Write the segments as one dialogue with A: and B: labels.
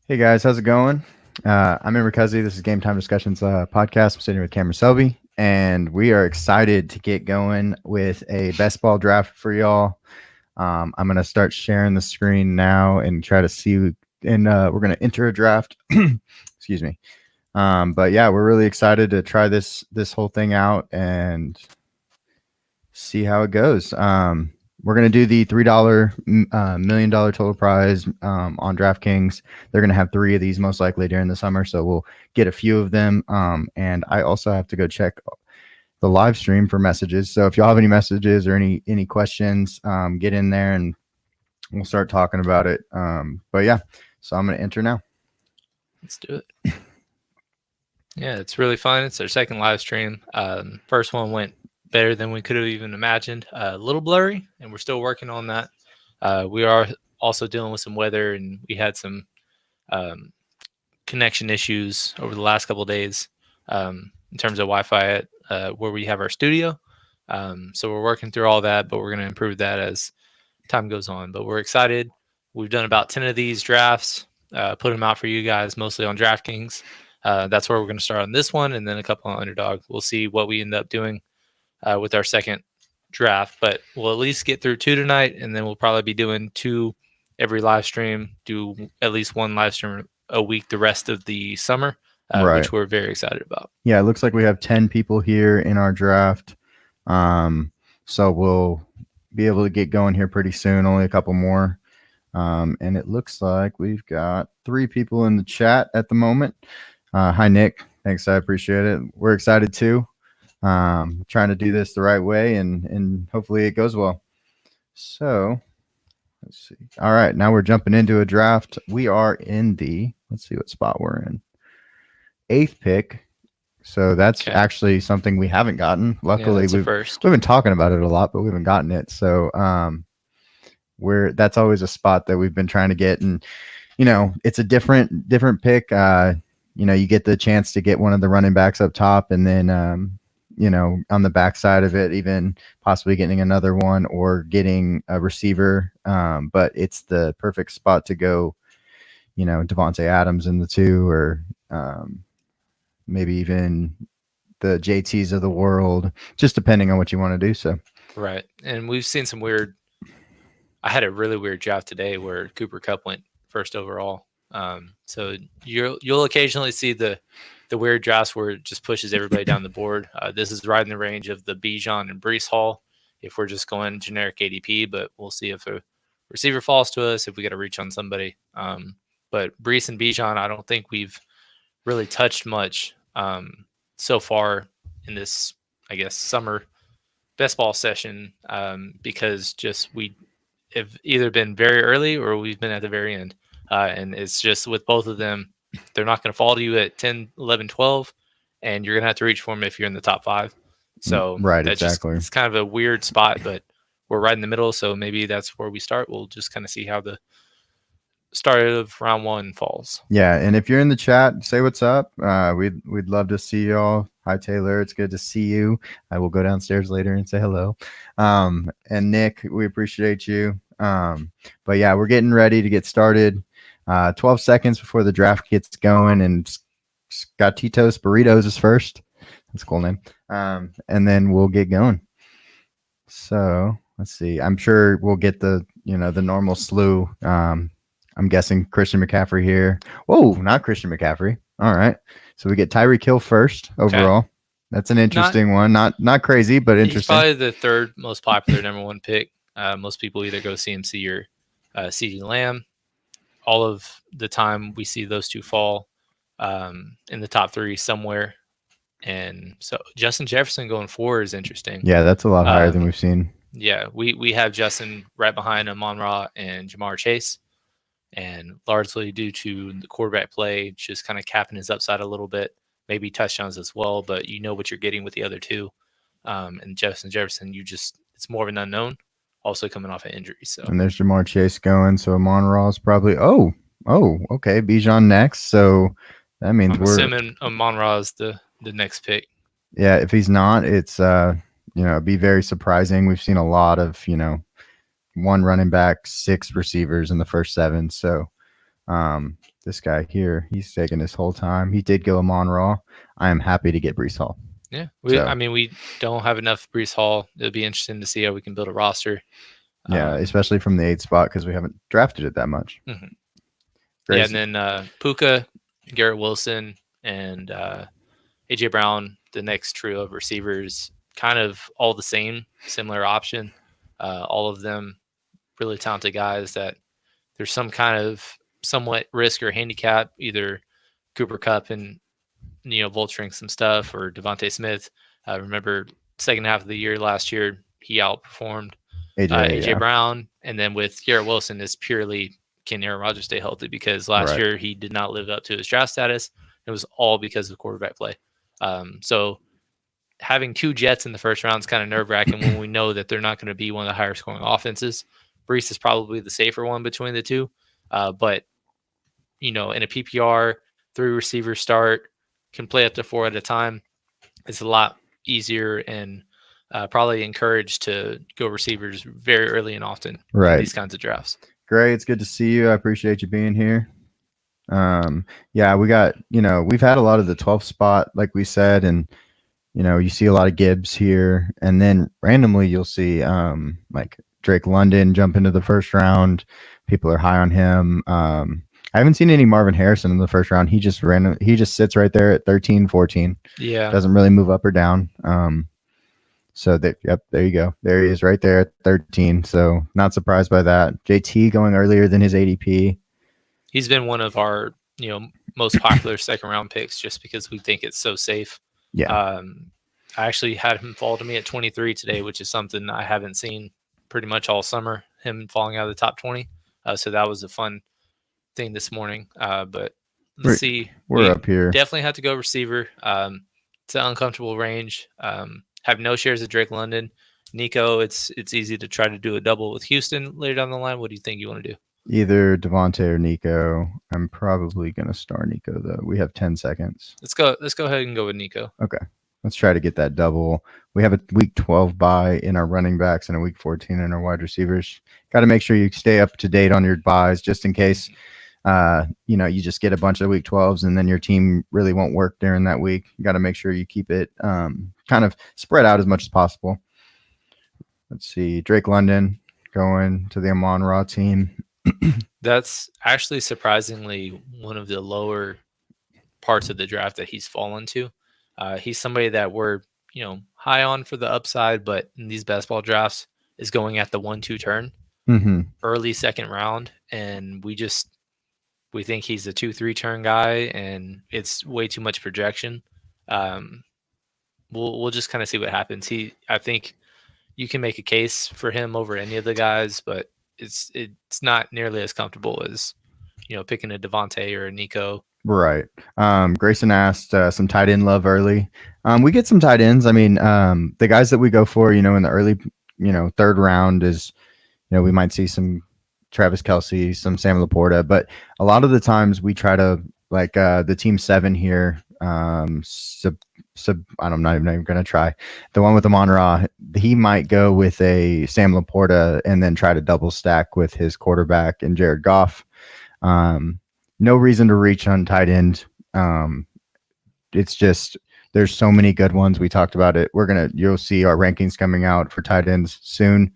A: Hey guys, how's it going? I'm Imre Cuzzy. This is Game Time Discussions podcast. I'm sitting here with Cameron Selby, and we are excited to get going with a best ball draft for y'all. I'm gonna start sharing the screen now and try to see, and we're gonna enter a draft. Excuse me. But yeah, we're really excited to try this whole thing out and see how it goes. We're going to do the $3 million total prize on DraftKings. They're going to have three of these most likely during the summer, so we'll get a few of them. And I also have to go check the live stream for messages. So if y'all have any messages or any questions, get in there and we'll start talking about it. But yeah, so I'm going to enter now.
B: Let's do it. Yeah, it's really fun. It's our second live stream. First one went better than we could have even imagined. A little blurry, and we're still working on that. We are also dealing with some weather, and we had some connection issues over the last couple of days in terms of Wi-Fi at where we have our studio. So we're working through all that, but we're going to improve that as time goes on. But we're excited. We've done about 10 of these drafts, put them out for you guys, mostly on DraftKings. That's where we're going to start on this one, and then a couple on Underdog. We'll see what we end up doing with our second draft, but we'll at least get through two tonight, and then we'll probably be doing two every live stream, do at least one live stream a week the rest of the summer,
A: Right.
B: which we're very excited about.
A: Yeah, it looks like we have 10 people here in our draft. So we'll be able to get going here pretty soon, only a couple more. And it looks like we've got 3 people in the chat at the moment. Hi, Nick. Thanks. I appreciate it. We're excited too. Trying to do this the right way and hopefully it goes well. So let's see. All right. Now we're jumping into a draft. We are in let's see what spot we're in. 8th pick. So that's actually something we haven't gotten. Luckily, we've been talking about it a lot, but we haven't gotten it. So that's always a spot that we've been trying to get. And, it's a different pick. You get the chance to get one of the running backs up top and then, on the backside of it, even possibly getting another one or getting a receiver. But it's the perfect spot to go, Devontae Adams in the 2 or maybe even the JTs of the world, just depending on what you want to do. So,
B: right. And we've seen some I had a really weird draft today where Cooper Kupp went first overall. So you'll occasionally see the weird drafts where it just pushes everybody down the board. This is right in the range of the Bijan and Brees Hall if we're just going generic ADP, but we'll see if a receiver falls to us, if we got to reach on somebody. But Brees and Bijan, I don't think we've really touched much so far in this, I guess, summer best ball session because we have either been very early or we've been at the very end. And it's just with both of them, they're not going to fall to you at 10, 11, 12, and you're going to have to reach for them if you're in the top 5. So
A: right, exactly.
B: It's kind of a weird spot, but we're right in the middle, so maybe that's where we start. We'll just kind of see how the start of round 1 falls.
A: Yeah, and if you're in the chat, say what's up. We'd love to see y'all. Hi, Taylor. It's good to see you. I will go downstairs later and say hello. And Nick, we appreciate you. But yeah, we're getting ready to get started. 12 seconds before the draft gets going, and Scottitos Burritos is first. That's a cool name. And then we'll get going. So let's see. I'm sure we'll get the normal slew. I'm guessing Christian McCaffrey here. Whoa, not Christian McCaffrey. All right. So we get Tyreek Hill first overall. Okay. That's an interesting one. Not crazy, but interesting.
B: He's probably the 3rd most popular number 1 pick. Most people either go CMC or CeeDee Lamb. All of the time we see those 2 fall in the top 3 somewhere. And so Justin Jefferson going 4 is interesting.
A: Yeah, that's a lot higher than we've seen.
B: Yeah, we have Justin right behind Amon-Ra and Jamar Chase. And largely due to the quarterback play, just kind of capping his upside a little bit, maybe touchdowns as well, but what you're getting with the other 2. And Justin Jefferson, it's more of an unknown, also coming off an injury. So
A: and there's Jamar Chase going, so Amon-Ra is probably okay, Bijan next. So that means
B: I'm assuming Amon-Ra is the next pick.
A: Yeah, if he's not, it's it'd be very surprising. We've seen a lot of 1 running back, 6 receivers in the first 7. So this guy here, he's taking his whole time. He did go Amon Ra. I am happy to get Brees Hall.
B: Yeah,
A: So
B: I mean, we don't have enough Brees Hall. It'll be interesting to see how we can build a roster.
A: yeah, especially from the 8th spot because we haven't drafted it that much.
B: Mhm.
A: Grace,
B: Yeah, and then Puka, Garrett Wilson, and AJ Brown, the next trio of receivers, kind of all the same, similar option. All of them really talented guys that there's some kind of somewhat risk or handicap, either Cooper Cup and vulturing some stuff, or Devontae Smith. Remember, second half of the year last year, he outperformed AJ
A: yeah.
B: Brown, and then with Garrett Wilson, is purely can Aaron Rodgers stay healthy, because last year he did not live up to his draft status. It was all because of quarterback play. So having two Jets in the first round is kind of nerve wracking when we know that they're not going to be one of the higher scoring offenses. Brees is probably the safer one between the two, but in a PPR 3 receiver start, can play up to 4 at a time. It's a lot easier and probably encouraged to go receivers very early and often in these kinds of drafts.
A: Great. It's good to see you. I appreciate you being here. Yeah, we got, we've had a lot of the 12th spot, like we said, and, you see a lot of Gibbs here. And then randomly you'll see like Drake London jump into the first round. People are high on him. I haven't seen any Marvin Harrison in the first round. He just sits right there at 13, 14.
B: Yeah.
A: Doesn't really move up or down. So there you go. There he is right there at 13. So not surprised by that. JT going earlier than his ADP.
B: He's been one of our, most popular second round picks just because we think it's so safe.
A: Yeah.
B: I actually had him fall to me at 23 today, which is something I haven't seen pretty much all summer, him falling out of the top 20. So that was a fun thing this morning. But let's see.
A: We're up here.
B: Definitely have to go receiver. It's an uncomfortable range. Have no shares of Drake London. Nico, it's easy to try to do a double with Houston later down the line. What do you think you want to do?
A: Either Devontae or Nico. I'm probably going to start Nico, though. We have 10 seconds.
B: Let's go ahead and go with Nico.
A: Okay. Let's try to get that double. We have a week 12 bye in our running backs and a week 14 in our wide receivers. Got to make sure you stay up to date on your buys just in case you just get a bunch of week 12s and then your team really won't work during that week. You got to make sure you keep it kind of spread out as much as possible. Let's see. Drake London going to the Amon Ra team.
B: That's actually surprisingly one of the lower parts of the draft that he's fallen to. He's somebody that we're high on for the upside, but in these best ball drafts is going at the 1-2 turn, early second round, and we think he's a 2-3 turn guy, and it's way too much projection. We'll just kind of see what happens. I think you can make a case for him over any of the guys, but it's not nearly as comfortable as picking a Devontae or a Nico.
A: Right. Grayson asked some tight end love early. We get some tight ends. I mean, the guys that we go for, in the early, third round is, we might see some Travis Kelce, some Sam Laporta, but a lot of the times we try to like the team 7 here. I'm not even going to try the one with Amon Ra. He might go with a Sam Laporta and then try to double stack with his quarterback and Jared Goff. No reason to reach on tight end. It's just there's so many good ones. We talked about it. You'll see our rankings coming out for tight ends soon.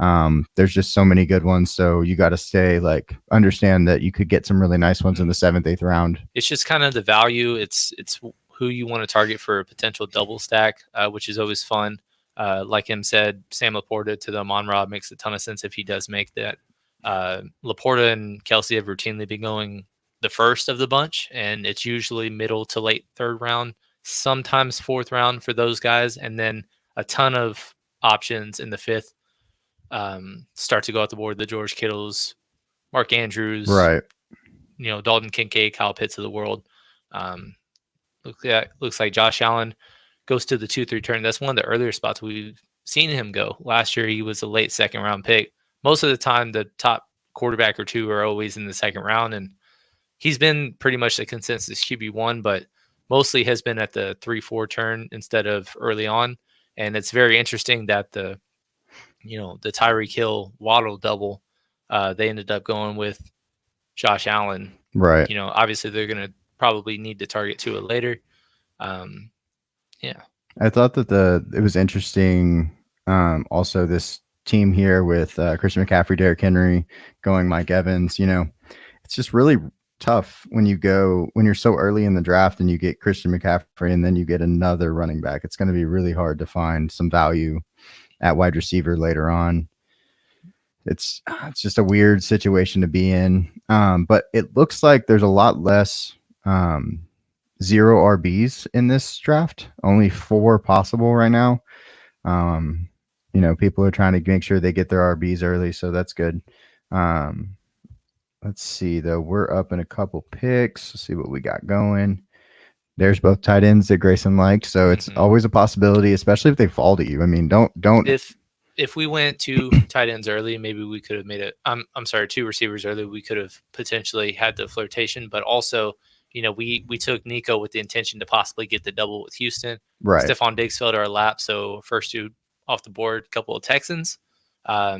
A: There's just so many good ones. So you got to understand that you could get some really nice ones in the 7th, 8th round.
B: It's just kind of the value. It's who you want to target for a potential double stack, which is always fun. Like him said, Sam Laporta to the Amon Ra makes a ton of sense if he does make that. Laporta and Kelce have routinely been going the first of the bunch, and it's usually middle to late 3rd round, sometimes 4th round for those guys, and then a ton of options in the 5th start to go out the board. The George Kittles, Mark Andrews,
A: right?
B: Dalton Kincaid, Kyle Pitts of the world. Looks like Josh Allen goes to the 2-3 turn. That's one of the earlier spots we've seen him go. Last year he was a late 2nd round pick. Most of the time, the top quarterback or 2 are always in the 2nd round, and he's been pretty much the consensus QB1, but mostly has been at the 3-4 turn instead of early on. And it's very interesting that the Tyreek Hill Waddle double, they ended up going with Josh Allen.
A: Right.
B: Obviously they're going to probably need to target Tua later. Um, yeah.
A: I thought that it was interesting. Also, this team here with Christian McCaffrey, Derrick Henry, going Mike Evans. It's just really tough when you're so early in the draft and you get Christian McCaffrey and then you get another running back. It's going to be really hard to find some value at wide receiver later on. It's just a weird situation to be in. But it looks like there's a lot less zero RBs in this draft. Only 4 possible right now. People are trying to make sure they get their RBs early, so that's good. Let's see, though. We're up in a couple picks. Let's see what we got going. There's both tight ends that Grayson liked, so it's always a possibility, especially if they fall to you. I mean, don't.
B: If we went 2 tight ends early, maybe we could have made it. I'm sorry, 2 receivers early. We could have potentially had the flirtation, but also, we took Nico with the intention to possibly get the double with Houston.
A: Right.
B: Stephon Diggs fell to our lap, so first 2 off the board, couple of Texans. I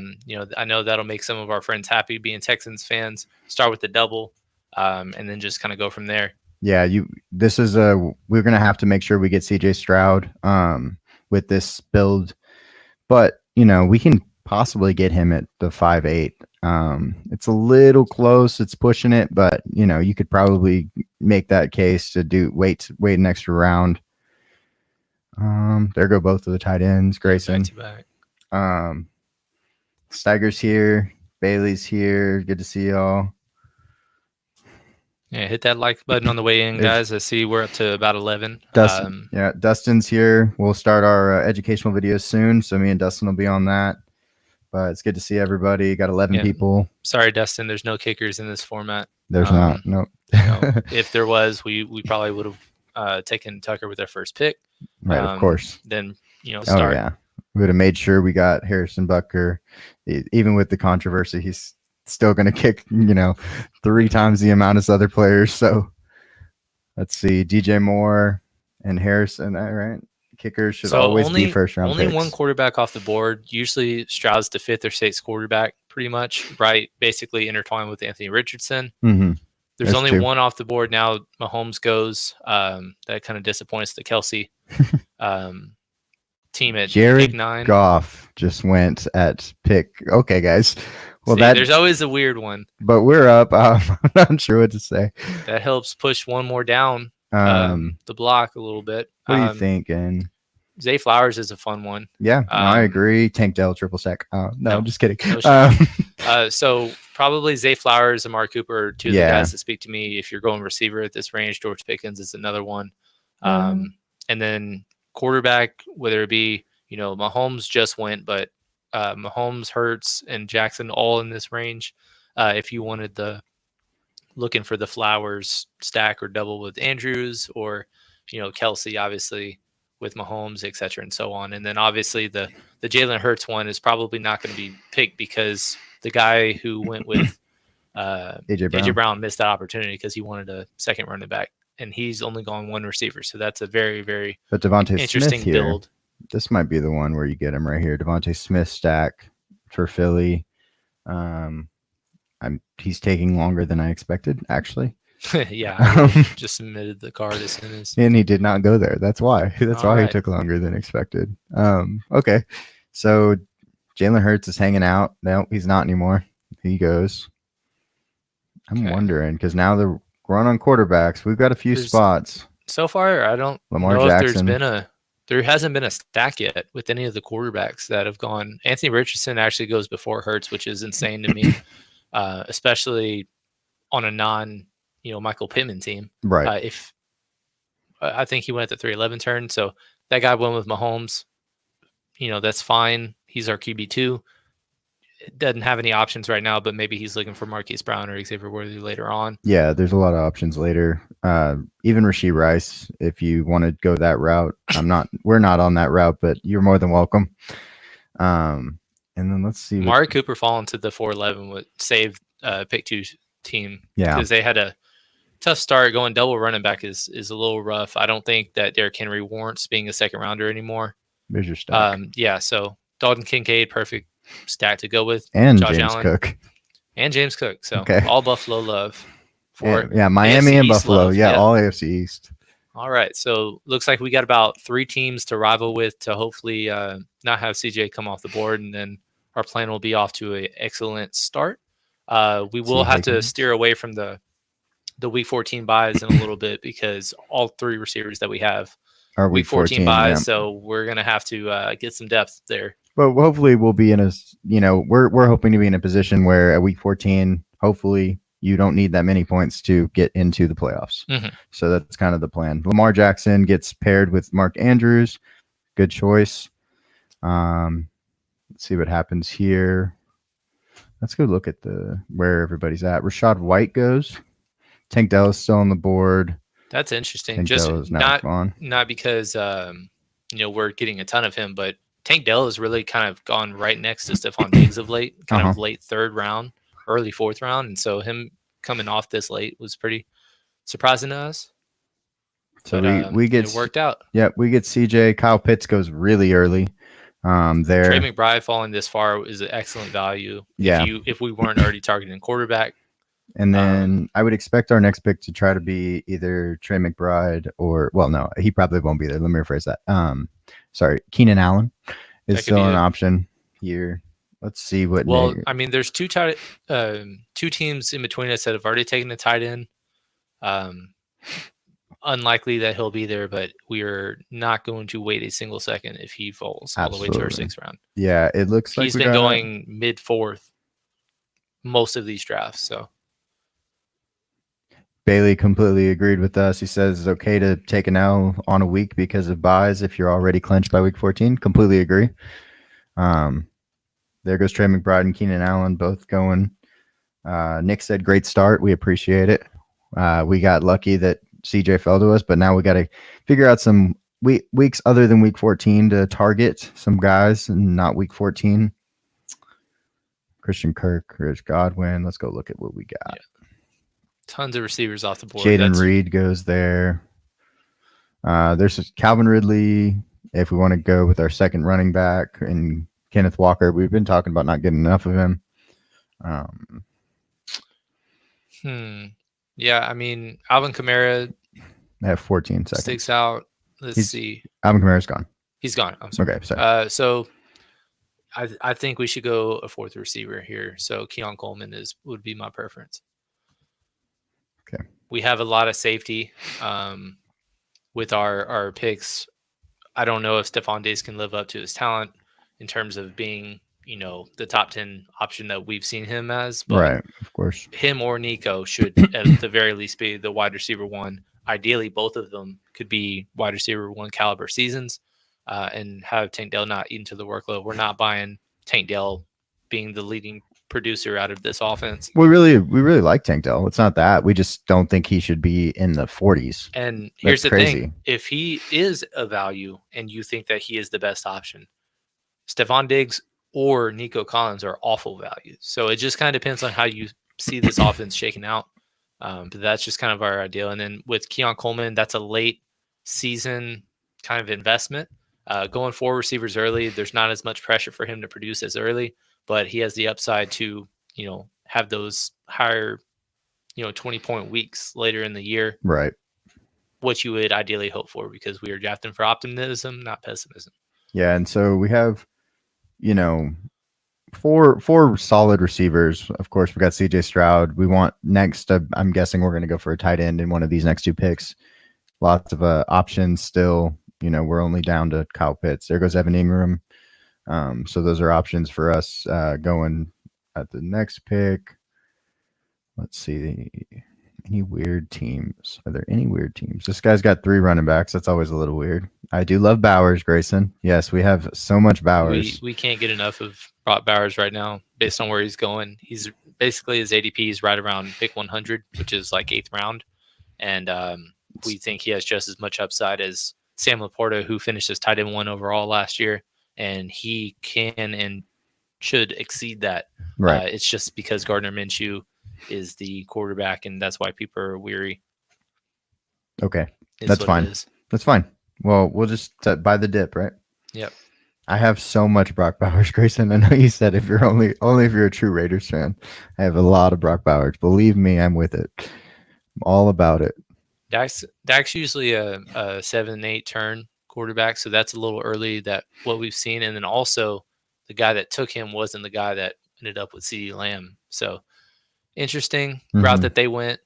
B: know that'll make some of our friends happy being Texans fans. Start with the double, and then just kind of go from there.
A: Yeah, we're gonna have to make sure we get CJ Stroud with this build, but we can possibly get him at the 5.8. It's a little close. It's pushing it, but you could probably make that case to wait an extra round. There go both of the tight ends. Grayson.
B: Back to back.
A: Steiger's here. Bailey's here. Good to see y'all.
B: Yeah, hit that like button on the way in, guys. I see we're up to about 11.
A: Dustin, Dustin's here. We'll start our educational videos soon, so me and Dustin will be on that. But it's good to see everybody. Got 11 people.
B: Sorry, Dustin. There's no kickers in this format.
A: There's not. Nope.
B: If there was, we probably would have taken Tucker with our first pick.
A: Right, of course.
B: Then start.
A: Oh yeah, we would have made sure we got Harrison Butker. Even with the controversy, he's still going to kick 3 times the amount as other players. So let's see, DJ Moore and Harrison. All right. Kickers should always be first round
B: only
A: picks.
B: One quarterback off the board. Usually Stroud's the 5th or 6th quarterback, pretty much, right? Basically intertwined with Anthony Richardson.
A: Mm-hmm.
B: There's only 2. One off the board now. Mahomes goes. That kind of disappoints the Kelsey team at pick 9.
A: Goff just went at pick. Okay, guys. Well,
B: there's always a weird one.
A: But we're up. I'm not sure what to say.
B: That helps push one more down the block a little bit.
A: What are you thinking?
B: Zay Flowers is a fun one.
A: Yeah, I agree. Tank Dell, triple stack. No, I'm just kidding.
B: So probably Zay Flowers, Amari Cooper, 2 of the guys that speak to me. If you're going receiver at this range, George Pickens is another one. And then quarterback, whether it be, Mahomes just went, but Mahomes, Hurts, and Jackson all in this range. If you wanted looking for the Flowers stack or double with Andrews, or Kelsey, obviously with Mahomes, et cetera, and so on. And then obviously the Jalen Hurts one is probably not going to be picked because the guy who went with AJ Brown missed that opportunity because he wanted a second running back, and he's only gone 1 receiver. So that's a very, very interesting
A: Smith
B: build.
A: This might be the one where you get him right here. Devontae Smith stack for Philly. He's taking longer than I expected, actually.
B: Yeah, I just submitted the card as soon as.
A: And he did not go there. That's why. He took longer than expected. Okay. So Jalen Hurts is hanging out. No, he's not anymore. He goes. I'm wondering because now we're on quarterbacks. We've got a few spots.
B: So far, I don't know
A: Jackson.
B: If there hasn't been a stack yet with any of the quarterbacks that have gone. Anthony Richardson actually goes before Hurts, which is insane to me, especially on a Michael Pittman team.
A: Right.
B: If I think he went at the 311 turn, so that guy went with Mahomes. That's fine. He's our QB2. Doesn't have any options right now, but maybe he's looking for Marquise Brown or Xavier Worthy later on.
A: Yeah, there's a lot of options later. Even Rashee Rice, if you want to go that route. We're not on that route, but you're more than welcome. And then let's see.
B: Amari Cooper falling to the 411 would save pick 2 team.
A: Yeah.
B: Because they had a tough start. Going double running back is a little rough. I don't think that Derrick Henry warrants being a second rounder anymore.
A: There's your stack.
B: So Dalton Kincaid, perfect stack to go with.
A: And
B: Josh
A: James
B: Allen.
A: Cook.
B: and James Cook. So
A: Okay.
B: all Buffalo love for
A: Yeah, Miami
B: AFC
A: and
B: East
A: Buffalo.
B: love.
A: Yeah,
B: Yep.
A: all AFC East.
B: All right. So looks like we got about 3 teams to rival with to hopefully not have CJ come off the board, and then our plan will be off to an excellent start. We will have to steer away from the week 14 buys in a little bit because all 3 receivers that we have
A: Our
B: week 14 buys,
A: yeah.
B: so we're gonna have to get some depth there.
A: But hopefully we'll be in a, we're hoping to be in a position where at week 14, hopefully you don't need that many points to get into the playoffs.
B: Mm-hmm.
A: So that's kind of the plan. Lamar Jackson gets paired with Mark Andrews. Good choice. Let's see what happens here. Let's go look at where everybody's at. Rashad White goes. Tank Dell is still on the board.
B: That's interesting.
A: Tank
B: Just
A: Dell is now gone.
B: Not because we're getting a ton of him, but Tank Dell has really kind of gone right next to Stephon Diggs of late, kind of late 3rd round, early 4th round, and so him coming off this late was pretty surprising to us.
A: So but, we get
B: it worked out.
A: Yeah, we get CJ. Kyle Pitts goes really early. There,
B: Trey McBride falling this far is an excellent value.
A: Yeah,
B: if we weren't already targeting quarterback.
A: And then I would expect our next pick to try to be either Trey McBride or, well, no, he probably won't be there. Let me rephrase that. Sorry, Keenan Allen is still an option here. Let's see what.
B: Well, I mean, there's two teams in between us that have already taken a tight end. Unlikely that he'll be there, but we are not going to wait a single second if he falls all the way to our 6th round.
A: Yeah, it looks like
B: he's been going mid 4th most of these drafts. So
A: Bailey completely agreed with us. He says it's okay to take an L on a week because of buys if you're already clinched by week 14. Completely agree. There goes Trey McBride and Keenan Allen both going. Nick said great start. We appreciate it. We got lucky that CJ fell to us, but now we got to figure out some weeks other than week 14 to target some guys and not week 14. Christian Kirk, Chris Godwin. Let's go look at what we got.
B: Yeah. Tons of receivers off the board.
A: Jaden Reed goes there. There's Calvin Ridley. If we want to go with our second running back and Kenneth Walker, we've been talking about not getting enough of him.
B: Yeah, I mean, Alvin Kamara.
A: I have 14 seconds.
B: Sticks out. Let's see.
A: Alvin Kamara's gone.
B: He's gone. I'm sorry.
A: Okay, sorry.
B: So I think we should go a 4th receiver here. So Keon Coleman would be my preference.
A: Okay.
B: We have a lot of safety with our picks. I don't know if Stephon Diggs can live up to his talent in terms of being, the top 10 option that we've seen him as. But
A: right, of course.
B: Him or Nico should at the very least be the wide receiver 1. Ideally, both of them could be wide receiver 1 caliber seasons and have Tank Dell not eat into the workload. We're not buying Tank Dell being the leading producer out of this offense.
A: We really like Tank Dell. It's not that. We just don't think he should be in the 40s.
B: And here's the thing. If he is a value and you think that he is the best option, Stephon Diggs or Nico Collins are awful values. So it just kind of depends on how you see this offense shaking out. But that's just kind of our ideal. And then with Keon Coleman, that's a late season kind of investment. Going 4 receivers early, there's not as much pressure for him to produce as early, but he has the upside to, have those higher, 20-point weeks later in the year.
A: Right.
B: What you would ideally hope for, because we are drafting for optimism, not pessimism.
A: Yeah. And so we have, four solid receivers. Of course, we got CJ Stroud. We want next, I'm guessing we're going to go for a tight end in one of these next 2 picks. Lots of options still. We're only down to Kyle Pitts. There goes Evan Ingram. So those are options for us going at the next pick. Let's see. Any weird teams? Are there any weird teams? This guy's got 3 running backs. That's always a little weird. I do love Bowers, Grayson. Yes, we have so much Bowers.
B: We can't get enough of Brock Bowers right now based on where he's going. He's basically, his ADP is right around pick 100, which is like 8th round. And we think he has just as much upside as Sam Laporta, who finished as tight end 1 overall last year. And he can and should exceed that.
A: Right.
B: It's just because Gardner Minshew is the quarterback, and that's why people are weary.
A: Okay, that's fine. That's fine. Well, we'll just buy the dip, right?
B: Yep.
A: I have so much Brock Bowers, Grayson. I know you said if you're only if you're a true Raiders fan. I have a lot of Brock Bowers. Believe me, I'm with it. I'm all about it.
B: Dak's usually a 7-8 turn quarterback, so that's a little early that what we've seen. And then also the guy that took him wasn't the guy that ended up with CeeDee Lamb. So interesting route that they went.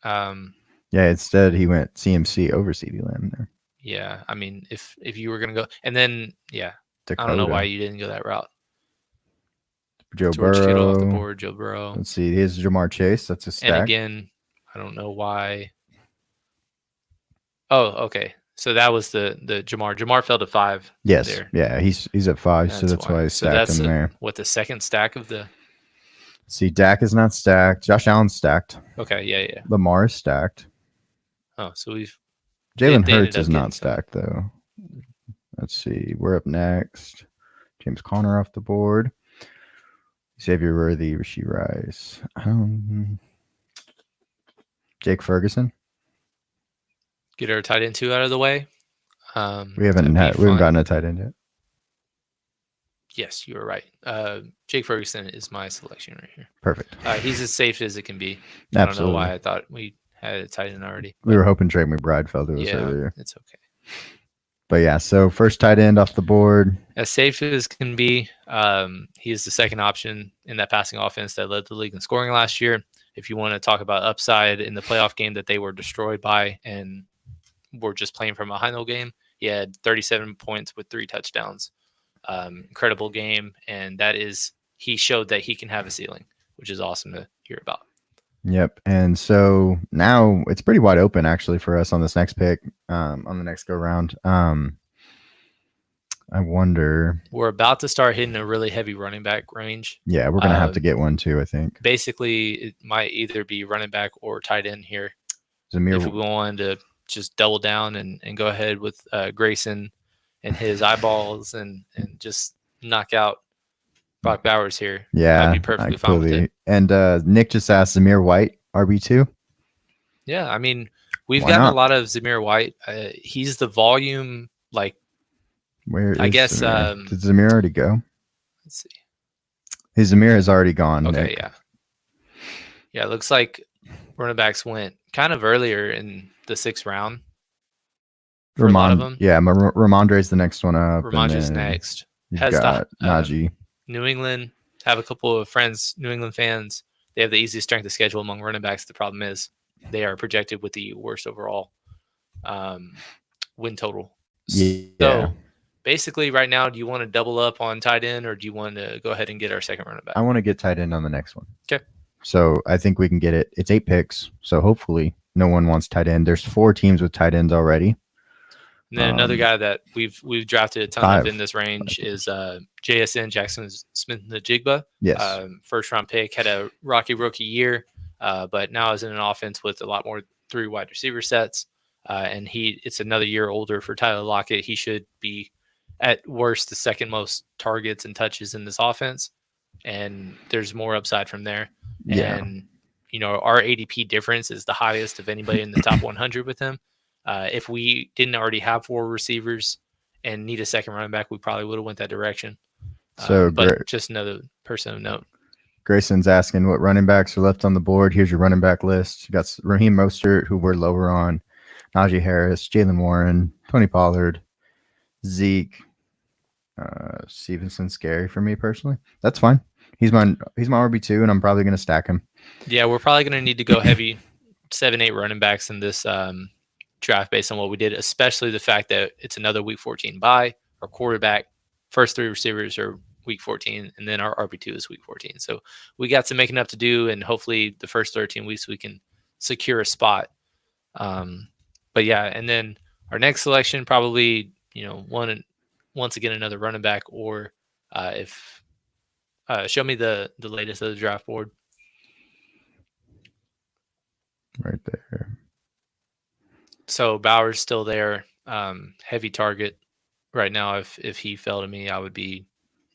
A: Yeah, instead he went CMC over CeeDee Lamb there.
B: Yeah, I mean, if you were gonna go, and then
A: Dakota.
B: I don't know why you didn't go that route.
A: George
B: Burrow. Kittle off the
A: Burrow.
B: board. Joe Burrow.
A: Let's see. Here's Jamar Chase. That's a stack.
B: And again, I don't know why. Oh, okay. So that was the Jamar. Jamar fell to 5.
A: Yes.
B: There.
A: Yeah, he's at 5, so that's why I stacked him there.
B: What, the second stack of the?
A: See, Dak is not stacked. Josh Allen's stacked.
B: Okay, yeah.
A: Lamar is stacked.
B: Oh, so we've.
A: Jalen Hurts is not stacked though. Let's see. We're up next. James Conner off the board. Xavier Worthy, Rashee Rice. Jake Ferguson.
B: Get our tight end 2 out of the way.
A: We haven't gotten a tight end yet.
B: Yes, you were right. Jake Ferguson is my selection right here.
A: Perfect.
B: He's as safe as it can be.
A: Absolutely.
B: I don't know why I thought we had a tight end already.
A: We were hoping Trey McBride fell to us earlier.
B: It's okay.
A: But yeah, so first tight end off the board.
B: As safe as can be, he is the second option in that passing offense that led the league in scoring last year. If you want to talk about upside in the playoff game that they were destroyed by and were just playing from a high-note game, he had 37 points with 3 touchdowns. Incredible game, and he showed that he can have a ceiling, which is awesome to hear about.
A: Yep. And so now it's pretty wide open actually for us on this next pick, on the next go round. I wonder.
B: We're about to start hitting a really heavy running back range.
A: Yeah, we're gonna have to get one too, I think.
B: Basically, it might either be running back or tight end here.
A: Zamir,
B: if we wanted to just double down and go ahead with Grayson and his eyeballs and just knock out Brock Bowers here.
A: Yeah,
B: I'd be perfectly fine with it.
A: And Nick just asked Zamir White, RB2.
B: Yeah, I mean, we've gotten a lot of Zamir White. He's the volume, like,
A: where
B: I guess.
A: Zamir? Did Zamir already go?
B: Let's see.
A: His Zamir has already gone.
B: Okay,
A: Nick.
B: Yeah, it looks like running backs went kind of earlier in the 6th round. For a lot of them.
A: Yeah, Ramondre's the next one up.
B: Ramondre's next.
A: Has got Najee.
B: New England, have a couple of friends, New England fans. They have the easiest strength of schedule among running backs. The problem is they are projected with the worst overall win total.
A: Yeah.
B: So basically right now, do you want to double up on tight end or do you want to go ahead and get our second running back?
A: I want to get tight end on the next one.
B: Okay.
A: So I think we can get it. It's 8 picks. So hopefully no one wants tight end. There's 4 teams with tight ends already.
B: And then another guy that we've drafted a ton of in this range is JSN, Jackson Smith-Njigba.
A: Yes.
B: First round pick, had a rocky rookie year, but now is in an offense with a lot more 3 wide receiver sets. And it's another year older for Tyler Lockett. He should be at worst the second most targets and touches in this offense. And there's more upside from there.
A: Yeah.
B: And, our ADP difference is the highest of anybody in the top 100 with him. If we didn't already have 4 receivers and need a second running back, we probably would have went that direction. But just another person of note.
A: Grayson's asking what running backs are left on the board. Here's your running back list. You got Raheem Mostert, who we're lower on, Najee Harris, Jalen Warren, Tony Pollard, Zeke, Stevenson's scary for me personally. That's fine. He's my RB2, and I'm probably going to stack him.
B: Yeah, we're probably going to need to go heavy 7-8 running backs in this draft based on what we did, especially the fact that it's another week 14 bye. Our quarterback, first 3 receivers are week 14, and then our RB2 is week 14. So we got some making up to do, and hopefully the first 13 weeks we can secure a spot. But yeah, and then our next selection probably, once again another running back, or if show me the latest of the draft board.
A: Right there.
B: So Bowers still there, heavy target right now. If he fell to me, I would be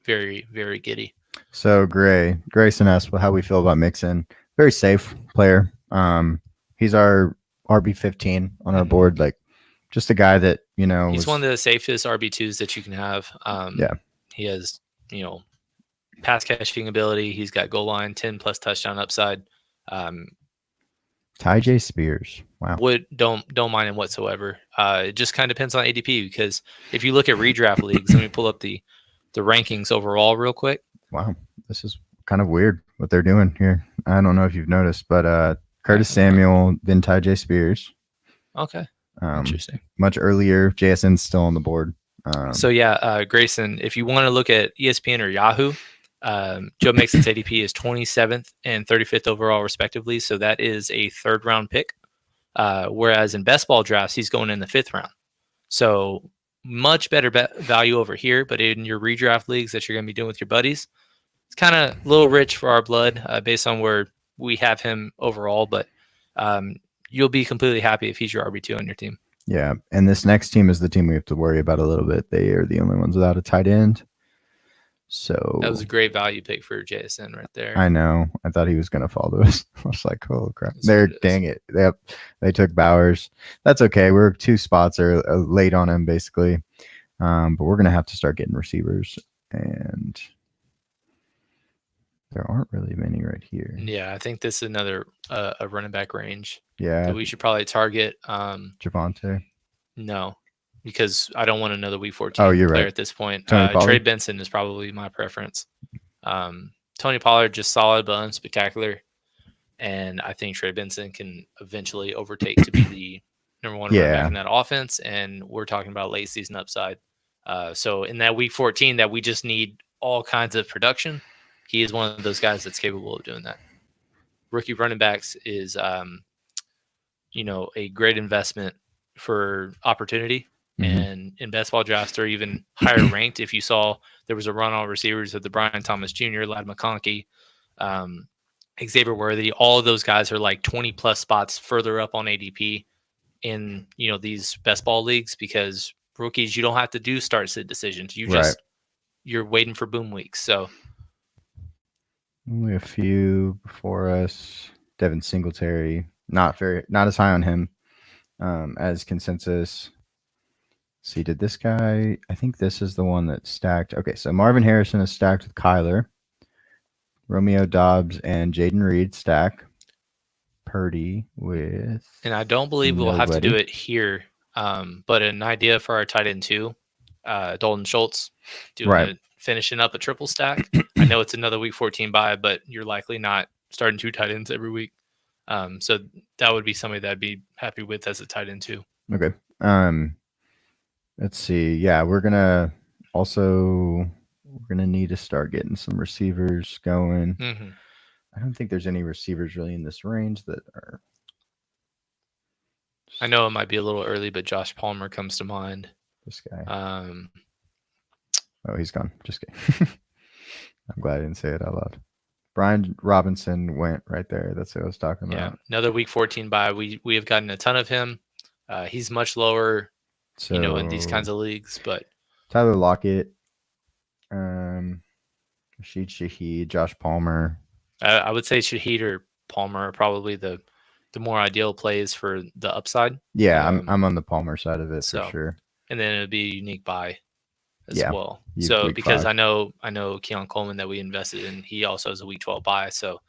B: very, very giddy.
A: So Grayson asked how we feel about Mixon. Very safe player. He's our RB15 on our board. Like just a guy that,
B: He's one of the safest RB2s that you can have.
A: Yeah.
B: He has, pass catching ability. He's got goal line, 10 plus touchdown upside.
A: Ty Spears. Wow.
B: Don't mind him whatsoever. It just kind of depends on ADP, because if you look at redraft leagues, let me pull up the rankings overall real quick.
A: Wow. This is kind of weird what they're doing here. I don't know if you've noticed, but Curtis Samuel, then Ty Spears.
B: Okay. Interesting.
A: Much earlier, JSN's still on the board.
B: Grayson, if you want to look at ESPN or Yahoo, Joe Mixon's ADP is 27th and 35th overall, respectively. So that is a third round pick. Whereas in best ball drafts, he's going in the 5th round. So much better value over here. But in your redraft leagues that you're going to be doing with your buddies, it's kind of a little rich for our blood based on where we have him overall. But you'll be completely happy if he's your RB2 on your team.
A: Yeah. And this next team is the team we have to worry about a little bit. They are the only ones without a tight end. So
B: that was a great value pick for JSN right there.
A: I know. I thought he was going to fall to us. I was like, oh crap! Dang it! They took Bowers. That's okay. We're 2 spots are late on him basically, but we're going to have to start getting receivers, and there aren't really many right here.
B: Yeah, I think this is another a running back range.
A: Yeah,
B: that we should probably target.
A: Javonte.
B: No. Because I don't want another Week 14
A: player
B: right. At this point. Trey Benson is probably my preference. Tony Pollard, just solid but unspectacular. And I think Trey Benson can eventually overtake to be the number 1 running back in that offense. And we're talking about late season upside. So in that Week 14 that we just need all kinds of production, he is one of those guys that's capable of doing that. Rookie running backs is, a great investment for opportunity. And in best ball drafts, they're even higher ranked. If you saw, there was a run on receivers of the Brian Thomas Jr., Ladd McConkey, Xavier Worthy. All of those guys are like 20 plus spots further up on ADP in these best ball leagues, because rookies, you don't have to do start sit decisions. You're waiting for boom weeks. So
A: only a few before us. Devin Singletary, not as high on him as consensus. See, did this guy? I think this is the one that stacked. Okay, so Marvin Harrison is stacked with Kyler, Romeo Doubs, and Jaden Reed stack. Purdy with.
B: And I don't believe we'll have to do it here, but an idea for our tight end 2, Dalton Schultz, finishing up a triple stack. I know it's another Week 14 bye, but you're likely not starting 2 tight ends every week. So that would be somebody that I'd be happy with as a tight end 2.
A: Okay. Let's see. Yeah, we're gonna need to start getting some receivers going.
B: Mm-hmm.
A: I don't think there's any receivers really in this range that are.
B: I know it might be a little early, but Josh Palmer comes to mind.
A: This guy. Oh, he's gone. Just kidding. I'm glad I didn't say it out loud. Brian Robinson went right there. That's what I was talking about.
B: Yeah, another Week 14 bye. We have gotten a ton of him. He's much lower.
A: So,
B: in these kinds of leagues, but
A: Tyler Lockett, Rashid Shaheed, Josh Palmer.
B: I would say Shaheed or Palmer are probably the more ideal plays for the upside.
A: Yeah, I'm on the Palmer side of it for sure.
B: And then it would be a unique buy as well. So
A: week
B: because
A: 5.
B: I know Keon Coleman that we invested in, he also has a Week 12 buy. So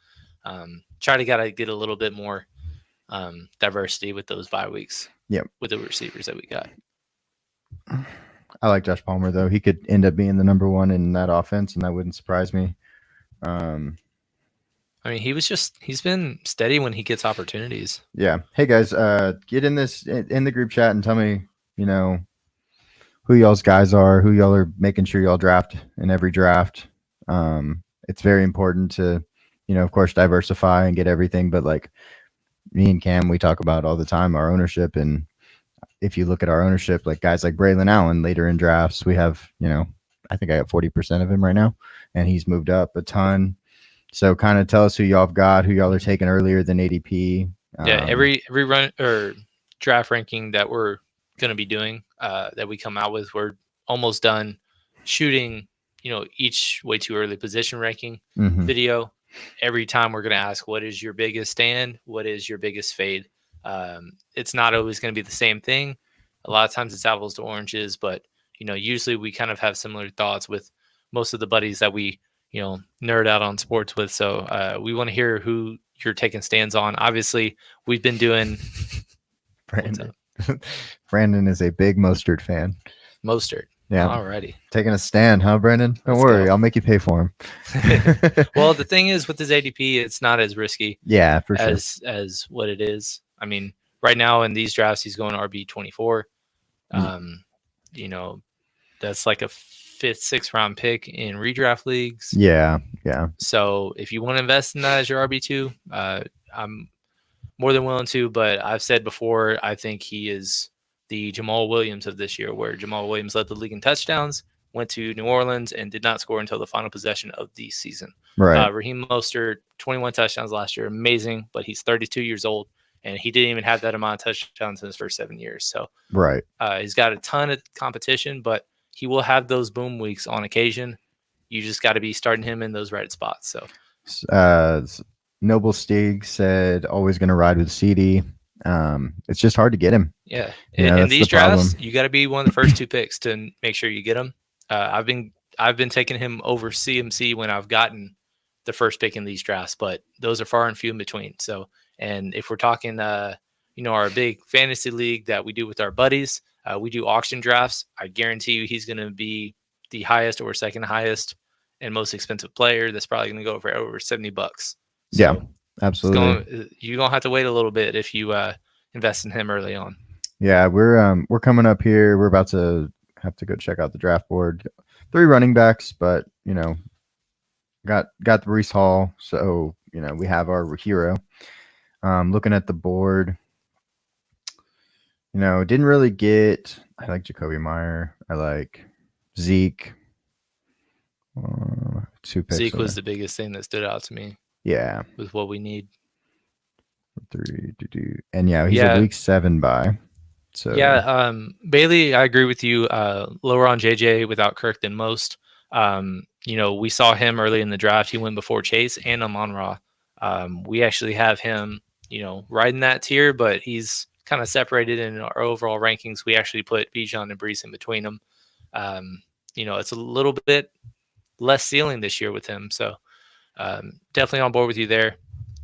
B: gotta get a little bit more diversity with those bye weeks.
A: Yep.
B: With the receivers that we got.
A: I like Josh Palmer though. He could end up being the number 1 in that offense, and that wouldn't surprise me.
B: I mean, he's been steady when he gets opportunities.
A: Yeah. Hey guys, get in the group chat and tell me, who y'all's guys are, who y'all are making sure y'all draft in every draft. It's very important to, of course, diversify and get everything. But like me and Cam, we talk about all the time our ownership, and if you look at our ownership, like guys like Braylon Allen later in drafts, we have, I think I got 40% of him right now, and he's moved up a ton. So kind of tell us who y'all have got, who y'all are taking earlier than ADP.
B: Yeah, every run or draft ranking that we're going to be doing, that we come out with, we're almost done shooting, each way too early position ranking video. Every time we're going to ask, what is your biggest stand? What is your biggest fade? It's not always going to be the same thing. A lot of times it's apples to oranges, but usually we kind of have similar thoughts with most of the buddies that we nerd out on sports with. So we want to hear who you're taking stands on. Obviously, we've been doing
A: Brandon. Brandon is a big Mostert fan.
B: Mostert.
A: Yeah.
B: Alrighty.
A: Taking a stand, huh, Brandon? Don't worry. I'll make you pay for him.
B: Well, the thing is with his ADP, it's not as risky.
A: Yeah, for sure.
B: As what it is. I mean, right now in these drafts, he's going RB24. That's like a 5th, 6th round pick in redraft leagues.
A: Yeah.
B: So if you want to invest in that as your RB2, I'm more than willing to. But I've said before, I think he is the Jamal Williams of this year, where Jamal Williams led the league in touchdowns, went to New Orleans, and did not score until the final possession of the season.
A: Right.
B: Raheem Mostert, 21 touchdowns last year, amazing, but he's 32 years old, and he didn't even have that amount of touchdowns in his first 7 years. So
A: right,
B: he's got a ton of competition, but he will have those boom weeks on occasion. You just got to be starting him in those right spots. So
A: Noble Steeg said always going to ride with CD. It's just hard to get him.
B: Yeah. In these drafts, you got to be one of the first 2 picks to make sure you get him. I've been taking him over CMC when I've gotten the first pick in these drafts, but those are far and few in between. So, and if we're talking, our big fantasy league that we do with our buddies, we do auction drafts. I guarantee you he's going to be the highest or second highest and most expensive player. That's probably going to go for over $70. So
A: yeah, absolutely.
B: You're going to have to wait a little bit if you invest in him early on.
A: Yeah, we're coming up here. We're about to have to go check out the draft board. 3 running backs, but got the Breece Hall, so we have our hero. Looking at the board, didn't really get. I like Jacoby Meyer. I like Zeke. 2 picks.
B: Zeke was the biggest thing that stood out to me.
A: Yeah,
B: with what we need.
A: 3 to do, and he's a week 7 bye. So
B: Bailey, I agree with you. Lower on JJ without Kirk than most. We saw him early in the draft. He went before Chase and Amon-Ra. We actually have him, right in that tier, but he's kind of separated in our overall rankings. We actually put Bijan and Breece in between them. It's a little bit less ceiling this year with him. So definitely on board with you there.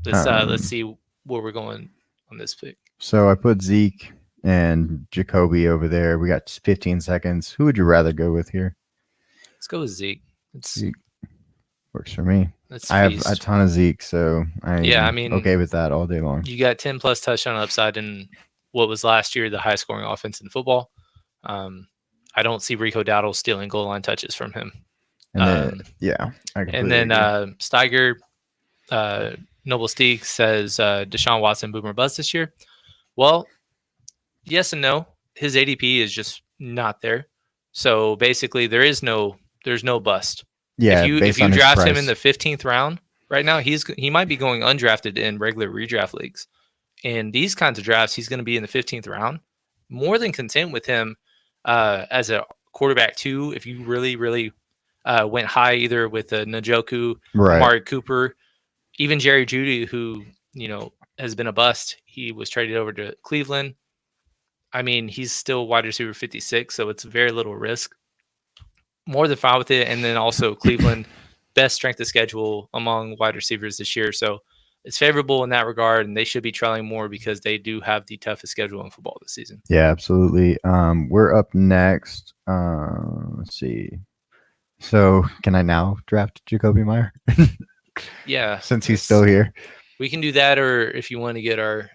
B: Let's see where we're going on this pick.
A: So I put Zeke and Jacoby over there. We got 15 seconds. Who would you rather go with here?
B: Let's go with Zeke.
A: Zeke works for me. I have a ton of Zeke, so I'm okay with that all day long.
B: You got 10 plus touchdown upside in what was last year the highest scoring offense in football. I don't see Rico Dowdle stealing goal line touches from him.
A: And then
B: Steiger, Noble Steeg says Deshaun Watson boomer bust this year. Well, yes and no. His ADP is just not there. So basically, there's no bust.
A: Yeah,
B: if you draft him in the 15th round right now, he might be going undrafted in regular redraft leagues. In these kinds of drafts, he's going to be in the 15th round. More than content with him as a quarterback 2. If you really, really went high either with Njoku, Amari Cooper, even Jerry Jeudy, who has been a bust. He was traded over to Cleveland. I mean, he's still wide receiver 56, so it's very little risk. More than fine with it. And then also Cleveland, best strength of schedule among wide receivers this year. So it's favorable in that regard, and they should be trailing more because they do have the toughest schedule in football this season.
A: Yeah, absolutely. We're up next. Let's see. So can I now draft Jacoby Meyer?
B: Yeah.
A: Since he's still here.
B: We can do that, or if you want to get our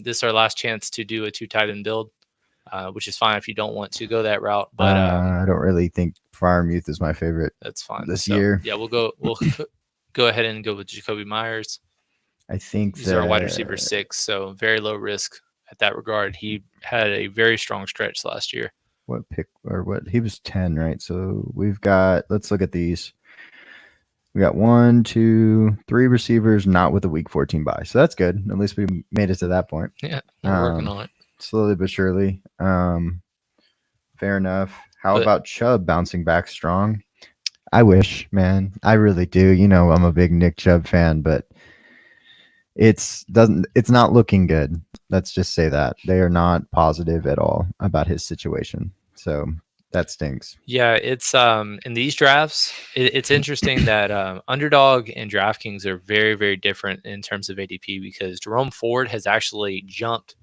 B: this is our last chance to do a 2 tight end build, which is fine if you don't want to go that route. But
A: I don't really think Freiermuth is my favorite.
B: That's fine
A: this year.
B: Yeah, we'll go ahead and go with Jacoby Myers.
A: I think
B: he's our wide receiver 6, so very low risk at that regard. He had a very strong stretch last year.
A: What pick or what? He was 10, right? So we've got. Let's look at these. We got 1, 2, 3 receivers not with a week 14 bye. So that's good. At least we made it to that point.
B: Yeah, we're working on it.
A: Slowly but surely. Fair enough. How about Chubb bouncing back strong? I wish, man. I really do. I'm a big Nick Chubb fan, but it's not looking good. Let's just say that they are not positive at all about his situation. So that stinks.
B: Yeah, it's in these drafts, it's interesting that Underdog and DraftKings are very, very different in terms of ADP because Jerome Ford has actually jumped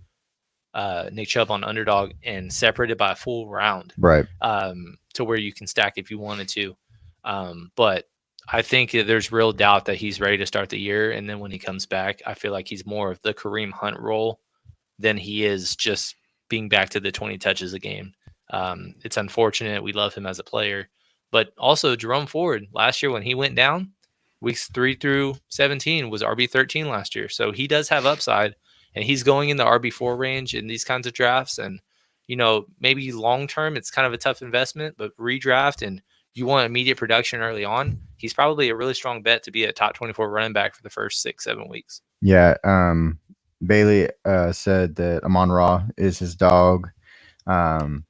B: Nick Chubb on Underdog and separated by a full round,
A: Right.
B: to where you can stack if you wanted to. But I think that there's real doubt that he's ready to start the year, and then when he comes back, I feel like he's more of the Kareem Hunt role than he is just being back to the 20 touches a game. It's unfortunate. We love him as a player, but also Jerome Ford last year when he went down, weeks 3 through 17 was RB13 last year. So he does have upside, and he's going in the RB4 range in these kinds of drafts. And maybe long term it's kind of a tough investment, but redraft and you want immediate production early on, he's probably a really strong bet to be a top 24 running back for the first 6-7 weeks.
A: Yeah. Bailey said that Amon Ra is his dog. If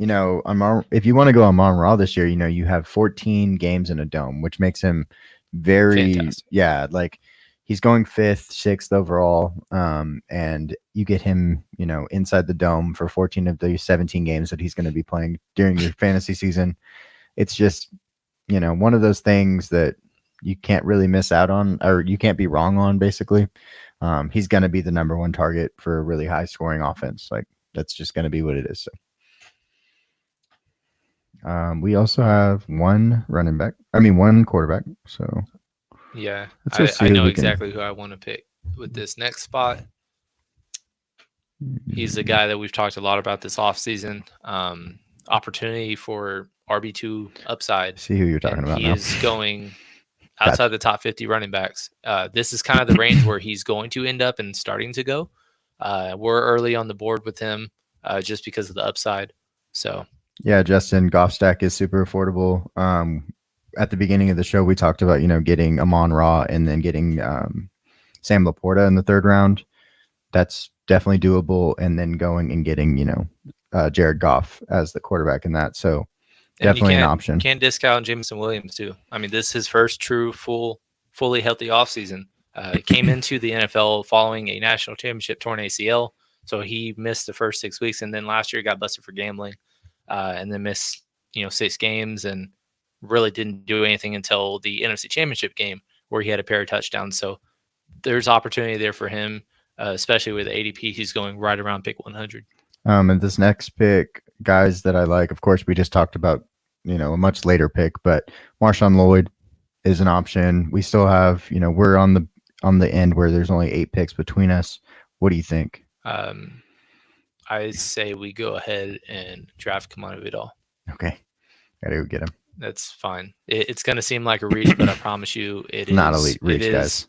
A: you want to go Amon Ra this year, you have 14 games in a dome, which makes him very
B: Fantastic.
A: Yeah, like he's going 5th, 6th overall. And you get him, inside the dome for 14 of the 17 games that he's going to be playing during your fantasy season. It's just, one of those things that you can't really miss out on, or you can't be wrong on, basically. He's going to be the number one target for a really high scoring offense. Like that's just going to be what it is. So. We also have one quarterback. So
B: yeah,
A: let's
B: I know exactly who I want to pick with this next spot. He's the guy that we've talked a lot about this offseason. Opportunity for RB2 upside.
A: See who you're talking about.
B: He is going outside the top 50 running backs. This is kind of the range where he's going to end up and starting to go. We're early on the board with him just because of the upside. So
A: yeah, Justin, Goff stack is super affordable. At the beginning of the show, we talked about getting Amon Ra and then getting Sam Laporta in the 3rd round. That's definitely doable, and then going and getting Jared Goff as the quarterback in that. So definitely an option.
B: Can't discount Jameson Williams too. I mean, this is his first true fully healthy offseason. Came into the NFL following a national championship torn ACL, so he missed the first 6 weeks, and then last year got busted for gambling, and then missed 6 games and really didn't do anything until the NFC Championship game where he had a pair of touchdowns. So there's opportunity there for him, especially with ADP. He's going right around pick 100.
A: And this next pick, guys that I like, of course, we just talked about, a much later pick, but Marshawn Lloyd is an option. We still have, we're on the end where there's only 8 picks between us. What do you think?
B: I say we go ahead and draft Kamani Vidal.
A: Okay. Gotta go get him.
B: That's fine. It's going to seem like a reach, but I promise you it is
A: not a reach, guys.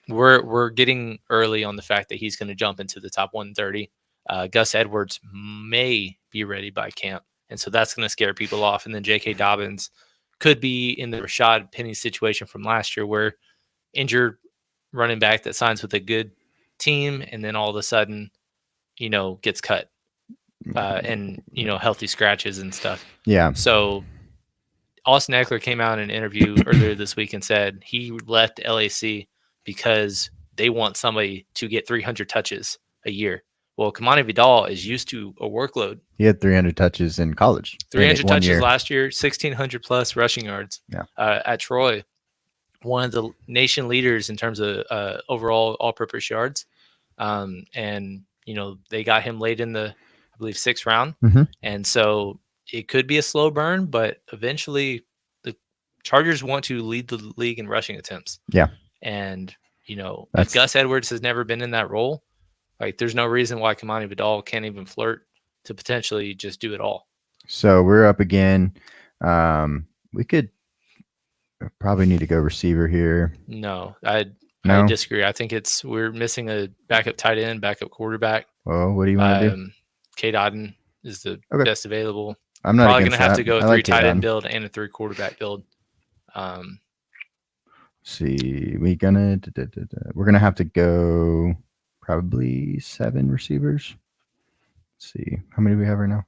B: We're getting early on the fact that he's going to jump into the top 130. Gus Edwards may be ready by camp, and so that's going to scare people off. And then J.K. Dobbins could be in the Rashad Penny situation from last year where injured running back that signs with a good team and then all of a sudden, gets cut and, healthy scratches and stuff.
A: Yeah.
B: So Austin Eckler came out in an interview earlier this week and said he left LAC because they want somebody to get 300 touches a year. Well, Kamani Vidal is used to a workload.
A: He had 300 touches in college.
B: 300 touches last year, 1,600 plus rushing yards at Troy. One of the nation leaders in terms of overall all-purpose yards. And, they got him late in the, I believe, 6th round.
A: Mm-hmm.
B: And so it could be a slow burn, but eventually the Chargers want to lead the league in rushing attempts.
A: Yeah.
B: And, if Gus Edwards has never been in that role, like there's no reason why Kamani Vidal can't even flirt to potentially just do it all.
A: So we're up again. We could probably need to go receiver here.
B: No, I disagree. I think we're missing a backup tight end, backup quarterback.
A: Well, what do you want to do?
B: Kate Otten is the best available.
A: I'm not
B: probably going to have to go a 3 tight
A: Kate
B: end build and a 3 quarterback build.
A: See, we're gonna have to go probably 7 receivers. Let's see, how many do we have right now?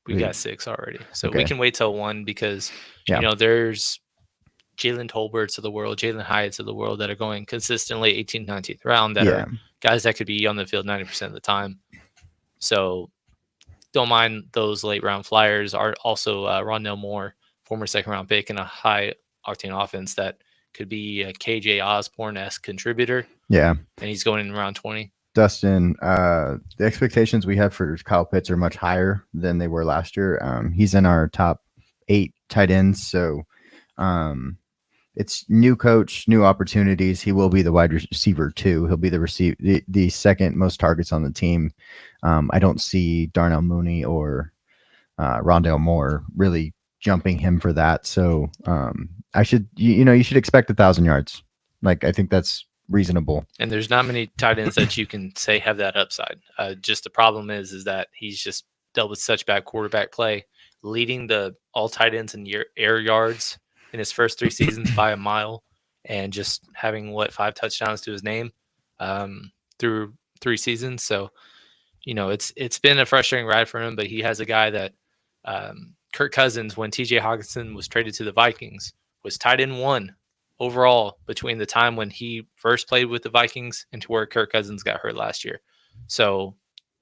B: We got 6 already, so we can wait till 1 because there's Jalen Tolberts of the world, Jalen Hyatts of the world that are going consistently 18th, 19th round that are guys that could be on the field 90% of the time. So don't mind those late round flyers. Are also Rondell Moore, former second round pick in a high octane offense that could be a KJ Osborne-esque contributor.
A: Yeah.
B: And he's going in round 20.
A: Dustin, the expectations we have for Kyle Pitts are much higher than they were last year. He's in our top 8 tight ends. So it's new coach, new opportunities. He will be the wide receiver too. He'll be the second most targets on the team. I don't see Darnell Mooney or Rondale Moore really jumping him for that. So you should expect 1,000 yards. Like, I think that's reasonable.
B: And there's not many tight ends that you can say have that upside. Just the problem is that he's just dealt with such bad quarterback play, leading the all tight ends in air yards in his first 3 seasons by a mile, and just having 5 touchdowns to his name through 3 seasons. So, it's been a frustrating ride for him, but he has a guy that Kirk Cousins, when TJ Hawkinson was traded to the Vikings, was tight end 1 overall between the time when he first played with the Vikings and to where Kirk Cousins got hurt last year. So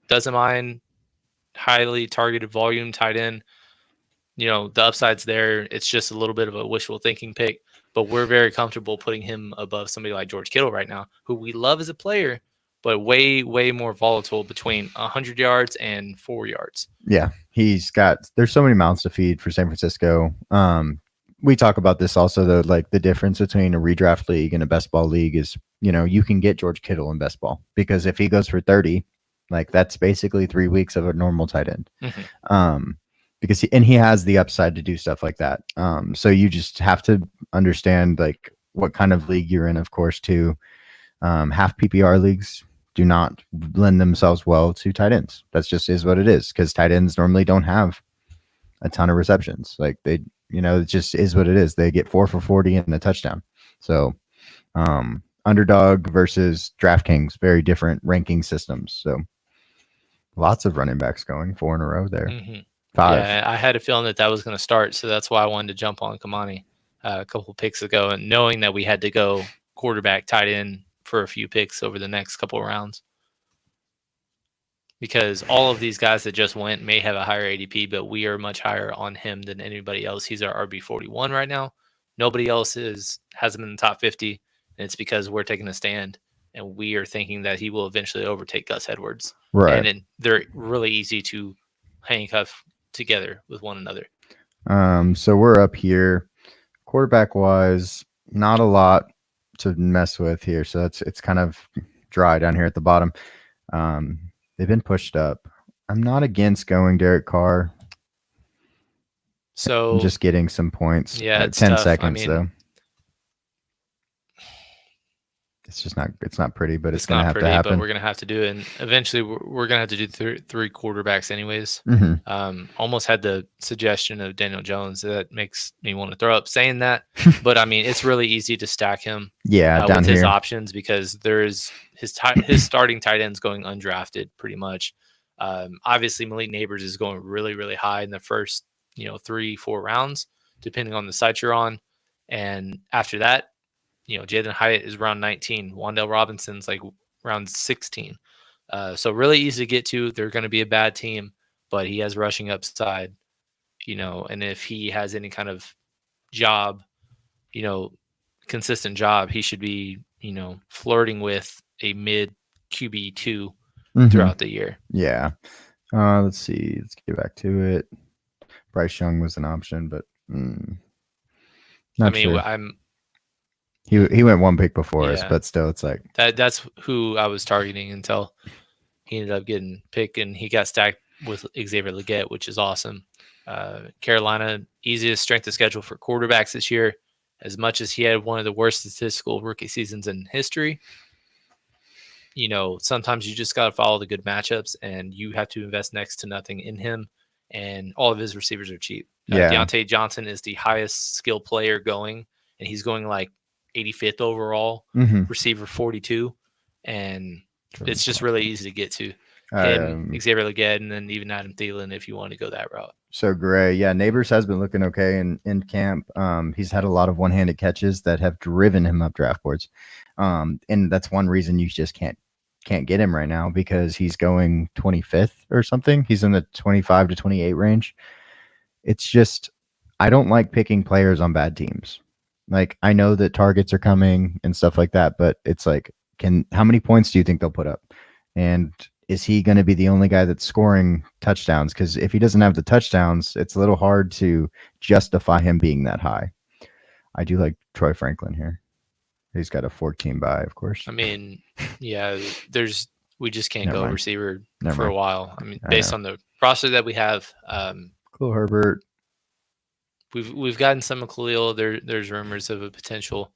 B: doesn't mind highly targeted volume tight end. The upside's there. It's just a little bit of a wishful thinking pick, but we're very comfortable putting him above somebody like George Kittle right now, who we love as a player, but way, way more volatile between 100 yards and 4 yards.
A: Yeah, there's so many mouths to feed for San Francisco. We talk about this also, though, like the difference between a redraft league and a best ball league is, you can get George Kittle in best ball because if he goes for 30, like that's basically 3 weeks of a normal tight end. Mm-hmm. Because he has the upside to do stuff like that. So you just have to understand like what kind of league you're in, of course, too. Half PPR leagues do not lend themselves well to tight ends. That's just is what it is, because tight ends normally don't have a ton of receptions. Like it just is what it is. They get 4 for 40 and a touchdown. So underdog versus DraftKings, very different ranking systems. So lots of running backs going 4 in a row there.
B: Mm-hmm.
A: 5.
B: Yeah, I had a feeling that was going to start, so that's why I wanted to jump on Kamani a couple of picks ago, and knowing that we had to go quarterback, tight end for a few picks over the next couple of rounds. Because all of these guys that just went may have a higher ADP, but we are much higher on him than anybody else. He's our RB41 right now. Nobody else has him in the top 50, and it's because we're taking a stand, and we are thinking that he will eventually overtake Gus Edwards.
A: Right.
B: And they're really easy to handcuff together with one another.
A: So we're up here, quarterback wise, not a lot to mess with here. So it's kind of dry down here at the bottom. They've been pushed up. I'm not against going Derek Carr.
B: So
A: I'm just getting some points.
B: Yeah, it's
A: 10
B: tough.
A: seconds though. It's not pretty, but it's gonna have to happen.
B: But we're gonna have to do it, and eventually we're gonna have to do 3 quarterbacks anyways.
A: Mm-hmm.
B: Almost had the suggestion of Daniel Jones. That makes me want to throw up saying that, but I mean it's really easy to stack him.
A: Yeah, down
B: with
A: here.
B: His options, because there is his starting tight ends going undrafted pretty much. Obviously Malik Neighbors is going really, really high in the first 3-4 rounds, depending on the site you're on, and after that, Jalen Hyatt is round 19. Wan'Dale Robinson's like round 16. So really easy to get to. They're going to be a bad team, but he has rushing upside, and if he has any kind of job, consistent job, he should be, flirting with a mid QB2 throughout the year.
A: Yeah. Let's see. Let's get back to it. Bryce Young was an option, but not sure. He went 1 pick before us, but still, it's like
B: that's who I was targeting until he ended up getting picked, and he got stacked with Xavier Legette, which is awesome. Carolina, easiest strength of schedule for quarterbacks this year. As much as he had one of the worst statistical rookie seasons in history, sometimes you just got to follow the good matchups, and you have to invest next to nothing in him. And all of his receivers are cheap. Deontay Johnson is the highest skill player going, and he's going like 85th overall, receiver 42, and it's just really easy to get to him, Xavier Legette, and then even Adam Thielen if you want to go that route.
A: So Gray, Neighbors has been looking okay in camp. He's had a lot of one-handed catches that have driven him up draft boards, and that's one reason you just can't can't get him right now because he's going 25th or something. He's in the 25 to 28 range. It's just I don't like picking players on bad teams. Like I know that targets are coming and stuff like that, but it's like, can how many points do you think they'll put up? And is he going to be the only guy that's scoring touchdowns? Because if he doesn't have the touchdowns, it's a little hard to justify him being that high. I do like Troy Franklin here. He's got a 14 bye, of course.
B: I mean, yeah, we just can't
A: Never
B: go
A: mind.
B: receiver
A: Never
B: for a
A: mind.
B: while. I mean,
A: I
B: based
A: know.
B: on the roster that we have,
A: Khalil Herbert.
B: we've gotten some of Khalil. There's rumors of a potential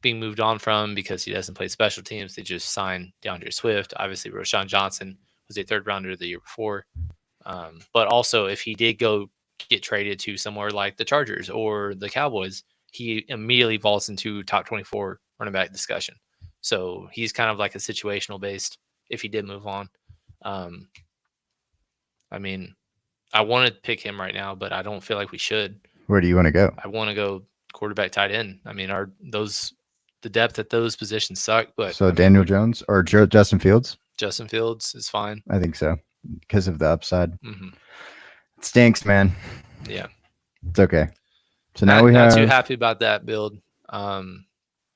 B: being moved on from because he doesn't play special teams. They just signed DeAndre Swift. Obviously, Roshan Johnson was a third rounder the year before. But also, if he did go get traded to somewhere like the Chargers or the Cowboys, he immediately vaults into top 24 running back discussion. So he's kind of like a situational based if he did move on. Um, I mean, I want to pick him right now, but I don't feel like we should.
A: Where do you want to go?
B: I want to go quarterback, tight end. I mean, the depth at those positions suck, but
A: So
B: I mean,
A: Daniel Jones or Justin Fields?
B: Justin Fields is fine.
A: I think so because of the upside.
B: Mm-hmm.
A: It stinks, man.
B: Yeah,
A: it's okay. So now we
B: not
A: have
B: too happy about that build.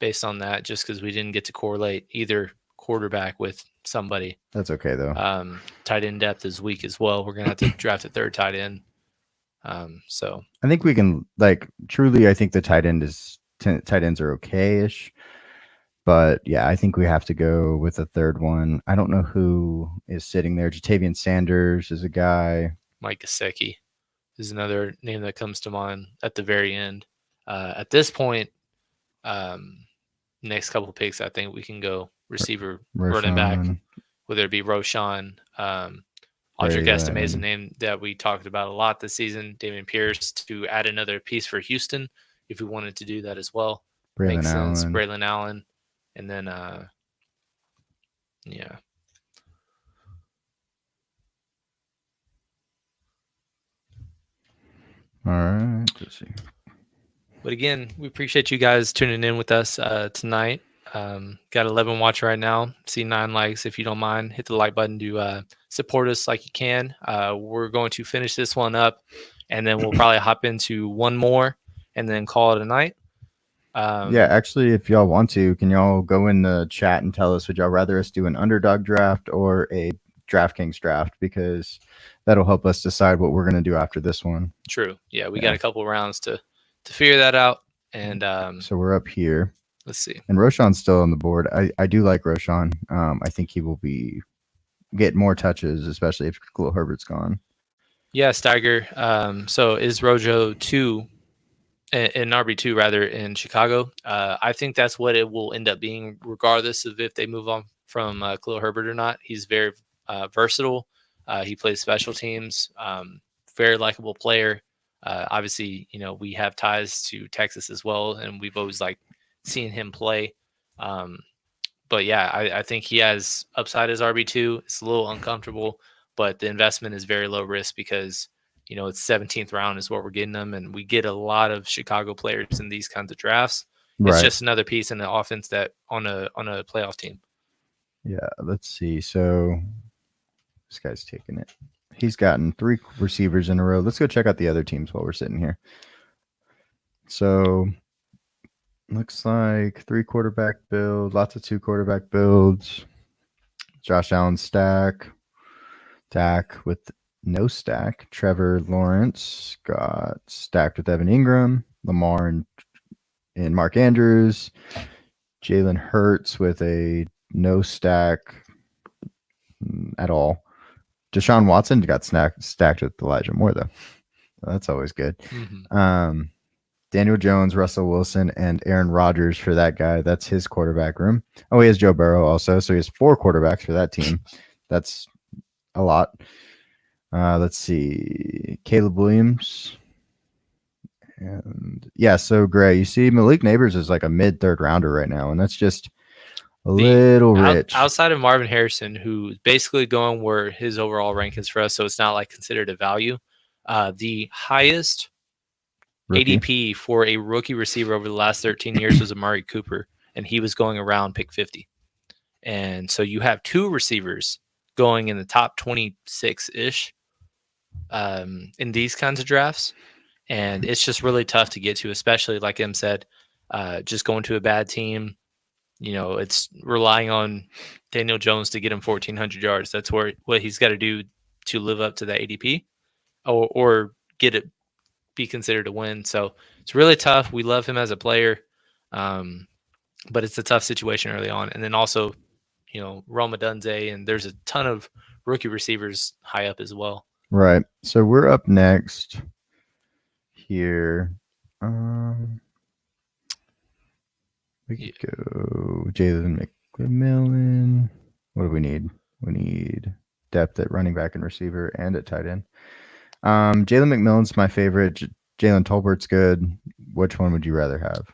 B: Based on that, just because we didn't get to correlate either quarterback with somebody.
A: That's okay though.
B: Tight end depth is weak as well. We're gonna have to draft a third tight end. So
A: I think we can truly. I think the tight ends are okay-ish, but yeah, I think we have to go with a third one. I don't know who is sitting there. Jatavian Sanders is a guy.
B: Mike Gesicki is another name that comes to mind at the very end. At this point, next couple of picks, I think we can go receiver, running back, whether it be Roshan. Audric Estime is a name that we talked about a lot this season. Dameon Pierce to add another piece for Houston if we wanted to do that as well. Makes sense. Braylon Allen. And then, yeah.
A: All right. Let's see.
B: But again, we appreciate you guys tuning in with us tonight. Got 11 watch right now. See 9 likes. If you don't mind, hit the like button to support us like you can. We're going to finish this one up, and then we'll probably hop into one more and then call it a night.
A: Yeah, actually, if y'all want to, can y'all go in the chat and tell us, would y'all rather us do an underdog draft or a DraftKings draft? Because that'll help us decide what we're going to do after this one.
B: True. Yeah, we got a couple rounds to figure that out. And
A: so we're up here.
B: Let's see.
A: And Roshan's still on the board. I do like Roshan. I think he will get more touches, especially if Khalil Herbert's gone.
B: Yeah, Steiger. So is Rojo 2 in RB2 rather in Chicago? I think that's what it will end up being, regardless of if they move on from Khalil Herbert or not. He's very versatile. He plays special teams. Very likable player. Obviously, we have ties to Texas as well, and we've always liked seeing him play. But yeah, I think he has upside as RB2. It's a little uncomfortable, but the investment is very low risk because it's 17th round is what we're getting them, and we get a lot of Chicago players in these kinds of drafts. Right. It's just another piece in the offense that on a playoff team.
A: Yeah, let's see. So this guy's taking it. He's gotten 3 receivers in a row. Let's go check out the other teams while we're sitting here. So looks like 3 quarterback build, lots of 2 quarterback builds. Josh Allen stack. Dak with no stack. Trevor Lawrence got stacked with Evan Ingram, Lamar and Mark Andrews. Jalen Hurts with a no stack at all. Deshaun Watson got stacked with Elijah Moore, though. That's always good. Mm-hmm. Daniel Jones, Russell Wilson, and Aaron Rodgers for that guy. That's his quarterback room. Oh, he has Joe Burrow also, so he has 4 quarterbacks for that team. That's a lot. Let's see. Caleb Williams. And yeah, so Gray, you see Malik Neighbors is like a mid-third rounder right now, and that's just a little rich.
B: Outside of Marvin Harrison, who's basically going where his overall rank is for us, so it's not like considered a value. The highest rookie ADP for a rookie receiver over the last 13 years was Amari Cooper, and he was going around pick 50. And so you have two receivers going in the top 26 ish in these kinds of drafts. And it's just really tough to get to, especially like Em said, just going to a bad team. It's relying on Daniel Jones to get him 1,400 yards. That's what he's got to do to live up to that ADP or get it, be considered a win. So it's really tough. We love him as a player, but it's a tough situation early on. And then also, Roma Dunze, and there's a ton of rookie receivers high up as well.
A: Right. So we're up next here. We could go Jalen McMillan. What do we need? We need depth at running back and receiver and at tight end. Jalen McMillan's my favorite. Jalen Tolbert's good. Which one would you rather have?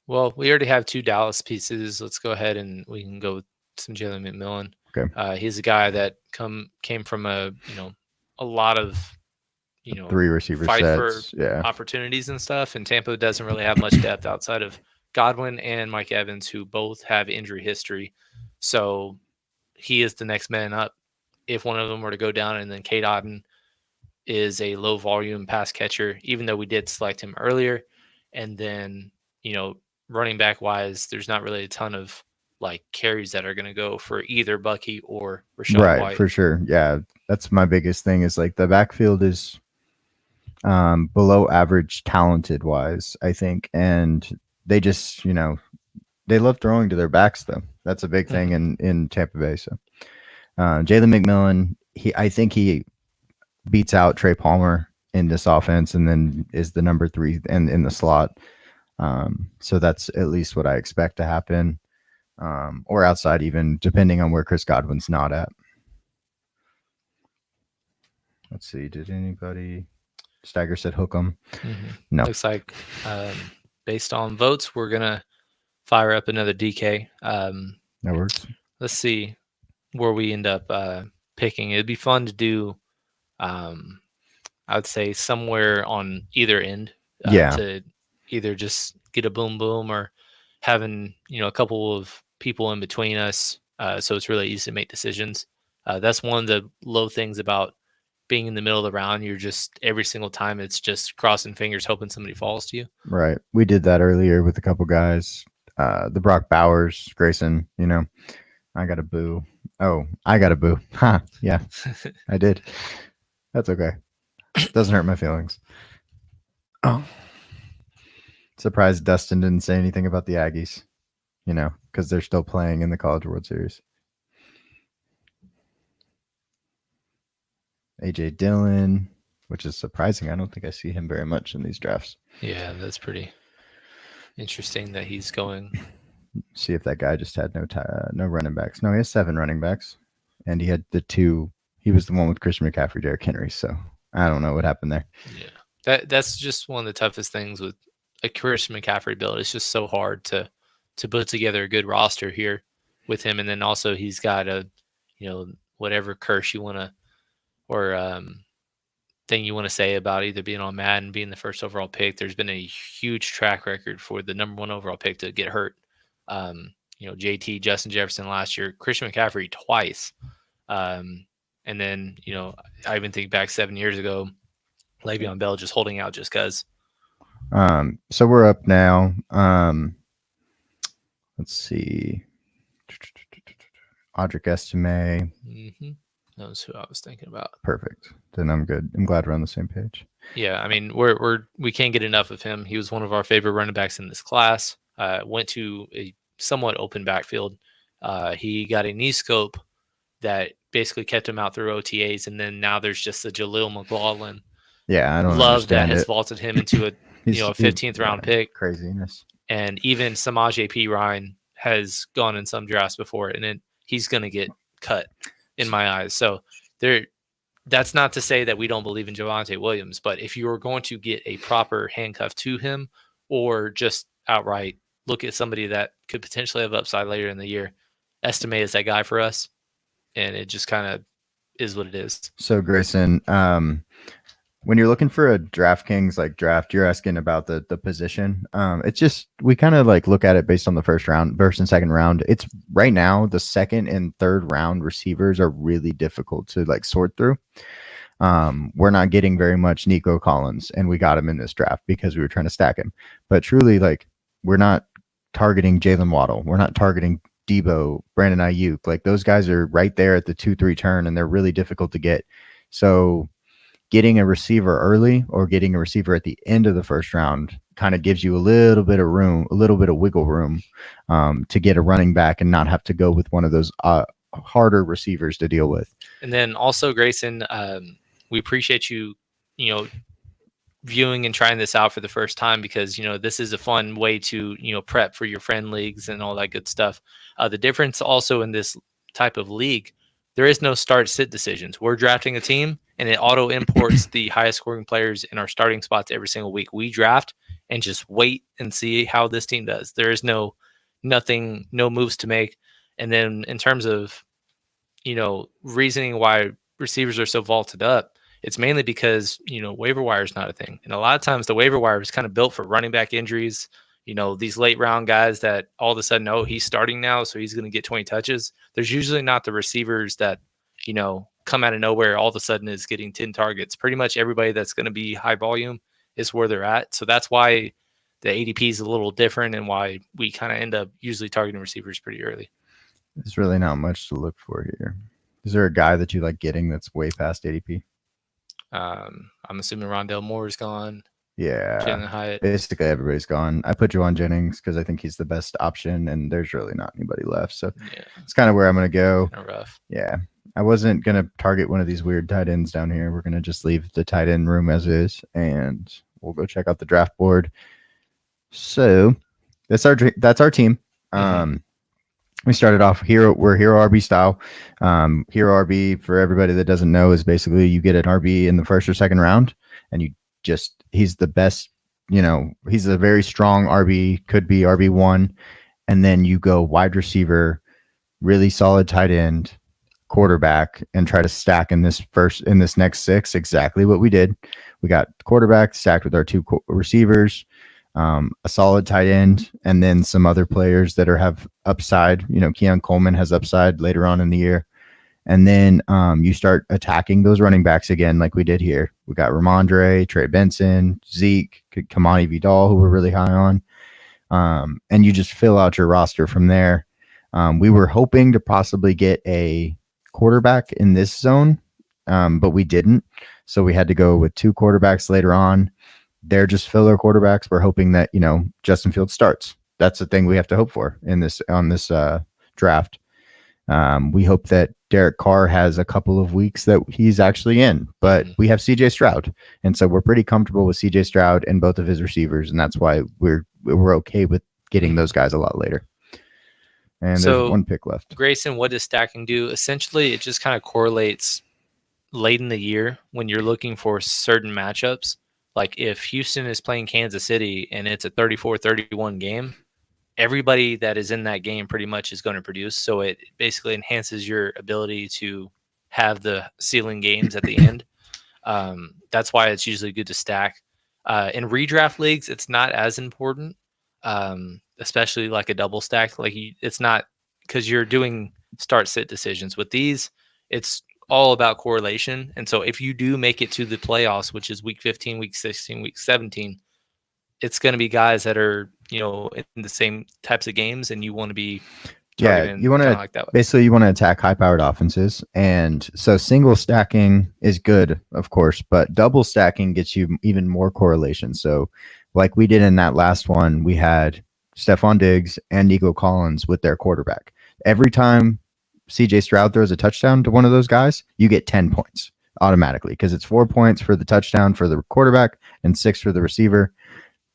B: Well, we already have two Dallas pieces. Let's go ahead and we can go with some Jalen McMillan.
A: Okay.
B: He's a guy that came from a lot of
A: three receiver
B: fight
A: sets,
B: for opportunities and stuff. And Tampa doesn't really have much depth outside of Godwin and Mike Evans, who both have injury history. So he is the next man up if one of them were to go down. And then Kate Otten is a low volume pass catcher, even though we did select him earlier. And then, running back wise, there's not really a ton of like carries that are going to go for either Bucky or Rachaad White.
A: For sure. Yeah. That's my biggest thing is like the backfield is below average talented wise, I think. And they just, they love throwing to their backs though. That's a big thing in Tampa Bay. So Jalen McMillan, I think he beats out Trey Palmer in this offense and then is the number 3 in the slot. So that's at least what I expect to happen. Or outside even, depending on where Chris Godwin's not at. Let's see. Did anybody... Steiger said hook 'em. No.
B: Looks like based on votes, we're going to fire up another DK.
A: That works.
B: Let's see where we end up picking. It'd be fun to do, I would say, somewhere on either end. To either just get a boom boom or having, a couple of people in between us. So it's really easy to make decisions. That's one of the low things about being in the middle of the round. You're just every single time it's just crossing fingers, hoping somebody falls to you.
A: Right. We did that earlier with a couple guys. The Brock Bowers, Grayson, I got a boo. Oh, I got a boo. Ha. Yeah, I did. That's okay. Doesn't hurt my feelings. Oh. Surprised Dustin didn't say anything about the Aggies, because they're still playing in the College World Series. AJ Dillon, which is surprising. I don't think I see him very much in these drafts.
B: Yeah, that's pretty interesting that he's going.
A: See if that guy just had no running backs. No, he has 7 running backs, and he had the 2. He was the one with Christian McCaffrey, Derrick Henry. So I don't know what happened there.
B: Yeah, that's just one of the toughest things with a Christian McCaffrey build. It's just so hard to put together a good roster here with him, and then also he's got a whatever curse you want to or thing you want to say about either being on Madden, being the first overall pick. There's been a huge track record for the number 1 overall pick to get hurt. JT, Justin Jefferson last year, Christian McCaffrey twice. And then, I even think back 7 years ago, Le'Veon Bell just holding out just because.
A: So we're up now. Let's see. Audric Estime.
B: That was who I was thinking about.
A: Perfect. Then I'm good. I'm glad we're on the same page.
B: Yeah, I mean, we can't get enough of him. He was one of our favorite running backs in this class. Went to a somewhat open backfield. He got a knee scope that basically kept him out through OTAs, and then now there's just a Jaleel McLaughlin.
A: Yeah, I don't
B: love that has
A: it.
B: vaulted him into a 15th round pick.
A: Craziness.
B: And even Samaje P. Ryan has gone in some drafts before, and he's going to get cut in my eyes. So that's not to say that we don't believe in Javonte Williams, but if you are going to get a proper handcuff to him or just outright look at somebody that could potentially have upside later in the year, Estime is that guy for us. And it just kind of is what it is.
A: So Grayson, when you're looking for a DraftKings like draft, you're asking about the position. It's just we kind of like look at it based on the first and second round. It's right now the second and third round receivers are really difficult to like sort through. We're not getting very much Nico Collins, and we got him in this draft because we were trying to stack him. But truly, like we're not targeting Jalen Waddle. We're not targeting Debo, Brandon Ayuk. Like those guys are right there at the 2-3 turn, and they're really difficult to get. So getting a receiver early or getting a receiver at the end of the first round kind of gives you a little bit of room, a little bit of wiggle room to get a running back and not have to go with one of those harder receivers to deal with.
B: And then also, Grayson, we appreciate you, viewing and trying this out for the first time because, this is a fun way to, prep for your friend leagues and all that good stuff. The difference also in this type of league, there is no start sit decisions. We're drafting a team and it auto imports the highest scoring players in our starting spots every single week. We draft and just wait and see how this team does. There is no moves to make. And then in terms of, reasoning why receivers are so vaulted up, it's mainly because, waiver wire is not a thing. And a lot of times the waiver wire is kind of built for running back injuries. These late round guys that all of a sudden, oh, he's starting now, so he's going to get 20 touches. There's usually not the receivers that, come out of nowhere, all of a sudden is getting 10 targets. Pretty much everybody that's going to be high volume is where they're at. So that's why the ADP is a little different and why we kind of end up usually targeting receivers pretty early.
A: There's really not much to look for here. Is there a guy that you like getting that's way past ADP?
B: I'm assuming Rondale Moore is gone.
A: Yeah,
B: Jalen Hyatt.
A: Basically everybody's gone. I put Juwan Jennings because I think he's the best option, and there's really not anybody left. So it's kind of where I'm going to go.
B: Kind of rough.
A: Yeah, I wasn't going to target one of these weird tight ends down here. We're going to just leave the tight end room as is, and we'll go check out the draft board. So that's our team. We started off we're hero RB style. Hero RB, for everybody that doesn't know, is basically you get an RB in the first or second round, and he's the best, he's a very strong RB, could be RB1, and then you go wide receiver, really solid tight end, quarterback, and try to stack in this next six exactly what we did. We got quarterback stacked with our two receivers, a solid tight end, and then some other players that have upside. Keon Coleman has upside later on in the year. And then you start attacking those running backs again, like we did here. We got Ramondre, Trey Benson, Zeke, Kamani Vidal, who we're really high on. And you just fill out your roster from there. We were hoping to possibly get a quarterback in this zone, but we didn't. So we had to go with two quarterbacks later on. They're just filler quarterbacks. We're hoping that, Justin Fields starts. That's the thing we have to hope for on this draft. We hope that Derek Carr has a couple of weeks that he's actually in, but we have CJ Stroud. And so we're pretty comfortable with CJ Stroud and both of his receivers. And that's why we're okay with getting those guys a lot later. And so, there's one pick left.
B: Grayson, what does stacking do? Essentially, it just kind of correlates late in the year when you're looking for certain matchups. Like if Houston is playing Kansas City and it's a 34-31 game, everybody that is in that game pretty much is going to produce. So it basically enhances your ability to have the ceiling games at the end. That's why it's usually good to stack. In redraft leagues, it's not as important, especially like a double stack. It's not because you're doing start sit decisions. With these, it's all about correlation. And so if you do make it to the playoffs, which is week 15, week 16, week 17, it's going to be guys that are, in the same types of games, and you want to be
A: you want to like that way. Basically you want to attack high powered offenses. And so single stacking is good, of course, but double stacking gets you even more correlation. So like we did in that last one, we had Stephon Diggs and Nico Collins with their quarterback. Every time CJ Stroud throws a touchdown to one of those guys, you get 10 points automatically because it's 4 points for the touchdown for the quarterback and 6 for the receiver.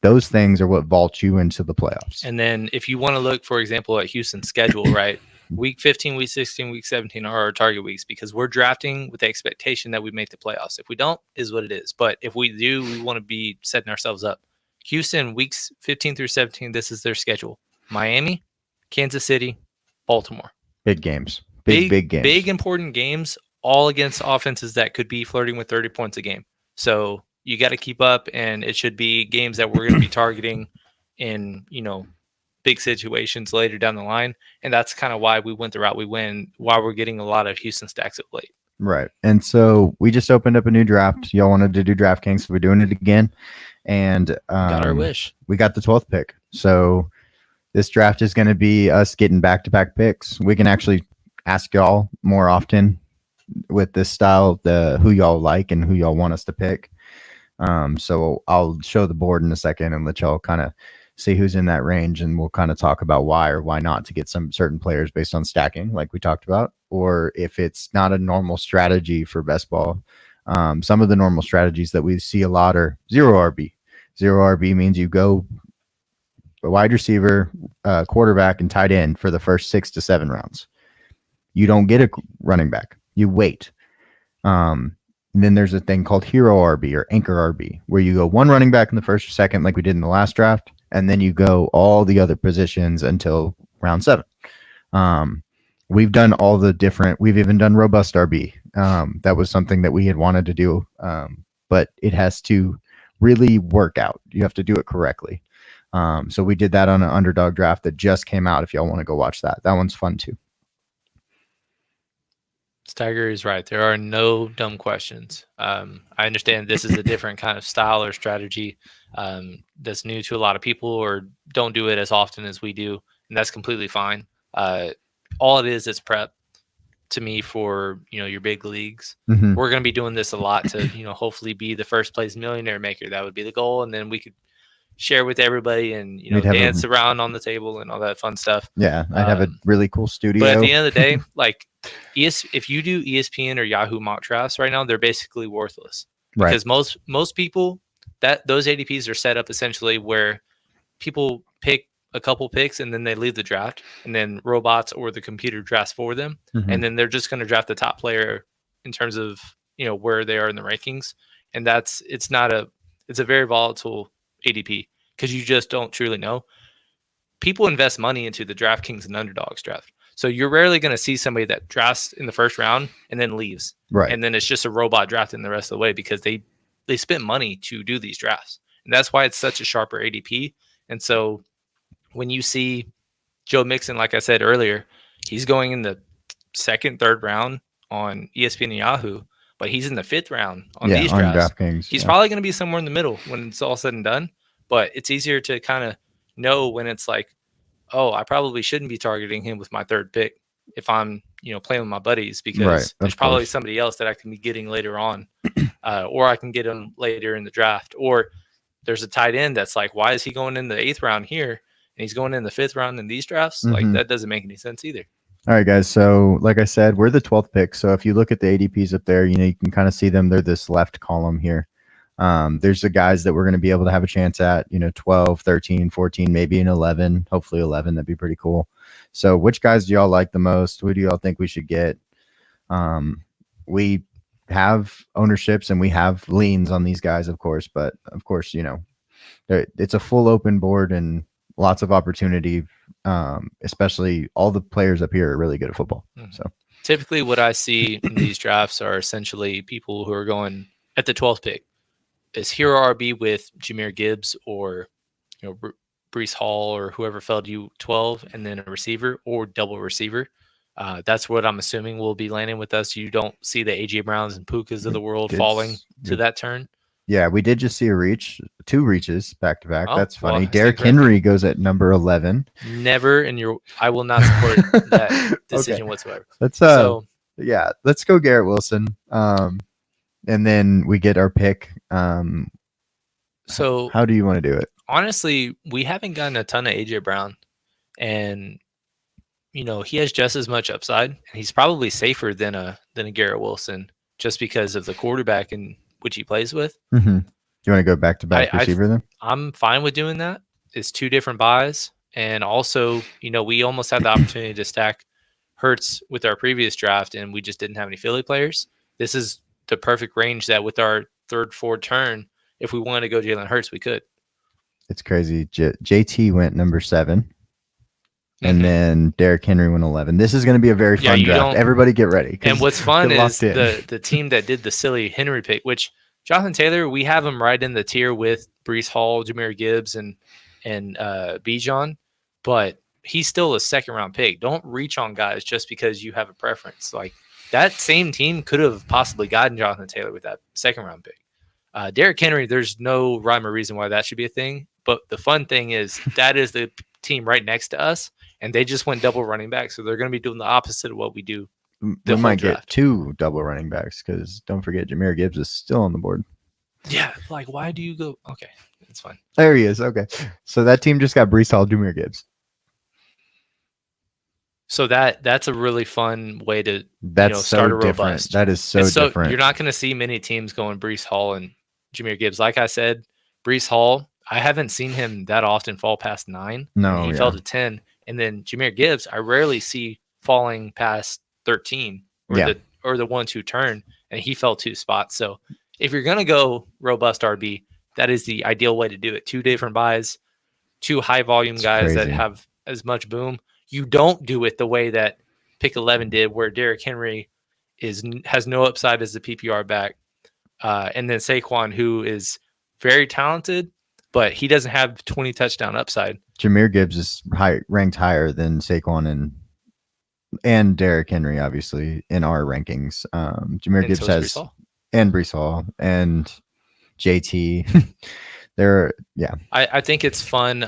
A: Those things are what vault you into the playoffs.
B: And then if you want to look, for example, at Houston's schedule, right? Week 15, week 16, week 17 are our target weeks because we're drafting with the expectation that we make the playoffs. If we don't, is what it is. But if we do, we want to be setting ourselves up. Houston, weeks 15 through 17, this is their schedule. Miami, Kansas City, Baltimore.
A: Big games. Big games.
B: Big, important games, all against offenses that could be flirting with 30 points a game. So you got to keep up, and it should be games that we're going to be targeting in, big situations later down the line. And that's kind of why we went the route we went, why we're getting a lot of Houston stacks of late.
A: Right. And so we just opened up a new draft. Y'all wanted to do DraftKings, so we're doing it again. And
B: Got our wish.
A: We got the 12th pick. So this draft is going to be us getting back-to-back picks. We can actually ask y'all more often with this style, who y'all like and who y'all want us to pick. So I'll show the board in a second and let y'all kind of see who's in that range, and we'll kind of talk about why or why not to get some certain players based on stacking, like we talked about, or if it's not a normal strategy for best ball. Some of the normal strategies that we see a lot are zero RB. Zero RB means you go a wide receiver, quarterback, and tight end for the first 6 to 7 rounds. You don't get a running back. You wait. And then there's a thing called hero RB or anchor RB, where you go one running back in the first or second, like we did in the last draft, and then you go all the other positions until round 7. We've done all the different. We've even done robust RB. That was something that we had wanted to do, but it has to really work out. You have to do it correctly. So we did that on an underdog draft that just came out. If y'all want to go watch that, that one's fun too.
B: Steiger is right. There are no dumb questions. I understand this is a different kind of style or strategy that's new to a lot of people, or don't do it as often as we do, and that's completely fine. All it is prep to me for your big leagues.
A: Mm-hmm.
B: We're going to be doing this a lot to hopefully be the first place millionaire maker. That would be the goal, and then we could share with everybody and dance around on the table and all that fun stuff.
A: Yeah, I'd have a really cool studio.
B: But at the end of the day, like if you do ESPN or Yahoo mock drafts right now, they're basically worthless because most people those ADPs are set up essentially where people pick a couple picks and then they leave the draft, and then robots or the computer drafts for them, and then they're just going to draft the top player in terms of where they are in the rankings, and it's a very volatile ADP because you just don't truly know. People invest money into the DraftKings and underdogs draft. So you're rarely going to see somebody that drafts in the first round and then leaves.
A: Right.
B: And then it's just a robot drafting the rest of the way because they spent money to do these drafts. And that's why it's such a sharper ADP. And so when you see Joe Mixon, like I said earlier, he's going in the second, third round on ESPN and Yahoo, but he's in the 5th round on these drafts. He's probably going to be somewhere in the middle when it's all said and done. But it's easier to kind of know when it's like, oh, I probably shouldn't be targeting him with my 3rd pick if I'm, playing with my buddies, because there's probably somebody else that I can be getting later on, or I can get him later in the draft. Or there's a tight end that's like, why is he going in the 8th round here and he's going in the 5th round in these drafts? Like, that doesn't make any sense either.
A: All right, guys. So like I said, we're the 12th pick. So if you look at the ADPs up there, you can kind of see them. They're this left column here. There's the guys that we're going to be able to have a chance at, 12, 13, 14, maybe an 11, hopefully 11. That'd be pretty cool. So which guys do y'all like the most? Who do y'all think we should get? We have ownerships and we have leans on these guys, of course, but of course, it's a full open board and lots of opportunity. Especially all the players up here are really good at football. So
B: typically what I see in these drafts are essentially people who are going at the 12th pick. Is hero RB with Jahmyr Gibbs or Breece Hall or whoever fell to you 12, and then a receiver or double receiver. That's what I'm assuming will be landing with us. You don't see the AJ Browns and Pukas of the world falling to that turn.
A: Yeah, we did just see two reaches back to back. That's funny. Well, Derrick Henry goes at number 11.
B: Never I will not support that decision whatsoever.
A: Let's let's go Garrett Wilson. And then we get our pick.
B: So
A: how do you want to do it?
B: Honestly, we haven't gotten a ton of AJ Brown, and he has just as much upside, and he's probably safer than a Garrett Wilson just because of the quarterback in which he plays with.
A: Mm-hmm. You want to go back to back receiver then?
B: I'm fine with doing that. It's 2 different buys, and also we almost had the opportunity to stack Hurts with our previous draft, and we just didn't have any Philly players. This is the perfect range that with our 3rd, 4th turn, if we wanted to go Jalen Hurts, we could.
A: It's crazy. JT went number 7, and then Derrick Henry went 11. This is going to be a very fun draft. Everybody get ready.
B: And what's fun is the team that did the silly Henry pick, which Jonathan Taylor, we have him right in the tier with Brees Hall, Jahmyr Gibbs, and Bijan, but he's still a second round pick. Don't reach on guys just because you have a preference. Like that same team could have possibly gotten Jonathan Taylor with that second round pick. Derrick Henry, there's no rhyme or reason why that should be a thing. But the fun thing is that is the team right next to us, and they just went double running back, so they're going to be doing the opposite of what we do.
A: We might get 2 double running backs because don't forget Jahmyr Gibbs is still on the board.
B: Yeah, like why do you go? Okay, it's fine.
A: There he is. Okay, so that team just got Brees Hall, Jahmyr Gibbs.
B: So that's a really fun way to
A: start
B: so
A: a robust. That is so different.
B: You're not going to see many teams going Brees Hall and Jahmyr Gibbs. Like I said, Brees Hall, I haven't seen him that often fall past 9.
A: No,
B: he fell to 10, and then Jahmyr Gibbs, I rarely see falling past 13 or the 1-2 turn, and he fell 2 spots. So if you're going to go robust RB, that is the ideal way to do it. 2 different buys, 2 high volume guys that have as much boom. You don't do it the way that pick 11 did, where Derrick Henry has no upside as the PPR back, and then Saquon, who is very talented, but he doesn't have 20 touchdown upside.
A: Jahmyr Gibbs is ranked higher than Saquon and Derrick Henry, obviously, in our rankings. Jahmyr Gibbs has Brees Hall and JT. I
B: think it's fun.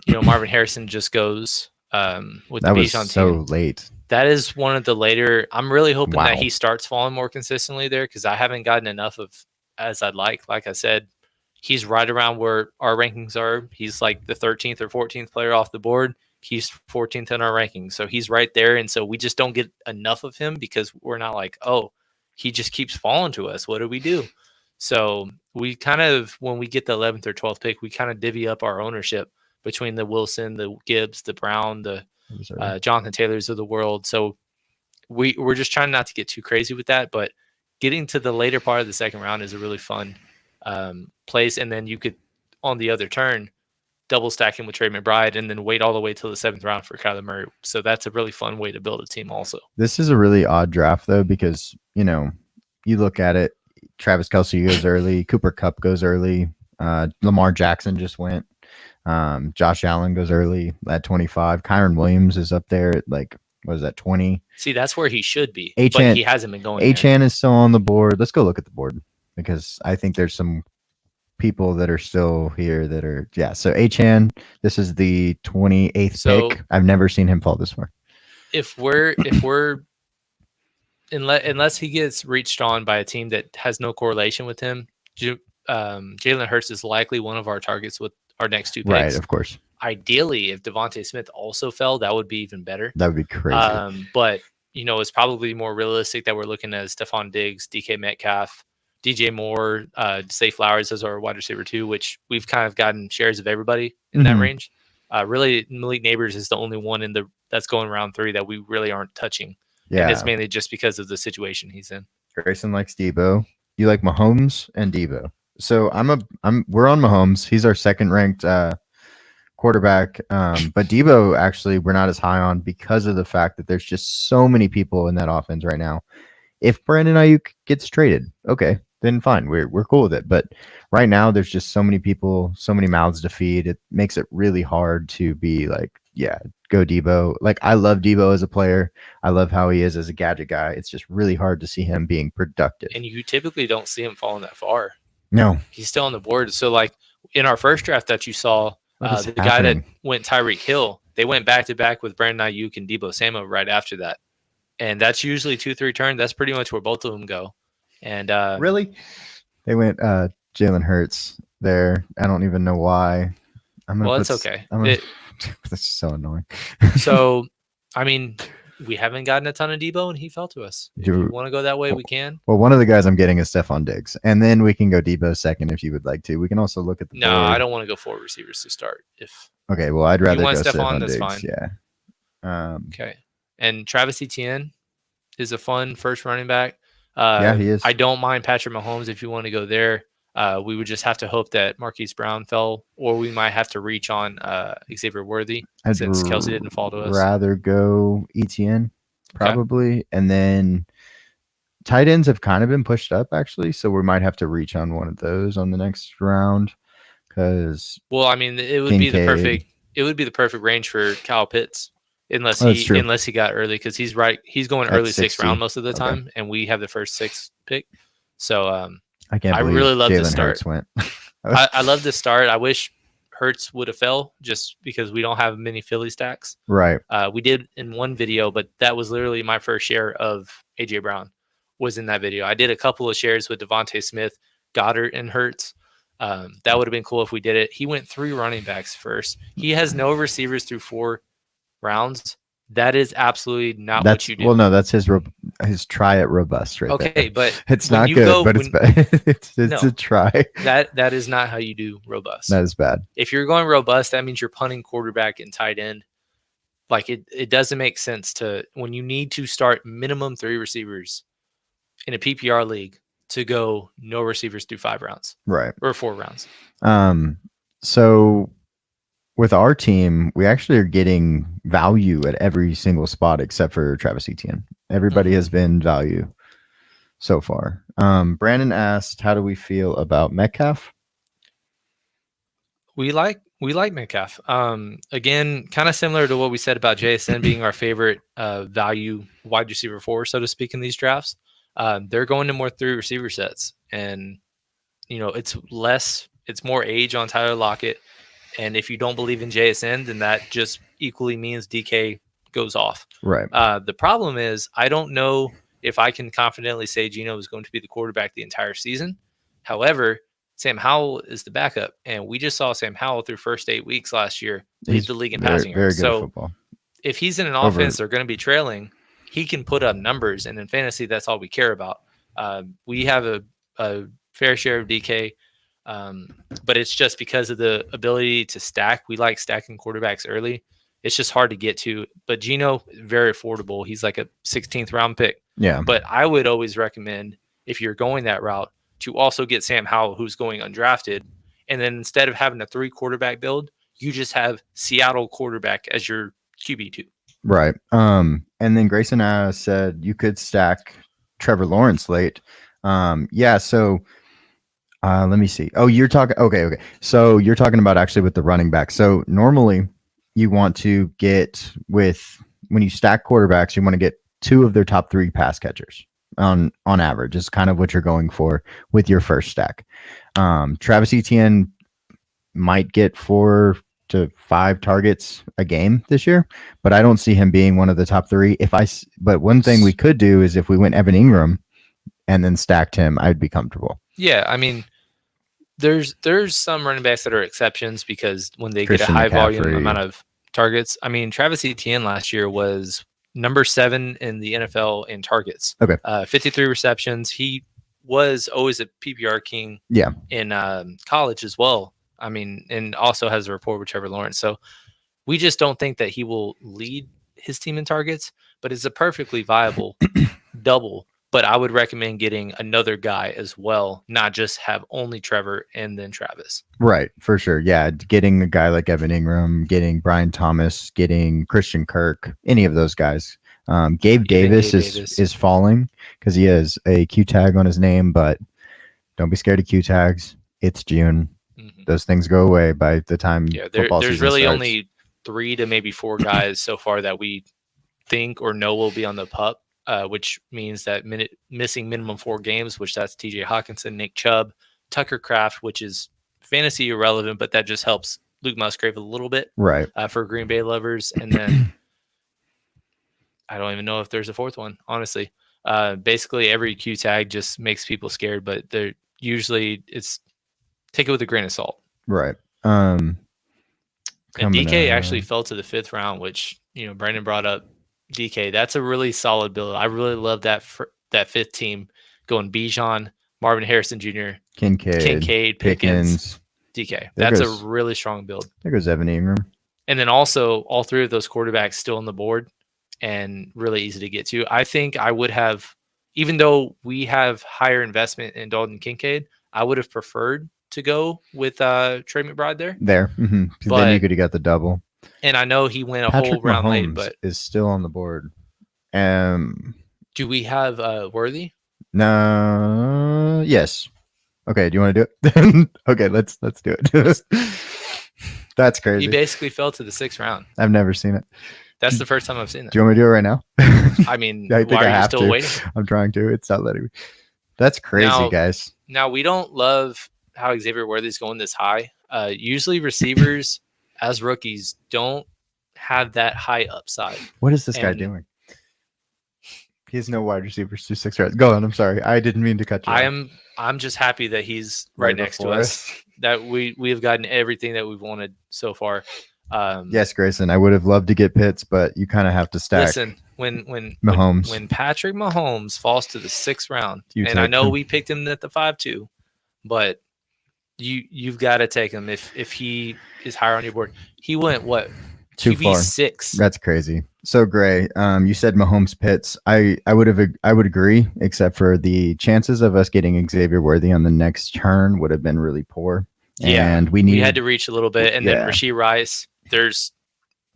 B: Marvin Harrison just goes with the Bijan team.
A: So late.
B: That is one of the later. I'm really hoping that he starts falling more consistently there because I haven't gotten enough of as I'd like. Like I said, he's right around where our rankings are. He's like the 13th or 14th player off the board. He's 14th in our rankings, so he's right there. And so we just don't get enough of him because we're not like, oh, he just keeps falling to us. What do we do? So we kind of, when we get the 11th or 12th pick, we kind of divvy up our ownership between the Wilson, the Gibbs, the Brown, the Jonathan Taylors of the world. So we're just trying not to get too crazy with that, but getting to the later part of the second round is a really fun place. And then you could, on the other turn, double stack him with Trey McBride and then wait all the way till the 7th round for Kyler Murray. So that's a really fun way to build a team also.
A: This is a really odd draft, though, because, you look at it, Travis Kelce goes early, Cooper Kupp goes early, Lamar Jackson just went. Josh Allen goes early at 25. Kyron Williams is up there at 20?
B: See, that's where he should be. But he hasn't been going.
A: Achan is still on the board. Let's go look at the board because I think there's some people that are still here that are So Achan, this is the 28th pick. I've never seen him fall this far.
B: If we're unless he gets reached on by a team that has no correlation with him, Jalen Hurts is likely one of our targets with our next 2 picks.
A: Right, of course.
B: Ideally, if Devontae Smith also fell, that would be even better.
A: That would be crazy.
B: But, it's probably more realistic that we're looking at Stephon Diggs, DK Metcalf, DJ Moore, Zay Flowers as our wide receiver 2, which we've kind of gotten shares of everybody in that range. Really, Malik Neighbors is the only one that's going round 3 that we really aren't touching. Yeah. And it's mainly just because of the situation he's in.
A: Grayson likes Debo. You like Mahomes and Debo. So we're on Mahomes. He's our second ranked quarterback. But Debo, actually, we're not as high on because of the fact that there's just so many people in that offense right now. If Brandon Ayuk gets traded, okay, then fine. We're cool with it. But right now, there's just so many people, so many mouths to feed. It makes it really hard to be go Debo. I love Debo as a player. I love how he is as a gadget guy. It's just really hard to see him being productive.
B: And you typically don't see him falling that far.
A: No.
B: He's still on the board. So, in our first draft that you saw, the guy that went Tyreek Hill, they went back-to-back with Brandon Ayuk and Debo Samuel right after that. And that's usually 2-3 turns. That's pretty much where both of them go. And
A: really? They went Jalen Hurts there. I don't even know why.
B: It's okay.
A: That's so annoying.
B: So, we haven't gotten a ton of Debo, and he fell to us. If you want to go that way, we can.
A: Well, one of the guys I'm getting is Stephon Diggs, and then we can go Debo second if you would like to. We can also look at the board.
B: I don't want to go 4 receivers to start.
A: Okay, well, I'd rather
B: go
A: Stephon
B: Diggs.
A: That's fine. Yeah.
B: Okay. And Travis Etienne is a fun first running back.
A: He is.
B: I don't mind Patrick Mahomes if you want to go there. We would just have to hope that Marquise Brown fell, or we might have to reach on Xavier Worthy since Kelce didn't fall to us.
A: Rather go Etienne, probably, and then tight ends have kind of been pushed up actually, so we might have to reach on one of those on the next round because
B: Well, I mean, it would be the
A: Kincaid.
B: perfect range for Kyle Pitts, unless
A: Oh, that's
B: he
A: true.
B: unless he got early, because he's going
A: At
B: early sixth round
A: 60.
B: most of the
A: Okay.
B: time, and we have the first 6th pick. So
A: I can't
B: I
A: believe
B: really love this
A: Jalen
B: start.
A: Hurts went.
B: I love this start. I wish Hurts would have fell just because we don't have many Philly stacks.
A: Right.
B: We did in one video, but that was literally my first share of AJ Brown was in that video. I did a couple of shares with Devontae Smith, Goddard, and Hurts. That would have been cool if we did it. He went 3 running backs first. He has no receivers through 4 rounds. That is absolutely not what you do.
A: Well, no, that's his try at robust right there.
B: Okay, but
A: it's
B: when
A: not
B: you
A: good,
B: go-
A: but it's bad. it's
B: No.
A: a try.
B: that is not how you do robust.
A: That is bad.
B: If you're going robust, that means you're punting quarterback and tight end. Like it doesn't make sense to, when you need to start minimum 3 receivers in a PPR league, to go no receivers through 5 rounds
A: Right.
B: or 4 rounds.
A: So with our team, we actually are getting value at every single spot except for Travis Etienne. Everybody has been value so far. Brandon asked, how do we feel about Metcalf?
B: We like Metcalf. Again, kind of similar to what we said about JSN being our favorite value wide receiver 4, so to speak, in these drafts. They're going to more 3 receiver sets, and it's more age on Tyler Lockett. And if you don't believe in JSN, then that just equally means DK goes off.
A: Right.
B: The problem is, I don't know if I can confidently say Geno is going to be the quarterback the entire season. However, Sam Howell is the backup, and we just saw Sam Howell through first 8 weeks last year lead the league in passing yards.
A: Very good at football.
B: If he's in an offense they're going to be trailing, he can put up numbers, and in fantasy, that's all we care about. We have a fair share of DK. But it's just because of the ability to stack. We like stacking quarterbacks early. It's just hard to get to. But Geno, very affordable. He's like a 16th round pick.
A: Yeah.
B: But I would always recommend, if you're going that route, to also get Sam Howell, who's going undrafted. And then instead of having a 3 quarterback build, you just have Seattle quarterback as your QB2.
A: Right. And then Grayson said you could stack Trevor Lawrence late. Yeah. So let me see. Oh, you're talking. Okay. So you're talking about actually with the running back. So normally you want to get when you stack quarterbacks, you want to get 2 of their top 3 pass catchers on average is kind of what you're going for with your first stack. Travis Etienne might get 4 to 5 targets a game this year, but I don't see him being one of the top 3. But one thing we could do is if we went Evan Ingram and then stacked him, I'd be comfortable.
B: Yeah, I mean, there's some running backs that are exceptions because when they
A: Christian
B: get a high
A: McCaffrey.
B: volume amount of targets. I mean, Travis Etienne last year was number 7 in the NFL in targets.
A: Okay.
B: 53 receptions. He was always a PPR king.
A: Yeah.
B: In college as well. I mean, and also has a rapport with Trevor Lawrence. So we just don't think that he will lead his team in targets, but it's a perfectly viable double. But I would recommend getting another guy as well, not just have only Trevor and then Travis.
A: Right, for sure. Yeah, getting a guy like Evan Ingram, getting Brian Thomas, getting Christian Kirk, any of those guys. Gabe Davis is falling because he has a Q tag on his name, but don't be scared of Q tags. It's June. Mm-hmm. Those things go away by the time football
B: there's
A: season
B: really
A: starts.
B: only 3 to maybe 4 guys so far that we think or know will be on the pup. Which means that missing minimum 4 games, which that's TJ Hawkinson, Nick Chubb, Tucker Kraft, which is fantasy irrelevant, but that just helps Luke Musgrave a little bit,
A: right?
B: For Green Bay lovers. And then I don't even know if there's a 4th one, honestly. Basically, every Q tag just makes people scared, but they're usually take it with a grain of salt,
A: right?
B: And DK actually fell to the 5th round, which Brandon brought up. DK, that's a really solid build. I really love that 5th team going Bijan, Marvin Harrison Jr., Kincaid, Pickens, DK. That's a really strong build.
A: There goes Evan Ingram.
B: And then also all 3 of those quarterbacks still on the board and really easy to get to. I think I would have, even though we have higher investment in Dalton Kincaid, I would have preferred to go with Trey McBride there.
A: Mm-hmm. Then you could have got the double.
B: And I know he went whole round
A: Mahomes
B: late, but
A: is still on the board.
B: Do we have Worthy?
A: No. Yes. Okay. Do you want to do it? Okay. Let's do it. That's
B: He
A: crazy.
B: basically fell to the 6th round.
A: I've never seen it.
B: That's the first time I've seen
A: Do
B: that.
A: you want me to do it right now?
B: I mean,
A: I
B: why
A: think
B: are
A: I
B: you
A: have
B: still
A: to.
B: waiting?
A: I'm trying to. It's not letting me. That's crazy, guys.
B: Now we don't love how Xavier Worthy's going this high. Usually receivers as rookies don't have that high upside.
A: What is this guy
B: And
A: doing? He has no wide receivers through 6 rounds. Go on. I'm sorry. I didn't mean to cut you off.
B: I'm just happy that he's right next to us. That we have gotten everything that we've wanted so far.
A: Yes, Grayson. I would have loved to get Pitts, but you kind of have to stack.
B: Listen, when
A: Mahomes.
B: when Patrick Mahomes falls to the 6th round,
A: You
B: and I
A: take
B: know
A: him.
B: we picked him at the 5-2, but you've got to take him if he is higher on your board. He went what?
A: Too
B: QB
A: far.
B: 6.
A: That's crazy. So Gray, you said Mahomes Pitts. I would agree, except for the chances of us getting Xavier Worthy on the next turn would have been really poor.
B: Yeah,
A: and we
B: had to reach a little bit, and
A: Yeah.
B: then Rashee Rice. There's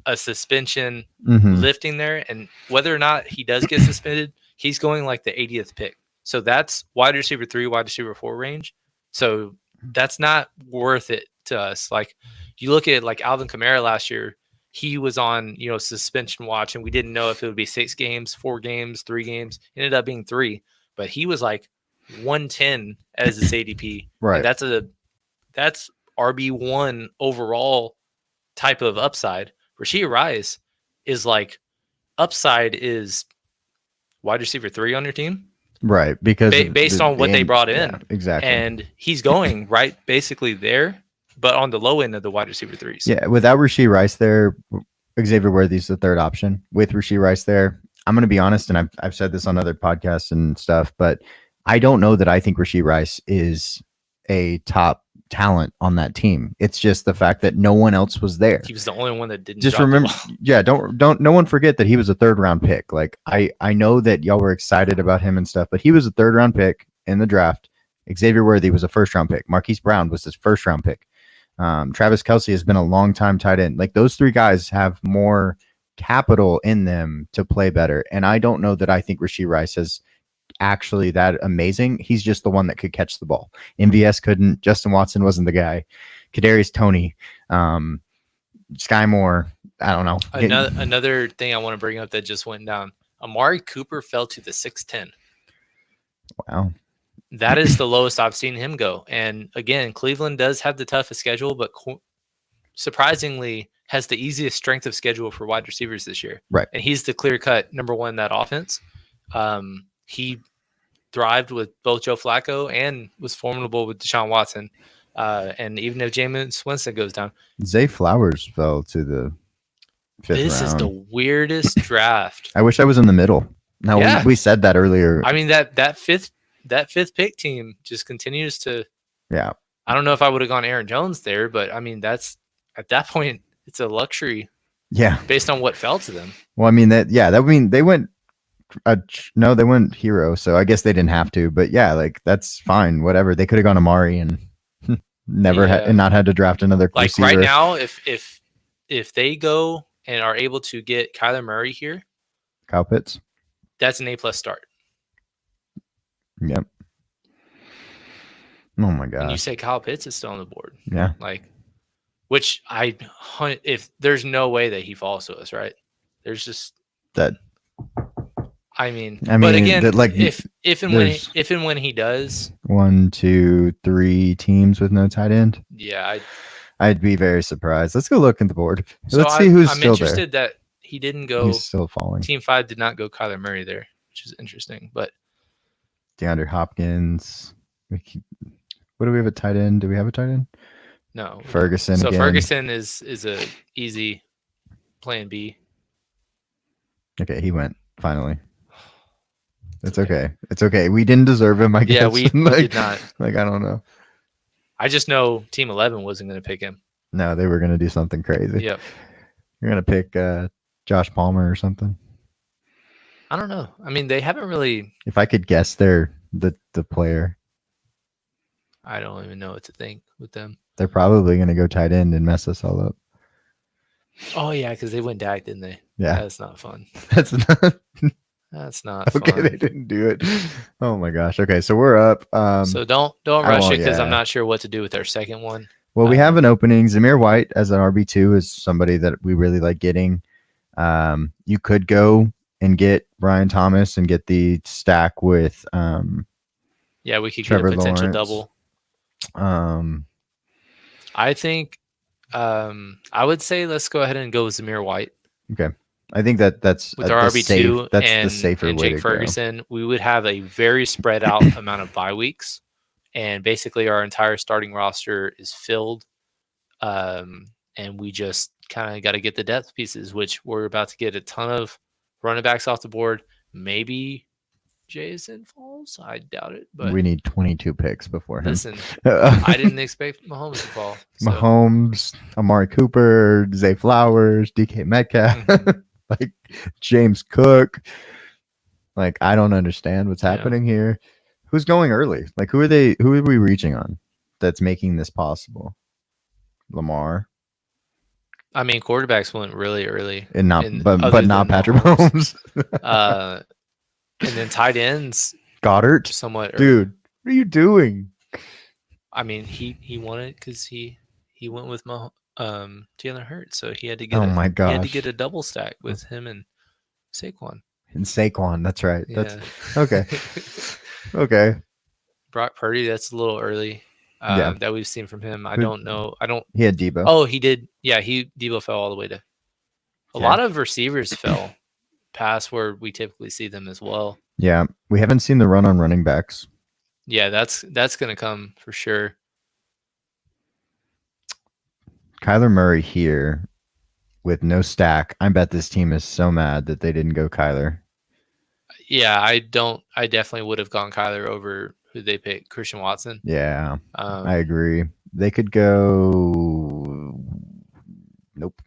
B: a suspension
A: Mhm.
B: lifting there, and whether or not he does get suspended, he's going like the 80th pick. So that's wide receiver 3, wide receiver 4 range. So that's not worth it to us. Like you look at like Alvin Kamara last year, he was on suspension watch, and we didn't know if it would be 6 games, 4 games, 3 games. It ended up being 3, but he was like 110 as his ADP.
A: Right.
B: And that's RB1 overall type of upside. Rashee Rice is like upside is wide receiver 3 on your team.
A: Right. Because
B: based on what they brought in.
A: Yeah, exactly.
B: And he's going right basically there, but on the low end of the wide receiver 3s.
A: Yeah. Without Rashee Rice there, Xavier Worthy's the third option. With Rashee Rice there, I'm going to be honest, and I've said this on other podcasts and stuff, but I don't know that I think Rashee Rice is a top talent on that team. It's just the fact that no one else was there.
B: He was the only one that didn't
A: just
B: drop
A: remember
B: the ball.
A: Yeah, don't no one forget that he was a 3rd round pick. Like I know that y'all were excited about him and stuff, but he was a 3rd round pick in the draft. Xavier Worthy was a 1st round pick. Marquise Brown was his 1st round pick. Travis Kelce has been a long time tight end. Like those 3 guys have more capital in them to play better. And I don't know that I think Rashee Rice is actually that amazing. He's just the one that could catch the ball. MVS couldn't. Justin Watson wasn't the guy. Kadarius Toney, Sky Moore. I don't know.
B: Another thing I want to bring up that just went down. Amari Cooper fell to the 6'10".
A: Wow.
B: That is the lowest I've seen him go. And again, Cleveland does have the toughest schedule, but surprisingly has the easiest strength of schedule for wide receivers this year.
A: Right.
B: And he's the clear-cut number 1 in that offense. He thrived with both Joe Flacco and was formidable with Deshaun Watson. And even if Jameis Winston goes down.
A: Zay Flowers fell to the 5th round.
B: This is the weirdest draft.
A: I wish I was in the middle. Now,
B: Yeah.
A: we said that earlier.
B: I mean, that fifth pick team just continues to.
A: Yeah.
B: I don't know if I would have gone Aaron Jones there, but I mean, that's at that point, it's a luxury.
A: Yeah.
B: Based on what fell to them.
A: Well, I mean, that mean they went. No, they went hero, so I guess they didn't have to. But yeah, like that's fine. Whatever. They could have gone Amari and and not had to draft another receiver.
B: Right now, if they go and are able to get Kyler Murray here,
A: Kyle Pitts,
B: that's an A+ start.
A: Yep. Oh my god.
B: And you say Kyle Pitts is still on the board.
A: Yeah.
B: Which if there's no way that he falls to us, right? There's just
A: that.
B: I mean, but again, if and when he does,
A: 1, 2, 3 teams with no tight end.
B: Yeah,
A: I'd be very surprised. Let's go look at the board.
B: So
A: Let's see who's
B: I'm
A: still there.
B: I'm interested that he didn't go.
A: He's still falling.
B: Team 5 did not go Kyler Murray there, which is interesting. But
A: DeAndre Hopkins. What do we have at tight end? Do we have a tight end?
B: No.
A: Ferguson.
B: So
A: again.
B: Ferguson is a easy plan B.
A: Okay, he went finally. It's okay. It's okay. We didn't deserve him, I guess.
B: Yeah, we did not.
A: I don't know.
B: I just know Team 11 wasn't going to pick him.
A: No, they were going to do something crazy.
B: Yep.
A: You're going to pick Josh Palmer or something.
B: I don't know. I mean, they haven't really.
A: If I could guess, the player.
B: I don't even know what to think with them.
A: They're probably going to go tight end and mess us all up.
B: Oh yeah, because they went Dak, didn't they?
A: Yeah,
B: that's not fun.
A: That's not.
B: That's not
A: Okay,
B: fun.
A: they didn't do it. Oh my gosh. Okay, so we're up.
B: So don't
A: I
B: rush
A: won't-
B: it because I'm
A: yeah.
B: not sure what to do with our second one.
A: Well, we have an opening. Zamir White as an RB2 is somebody that we really like getting. You could go and get Brian Thomas and get the stack with
B: Yeah, we could
A: Trevor
B: get a potential
A: Lawrence.
B: double.
A: Um,
B: I think I would say let's go ahead and go with Zamir White
A: okay, I think that's
B: with our RB2
A: that's
B: and
A: the safer
B: and
A: way
B: Jake
A: to
B: Ferguson. We would have a very spread out amount of bye weeks, and basically our entire starting roster is filled. And we just kind of got to get the depth pieces, which we're about to get a ton of running backs off the board. Maybe Jason falls. I doubt it,
A: go.
B: but
A: We need 22 picks before him.
B: listen, I didn't expect Mahomes to fall. So.
A: Mahomes, Amari Cooper, Zay Flowers, DK Metcalf, like James Cook. Like I don't understand what's happening here. Who's going early? Like who are they? Who are we reaching on? That's making this possible. Lamar.
B: I mean, quarterbacks went really early,
A: And not,
B: and
A: but
B: other
A: not
B: than
A: Patrick Mahomes.
B: And then tight ends
A: Goddard,
B: somewhat.
A: dude, what are you doing?
B: I mean, he won it because he went with Jalen Hurts, so he had to get.
A: Oh my gosh,
B: he had to get a double stack with him and Saquon.
A: And Saquon, that's right.
B: Yeah.
A: That's okay. Okay.
B: Brock Purdy, that's a little early.
A: Yeah.
B: That we've seen from him. I don't know. I don't.
A: He had Debo.
B: Oh, he did. Yeah, Debo fell all the way to. A
A: Yeah.
B: lot of receivers fell past where we typically see them as well.
A: Yeah, we haven't seen the run on running backs.
B: Yeah, that's going to come for sure.
A: Kyler Murray here with no stack. I bet this team is so mad that they didn't go Kyler.
B: Yeah, I definitely would have gone Kyler over who they picked, Christian Watson.
A: Yeah, I agree. They could go. Nope.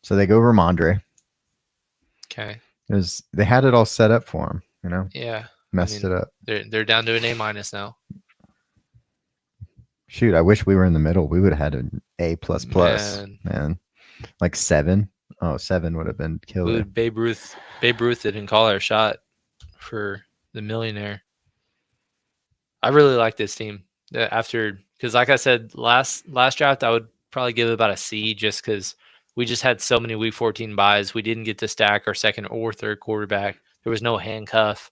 A: So they go Ramondre.
B: Okay.
A: They had it all set up for him, you know?
B: Yeah.
A: Messed it up.
B: They're down to an A- now.
A: Shoot, I wish we were in the middle. We would have had an A++, man. Like 7. Oh, 7 would have been killer.
B: Babe Ruth didn't call our shot for the millionaire. I really like this team. Because like I said, last draft, I would probably give it about a C just because we just had so many week 14 buys. We didn't get to stack our second or third quarterback. There was no handcuff.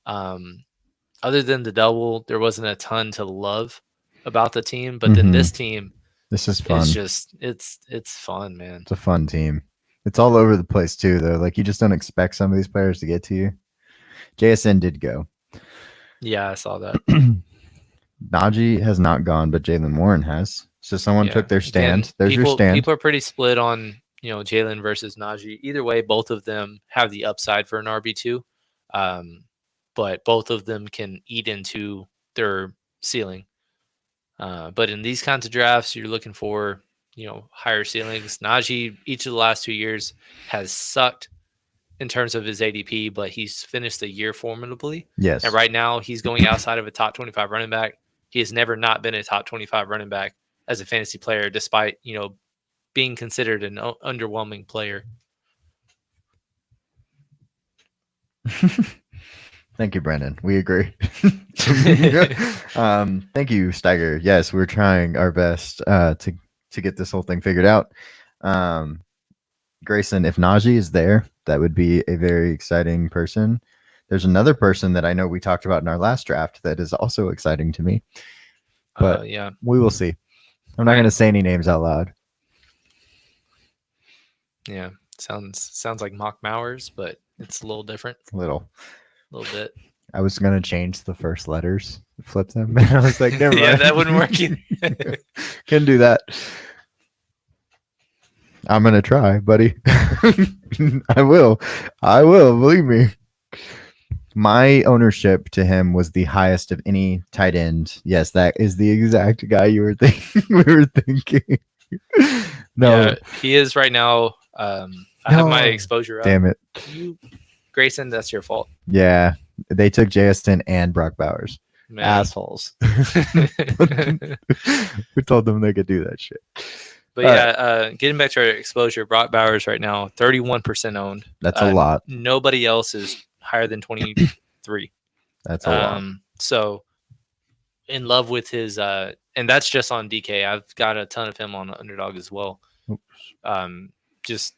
B: Other than the double, there wasn't a ton to love about the team. But then this team,
A: this is fun.
B: It's fun, man.
A: It's a fun team. It's all over the place too, though. Like you just don't expect some of these players to get to you. JSN did go.
B: Yeah, I saw that.
A: Najee has not gone, but Jalen Warren has. So someone took their stand.
B: Again,
A: There's your stand.
B: People are pretty split on Jalen versus Najee. Either way, both of them have the upside for an RB2, but both of them can eat into their ceiling. But in these kinds of drafts, you're looking for higher ceilings. Najee, each of the last 2 years, has sucked in terms of his ADP, but he's finished the year formidably.
A: Yes.
B: And right now, he's going outside of a top 25 running back. He has never not been a top 25 running back as a fantasy player, despite being considered an underwhelming player.
A: Thank you, Brandon. We agree. Thank you, Steiger. Yes, we're trying our best to get this whole thing figured out. Grayson, if Najee is there, that would be a very exciting person. There's another person that I know we talked about in our last draft that is also exciting to me. But
B: yeah,
A: we will see. I'm not going to say any names out loud.
B: Yeah, sounds like Mock Mowers, but it's a little different.
A: A little bit. I was going to change the first letters, flip them. And I was like, never mind.
B: Yeah, that wouldn't work either.
A: Can do that. I'm going to try, buddy. I will. Believe me. My ownership to him was the highest of any tight end. Yes, that is the exact guy you were thinking. We were thinking. No,
B: yeah, he is right now. I have my exposure up.
A: Damn it,
B: Grayson, that's your fault.
A: Yeah, they took JSN and Brock Bowers. Man. Assholes. We told them they could do that shit.
B: But
A: All
B: yeah,
A: right.
B: getting back to our exposure, Brock Bowers right now 31% owned.
A: That's a lot.
B: Nobody else is higher than 23.
A: That's a lot.
B: So in love with his, and that's just on DK. I've got a ton of him on the underdog as well.
A: Oops.
B: Um, just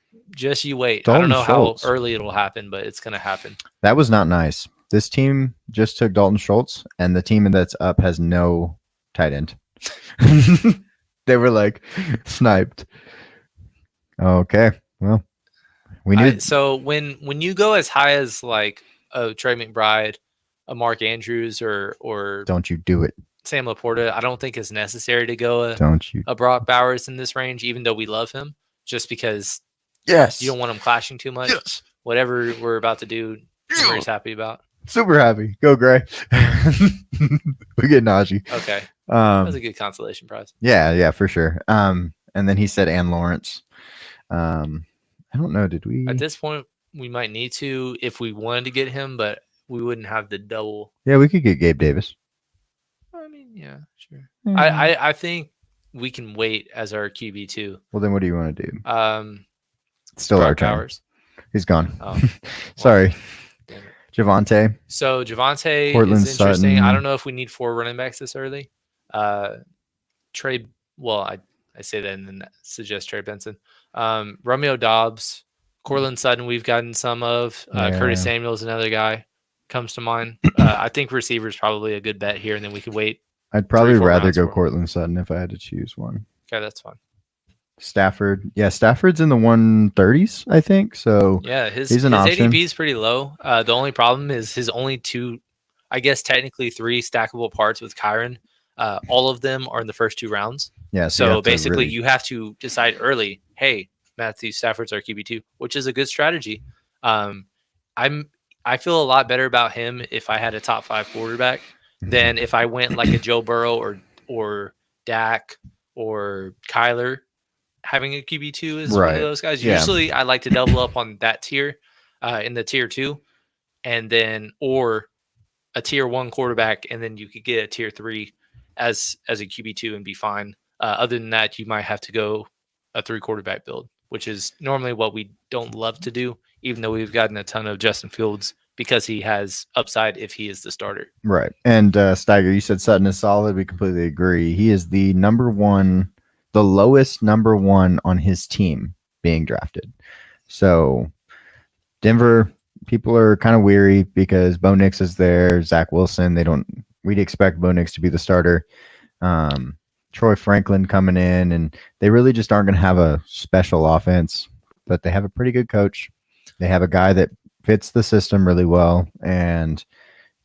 B: you wait. I don't
A: Dalton
B: know
A: Schultz.
B: how early it'll happen, but it's gonna happen.
A: That was not nice. This team just took Dalton Schultz, and the team that's up has no tight end. They were like sniped. Okay, well, we need.
B: So when you go as high as like a Trey McBride, a Mark Andrews, or
A: Don't you do it?
B: Sam Laporta, I don't think it's necessary to go
A: Don't you?
B: a Brock Bowers in this range, even though we love him, just because
A: Yes.
B: you don't want him clashing too much.
A: Yes.
B: Whatever we're about to do, Timmer's happy about.
A: Super happy. Go Gray. We get Najee.
B: Okay. That was a good consolation prize.
A: Yeah, for sure. And then he said Ann Lawrence. I don't know. Did we?
B: At this point, we might need to if we wanted to get him, but we wouldn't have the double.
A: Yeah, we could get Gabe Davis.
B: I mean, yeah, sure.
A: Mm-hmm.
B: I think we can wait as our QB too.
A: Well, then what do you want to do? Still
B: Brock
A: our turn.
B: Bowers.
A: He's gone.
B: Oh,
A: sorry.
B: Damn it.
A: Javante.
B: So Javante
A: Cortland
B: is interesting.
A: Sutton.
B: I don't know if we need 4 running backs this early. Trey. Well, I say that and then suggest Trey Benson. Romeo Dobbs, Cortland Sutton. We've gotten some of. Curtis Samuel is another guy comes to mind. I think receiver is probably a good bet here, and then we could wait.
A: I'd probably
B: 3-4
A: rather
B: rounds
A: go
B: for him.
A: Cortland Sutton if I had to choose one.
B: Okay, that's fine.
A: Stafford. Yeah, Stafford's in the 130s, I think. So
B: yeah, his
A: option.
B: ADP is pretty low. The only problem is his only 2, I guess technically 3 stackable parts with Kyron. All of them are in the first 2 rounds.
A: Yeah.
B: So basically, you have to decide early. Hey, Matthew Stafford's our QB2, which is a good strategy. I feel a lot better about him if I had a top 5 quarterback than if I went like a Joe Burrow or Dak or Kyler. Having a QB2 is one of those guys.
A: Yeah.
B: Usually, I like to double up on that tier, in the tier 2, and then or a tier 1 quarterback, and then you could get a tier 3 as a QB2 and be fine. Other than that, you might have to go a 3 quarterback build, which is normally what we don't love to do, even though we've gotten a ton of Justin Fields because he has upside if he is the starter.
A: Right. And Steiger, you said Sutton is solid. We completely agree. He is the lowest number 1 on his team being drafted. So Denver, people are kind of weary because Bo Nix is there. Zach Wilson, we'd expect Bo Nix to be the starter. Troy Franklin coming in, and they really just aren't going to have a special offense, but they have a pretty good coach. They have a guy that fits the system really well. And,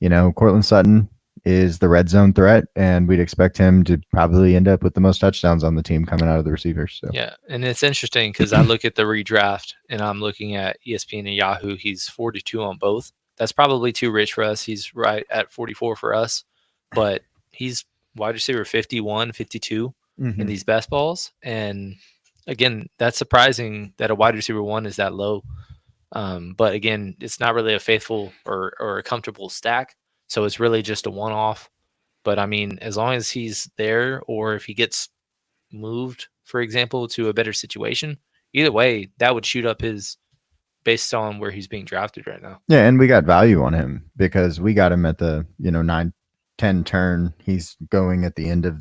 A: Cortland Sutton is the red zone threat, and we'd expect him to probably end up with the most touchdowns on the team coming out of the receivers. So.
B: Yeah, and it's interesting because I look at the redraft, and I'm looking at ESPN and Yahoo. He's 42 on both. That's probably too rich for us. He's right at 44 for us, but he's wide receiver 51, 52 in these best balls. And again, that's surprising that a wide receiver 1 is that low. But again, it's not really a faithful or a comfortable stack. So it's really just a one-off. But I mean, as long as he's there, or if he gets moved, for example, to a better situation, either way, that would shoot up his based on where he's being drafted right now.
A: Yeah, and we got value on him because we got him at the 9-10 turn. He's going at the end of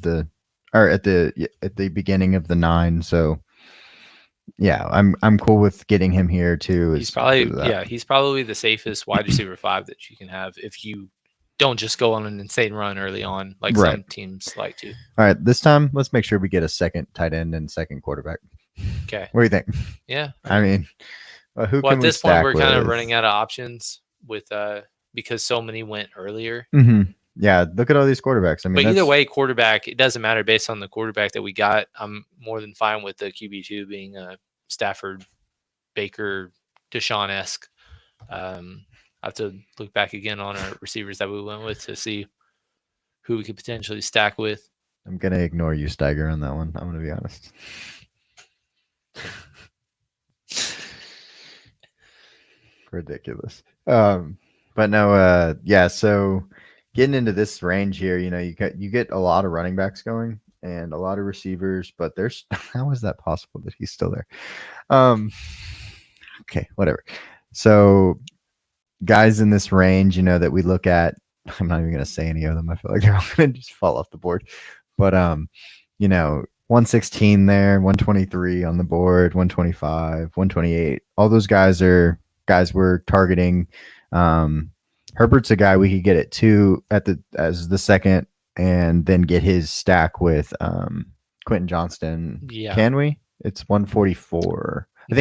A: at the beginning of the 9. So yeah, I'm cool with getting him here too.
B: He's probably the safest wide receiver 5 that you can have if you don't just go on an insane run early on like some teams like to.
A: All right, this time let's make sure we get a second tight end and second quarterback.
B: Okay.
A: What do you think?
B: Yeah.
A: I mean, who can
B: at this point we're kind of
A: with?
B: running out of options with because so many went earlier.
A: Mm-hmm. Yeah, look at all these quarterbacks. I mean,
B: but either way, quarterback, it doesn't matter based on the quarterback that we got. I'm more than fine with the QB2 being Stafford, Baker, Deshaun-esque. I have to look back again on our receivers that we went with to see who we could potentially stack with.
A: I'm going to ignore you, Steiger, on that one. I'm going to be honest. Ridiculous. But no, yeah, so getting into this range here, you get a lot of running backs going, and a lot of receivers, but there's how is that possible that he's still there? Um, okay, whatever. So guys in this range, that we look at, I'm not even gonna say any of them. I feel like they're all gonna just fall off the board. But 116 there, 123 on the board, 125, 128. All those guys are guys we're targeting. Herbert's a guy we could get it to as the second, and then get his stack with Quentin Johnston.
B: Yeah.
A: Can we? It's 144. I
B: No.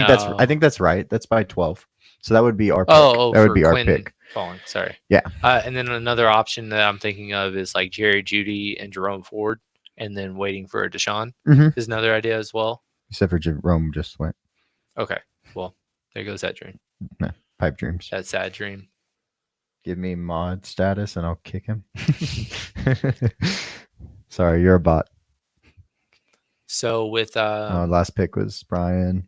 A: think that's right. That's by 12. So that would be our pick.
B: Oh,
A: that would
B: for
A: be our
B: Quinn
A: pick.
B: falling. Sorry.
A: Yeah.
B: And then another option that I'm thinking of is like Jerry Judy and Jerome Ford, and then waiting for a Deshaun is another idea as well.
A: Except for Jerome just went.
B: Okay. Well, there goes that dream.
A: No, pipe dreams.
B: That sad dream.
A: Give me mod status and I'll kick him. Sorry, you're a bot.
B: So with
A: last pick was Brian.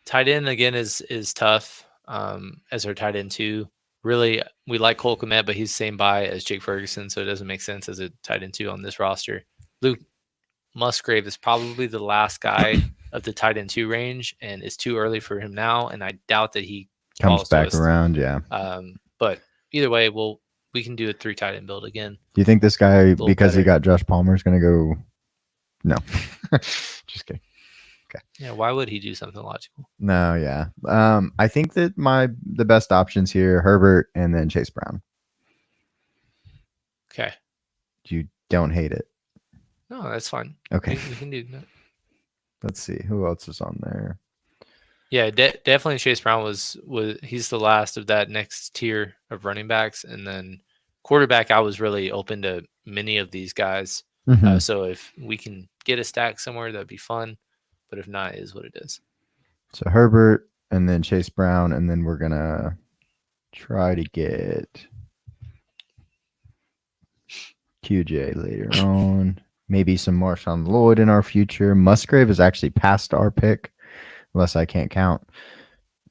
B: Tight end again is tough as our tight end too. Really, we like Cole Kmet, but he's the same buy as Jake Ferguson, so it doesn't make sense as a tight end two on this roster. Luke Musgrave is probably the last guy of the tight end two range, and it's too early for him now, and I doubt that he
A: comes back around. Yeah.
B: But either way, we can do a 3 tight end build again.
A: Do you think this guy, because he got Josh Palmer, is going to go? No, just kidding. Okay.
B: Yeah, why would he do something logical?
A: No, yeah. I think that the best options here, Herbert and then Chase Brown.
B: Okay.
A: You don't hate it?
B: No, that's fine.
A: Okay.
B: We can do that.
A: Let's see. Who else is on there?
B: Yeah, definitely Chase Brown was he's the last of that next tier of running backs. And then quarterback, I was really open to many of these guys.
A: Mm-hmm.
B: So if we can get a stack somewhere, that'd be fun. But if not, it is what it is.
A: So Herbert and then Chase Brown, and then we're going to try to get QJ later on. Maybe some Marshawn Lloyd in our future. Musgrave is actually past our pick, unless I can't count.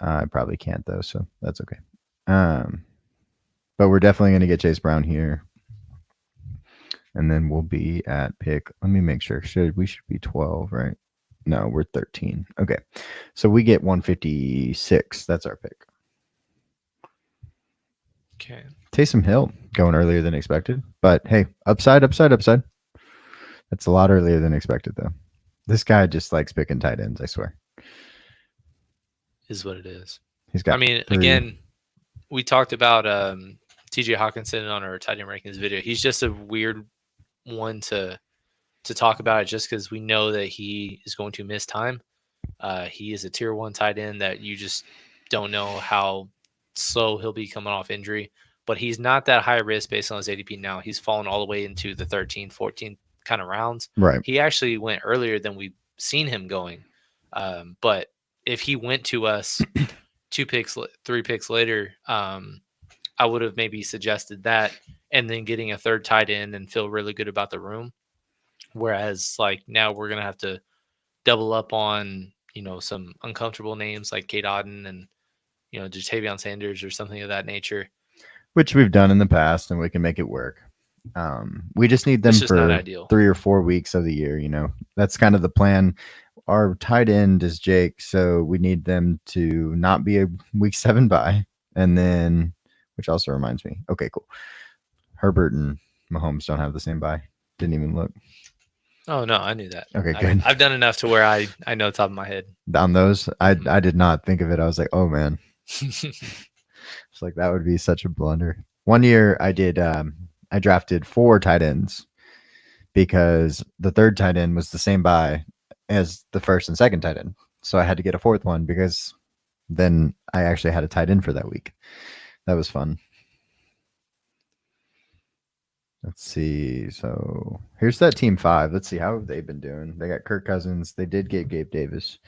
A: I probably can't, though, so that's okay. But we're definitely going to get Chase Brown here. And then we'll be at pick. Let me make sure. We should be 12, right? No, we're 13. Okay. So we get 156. That's our pick.
B: Okay.
A: Taysom Hill going earlier than expected. But hey, upside. That's a lot earlier than expected, though. This guy just likes picking tight ends, I swear.
B: Is what it is.
A: He's got.
B: I mean, again, we talked about TJ Hawkinson on our tight end rankings video. He's just a weird one to talk about it just because we know that he is going to miss time. He is a tier 1 tight end that you just don't know how slow he'll be coming off injury, but he's not that high risk based on his ADP now. He's fallen all the way into the 13, 14 kind of rounds.
A: Right.
B: He actually went earlier than we've seen him going. But if he went to us 3 picks later, I would have maybe suggested that and then getting a third tight end and feel really good about the room. Whereas like now we're going to have to double up on, some uncomfortable names like Kate Auden and, Jatavion Sanders or something of that nature.
A: Which we've done in the past and we can make it work. We just need them for 3 or 4 weeks of the year. That's kind of the plan. Our tight end is Jake. So we need them to not be a week 7 bye. And then, which also reminds me. Okay, cool. Herbert and Mahomes don't have the same bye. Didn't even look.
B: Oh, no, I knew that.
A: Okay, good.
B: I've done enough to where I know the top of my head.
A: On those, I did not think of it. I was like, oh, man. It's like that would be such a blunder. One year I did, I drafted 4 tight ends because the third tight end was the same bye as the first and second tight end. So I had to get a 4th one because then I actually had a tight end for that week. That was fun. Let's see. So here's that team 5. Let's see how have they been doing. They got Kirk Cousins. They did get Gabe Davis.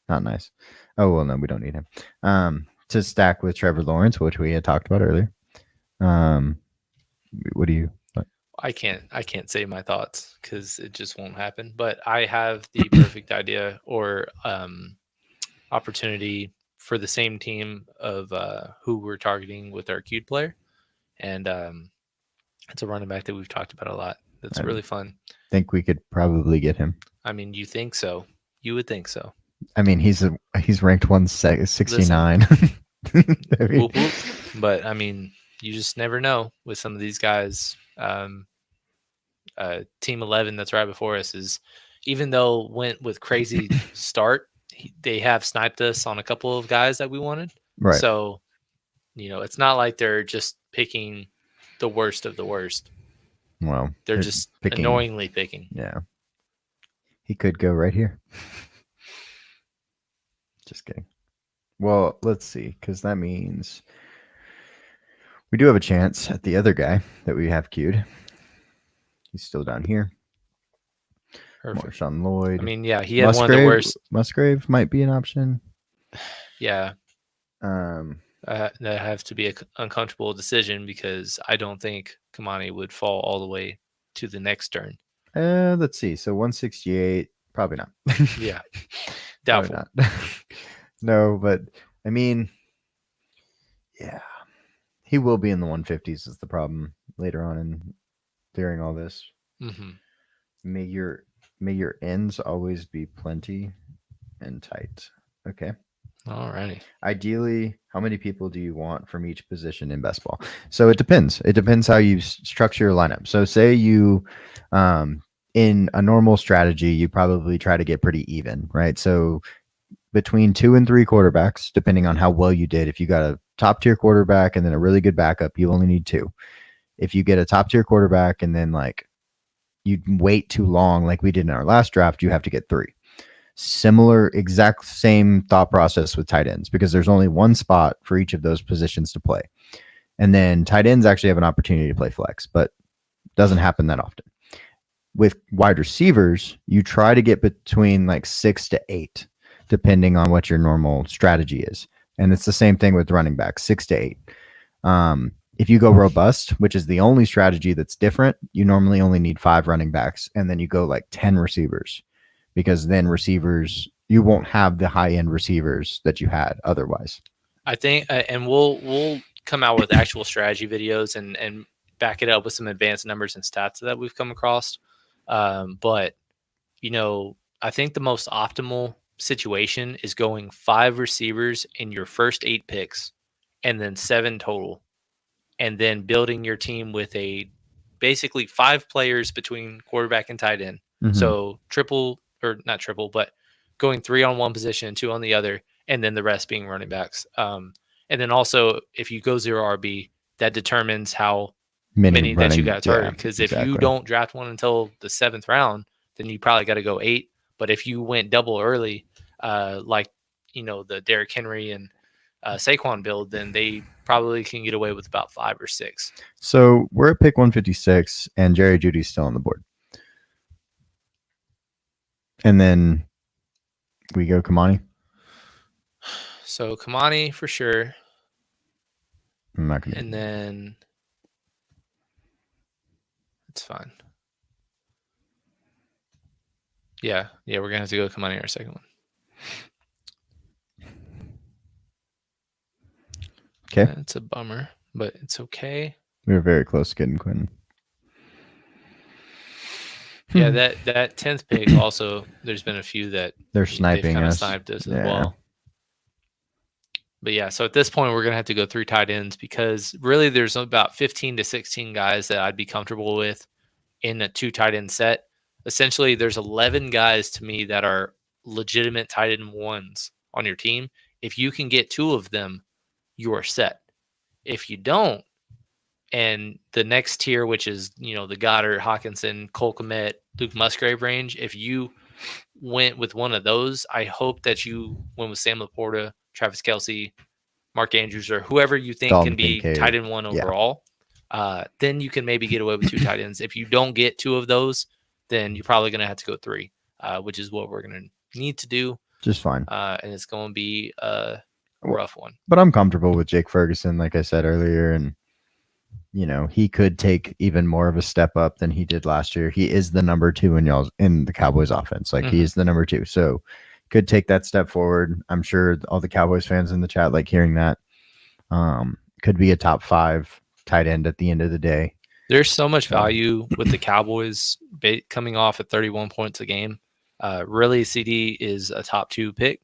A: Not nice. Oh, well, no, we don't need him. To stack with Trevor Lawrence, which we had talked about earlier. What do you?
B: I can't say my thoughts because it just won't happen. But I have the perfect idea or opportunity for the same team of who we're targeting with our queued player, and it's a running back that we've talked about a lot. That's
A: I
B: really fun.
A: think we could probably get him.
B: I mean, you think so? You would think so.
A: I mean, he's ranked
B: Listen,
A: 169. I mean,
B: whoop whoop. But I mean, you just never know with some of these guys. Team 11 that's right before us is, even though went with crazy start, they have sniped us on a couple of guys that we wanted.
A: right.
B: So, it's not like they're just picking the worst of the worst.
A: Well,
B: They're
A: they're
B: just
A: picking.
B: annoyingly picking.
A: Yeah. He could go right here. Just kidding. Well, let's see, because that means we do have a chance at the other guy that we have queued. He's still down here.
B: Perfect.
A: Marshawn Lloyd.
B: I mean, yeah, he had one of the worst.
A: Musgrave might be an option.
B: Yeah.
A: Um,
B: That have to be an uncomfortable decision because I don't think Kamani would fall all the way to the next turn.
A: let's see. So 168, probably not.
B: Yeah.
A: Probably
B: Doubtful.
A: not. No, but I mean, yeah, he will be in the 150s. Is the problem later on in during all this.
B: Mm-hmm.
A: May your ends always be plenty and tight. Okay.
B: All righty.
A: Ideally, how many people do you want from each position in best ball? So it depends. It depends how you structure your lineup. So say you, in a normal strategy, you probably try to get pretty even, right? So between 2 and 3 quarterbacks, depending on how well you did. If you got a top tier quarterback and then a really good backup, you only need 2. If you get a top tier quarterback and then like you wait too long, like we did in our last draft, you have to get 3. Similar, exact same thought process with tight ends because there's only one spot for each of those positions to play. And then tight ends actually have an opportunity to play flex, but doesn't happen that often. With wide receivers, you try to get between like 6 to 8, depending on what your normal strategy is. And it's the same thing with running back, 6 to 8. If you go robust, which is the only strategy that's different, you normally only need 5 running backs, and then you go like 10 receivers, because then receivers, you won't have the high end receivers that you had otherwise.
B: I think, and we'll come out with actual strategy videos and back it up with some advanced numbers and stats that we've come across. But I think the most optimal situation is going 5 receivers in your first 8 picks, and then 7 total, and then building your team with basically 5 players between quarterback and tight end.
A: Mm-hmm.
B: So triple, or not triple, but going 3 on one position, 2 on the other, and then the rest being running backs. And then also, if you go 0 RB, that determines how many that you got to target. Because if you don't draft one until the 7th round, then you probably got to go 8. But if you went double early, like the Derrick Henry and Saquon build, then they probably can get away with about 5 or 6.
A: So we're at pick 156, and Jerry Jeudy's still on the board. And then we go Kamani.
B: So Kamani for sure.
A: I'm not gonna.
B: And then it's fine. Yeah, we're gonna have to go Kamani our second one.
A: Okay.
B: It's a bummer, but it's okay.
A: We were very close to getting Quentin.
B: Yeah, that 10th pick also, there's been a few that
A: they're sniping us.
B: Sniped us as well. But yeah, so at this point, we're going to have to go through tight ends because really there's about 15 to 16 guys that I'd be comfortable with in a 2 tight end set. Essentially, there's 11 guys to me that are legitimate tight end ones on your team. If you can get 2 of them, you are set. If you don't, and the next tier, which is, the Goddard, Hawkinson, Cole Kmet, Luke Musgrave range, if you went with one of those, I hope that you went with Sam Laporta, Travis Kelce, Mark Andrews, or whoever you think
A: Dalton
B: can be
A: Kincaid.
B: tight end 1 overall. Then you can maybe get away with 2 tight ends. If you don't get 2 of those, then you're probably going to have to go 3, which is what we're going to need to do.
A: Just fine.
B: And it's going to be a rough one.
A: But I'm comfortable with Jake Ferguson, like I said earlier, and he could take even more of a step up than he did last year. He is the number 2 in the Cowboys offense. Like he is the number 2. So could take that step forward. I'm sure all the Cowboys fans in the chat like hearing that. Could be a top 5 tight end at the end of the day.
B: There's so much value with the Cowboys coming off at 31 points a game. Really, CD is a top 2 pick.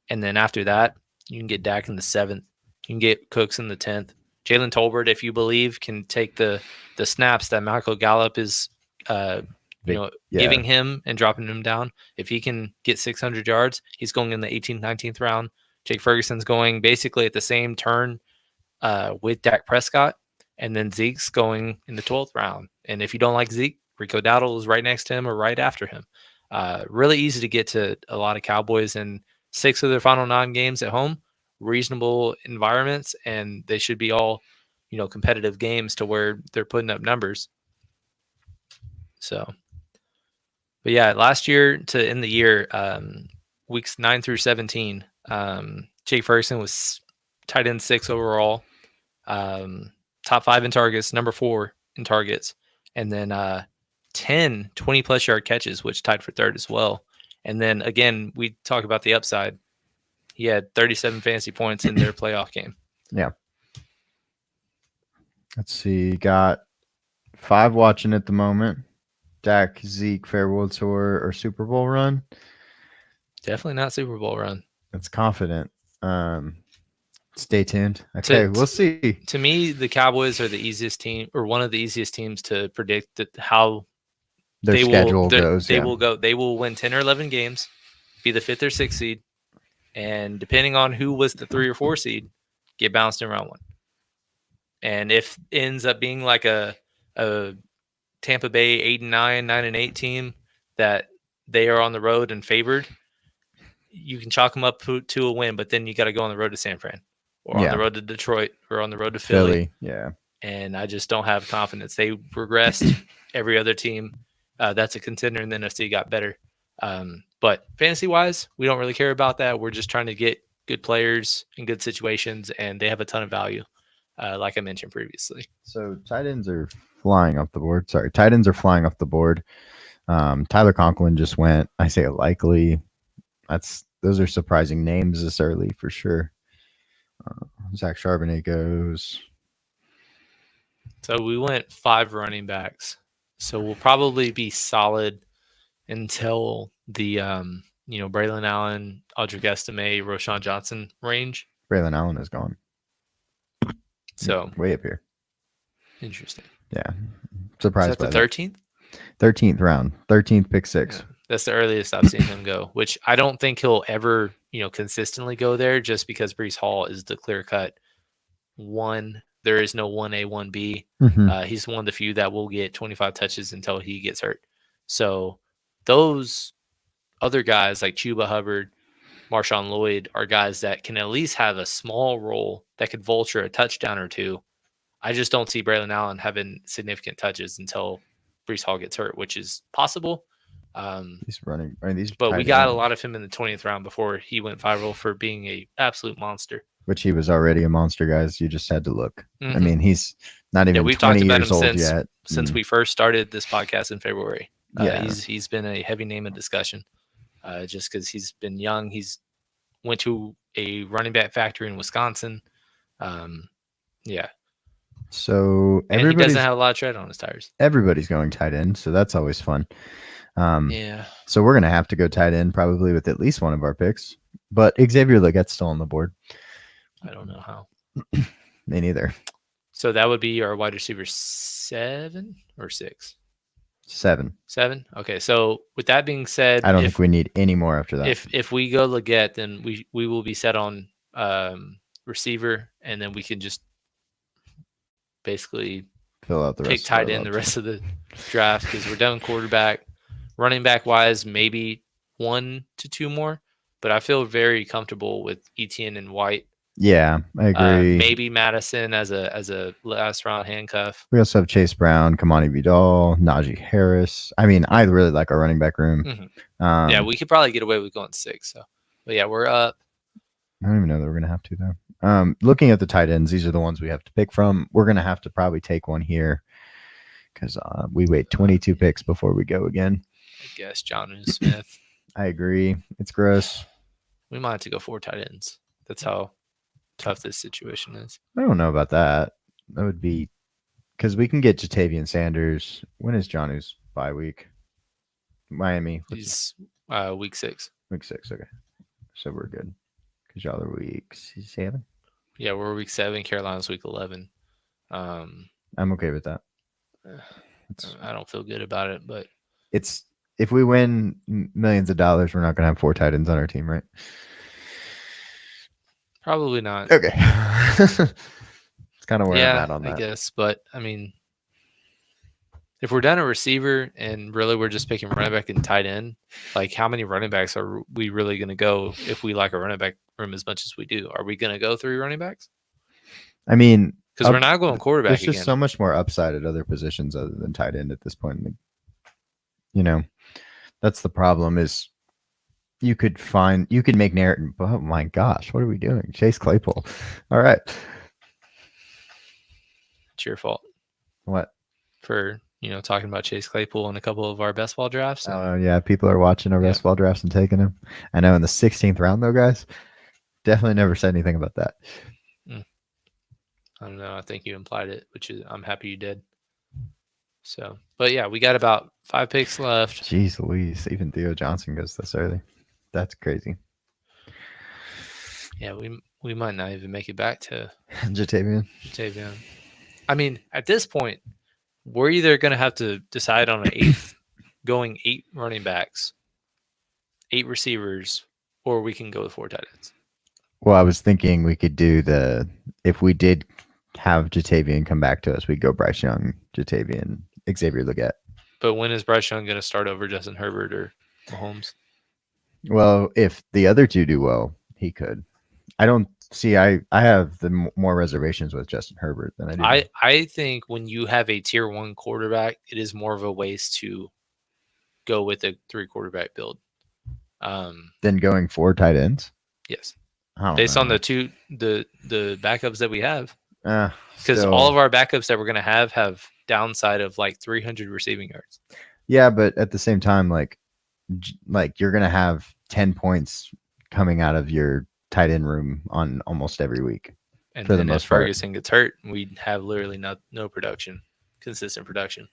B: And then after that, you can get Dak in the 7th. You can get Cooks in the 10th. Jalen Tolbert, if you believe, can take the snaps that Michael Gallup is giving him and dropping him down. If he can get 600 yards, he's going in the 18th, 19th round. Jake Ferguson's going basically at the same turn with Dak Prescott. And then Zeke's going in the 12th round. And if you don't like Zeke, Rico Dowdle is right next to him or right after him. Really easy to get to a lot of Cowboys, and 6 of their final 9 games at home, reasonable environments, and they should be all, competitive games to where they're putting up numbers. So, but yeah, last year to end the year, weeks 9 through 17, Jake Ferguson was tight end 6 overall, top 5 in targets, number 4 in targets, and then 10 20-plus yard catches, which tied for 3rd as well. And then, again, we talk about the upside. He had 37 fantasy points in their playoff game.
A: Yeah. Let's see. Got 5 watching at the moment. Dak, Zeke, Fair World Tour, or Super Bowl run?
B: Definitely not Super Bowl run.
A: That's confident. Stay tuned. Okay, we'll see.
B: To me, the Cowboys are the easiest team, or one of the easiest teams to predict how
A: their schedule goes.
B: They will go. They will win 10 or 11 games, be the 5th or 6th seed, and depending on who was the 3 or 4 seed, get bounced in round 1. And if it ends up being like a Tampa Bay 8-9, 9-8 team that they are on the road and favored, you can chalk them up to a win, but then you got to go on the road to San Fran, or on the road to Detroit, or on the road to Philly.
A: Yeah.
B: And I just don't have confidence. They regressed. Every other team that's a contender in the NFC got better. But fantasy-wise, we don't really care about that. We're just trying to get good players in good situations, and they have a ton of value, like I mentioned previously.
A: So tight ends are flying off the board. Tight ends are flying off the board. Tyler Conklin just went. I say likely. Those are surprising names this early for sure. Zach Charbonnet goes.
B: So we went 5 running backs. So we'll probably be solid until the Braylon Allen, Audric Estime, Roshan Johnson range.
A: Braylon Allen is gone.
B: So
A: way up here.
B: Interesting.
A: Yeah. Surprised
B: by the 13th?
A: 13th round. 13th pick 6.
B: Yeah. That's the earliest I've seen him go, which I don't think he'll ever, consistently go there, just because Breece Hall is the clear-cut one. There is no 1A, 1B.
A: Mm-hmm.
B: He's one of the few that will get 25 touches until he gets hurt. So those other guys like Chuba Hubbard, Marshawn Lloyd are guys that can at least have a small role that could vulture a touchdown or 2. I just don't see Braylon Allen having significant touches until Breece Hall gets hurt, which is possible.
A: He's running.
B: But we got a lot of him in the 20th round before he went viral for being a absolute monster.
A: Which he was already a monster, guys. You just had to look. Mm-hmm. I mean, he's not even 20 years old yet.
B: Since we first started this podcast in February. He's been a heavy name of discussion, just because he's been young. He's went to a running back factory in Wisconsin.
A: So
B: he doesn't have a lot of tread on his tires.
A: Everybody's going tight end, so that's always fun. So we're gonna have to go tight end probably with at least one of our picks. But Xavier Legette's still on the board.
B: I don't know how.
A: Me neither.
B: So that would be our wide receiver 7 or 6?
A: 7.
B: 7? Okay, so with that being said,
A: I don't think we need any more after that.
B: If we go Legette, then we will be set on receiver, and then we can just basically
A: fill out the
B: pick tight end the rest of the draft, because we're done quarterback. Running back wise, maybe 1 to 2 more, but I feel very comfortable with Etienne and White.
A: Yeah, I agree.
B: Maybe Madison as a last round handcuff.
A: We also have Chase Brown, Kamani Vidal, Najee Harris. I mean, I really like our running back room.
B: Mm-hmm. We could probably get away with going 6. So, but yeah, we're up.
A: I don't even know that we're gonna have to though. Looking at the tight ends, these are the ones we have to pick from. We're gonna have to probably take one here because we wait 22 picks before we go again.
B: I guess Jonnu Smith.
A: I agree. It's gross.
B: We might have to go 4 tight ends. That's how tough this situation is.
A: I don't know about that. That would be Because we can get Jatavian Sanders. When is Johnny's bye week? Miami.
B: He's week 6.
A: Week 6. Okay. So we're good. Because y'all are week 7.
B: Yeah, we're week 7. Carolina's week 11.
A: I'm okay with that.
B: I don't feel good about it, but
A: it's if we win millions of dollars, we're not going to have 4 tight ends on our team, right?
B: probably not.
A: Okay. It's kind of where I'm
B: Yeah,
A: at on that.
B: I guess. But I mean, if we're down a receiver and really we're just picking running back and tight end, like how many running backs are we really going to go if we like a running back room as much as we do? Are we going to go 3 running backs?
A: I mean,
B: Because we're not going quarterback
A: there's just
B: again.
A: so much more upside at other positions other than tight end at this point. You know, that's the problem is you could make narrative. Oh my gosh, what are we doing? Chase Claypool. All right.
B: It's your fault
A: What?
B: for, talking about Chase Claypool in a couple of our best ball drafts.
A: Oh, yeah. People are watching our best ball drafts and taking him. I know in the 16th round, though, guys. Definitely never said anything about that.
B: I don't know. I think you implied it, which is I'm happy you did. So, but yeah, we got about 5 picks left.
A: Jeez Louise. Even Theo Johnson goes this early. That's crazy.
B: Yeah, we might not even make it back to
A: Jatavian.
B: I mean, at this point, we're either going to have to decide on going 8 running backs, 8 receivers, or we can go with 4 tight ends.
A: Well, I was thinking we could do if we did have Jatavian come back to us, we'd go Bryce Young, Jatavian, Xavier Legette.
B: But when is Bryce Young going to start over Justin Herbert or Mahomes?
A: Well, if the other two do well, he could. I don't see. I have the more reservations with Justin Herbert than I do.
B: I think when you have a tier 1 quarterback, it is more of a waste to go with a 3 quarterback build.
A: Then going 4 tight ends.
B: Yes.
A: Based
B: on the backups that we have. Because
A: all
B: all of our backups that we're going to have downside of like 300 receiving yards.
A: Yeah, but at the same time, like you're going to have 10 points coming out of your tight end room on almost every week.
B: And for then the most part, Ferguson gets hurt, we have literally no production, consistent production.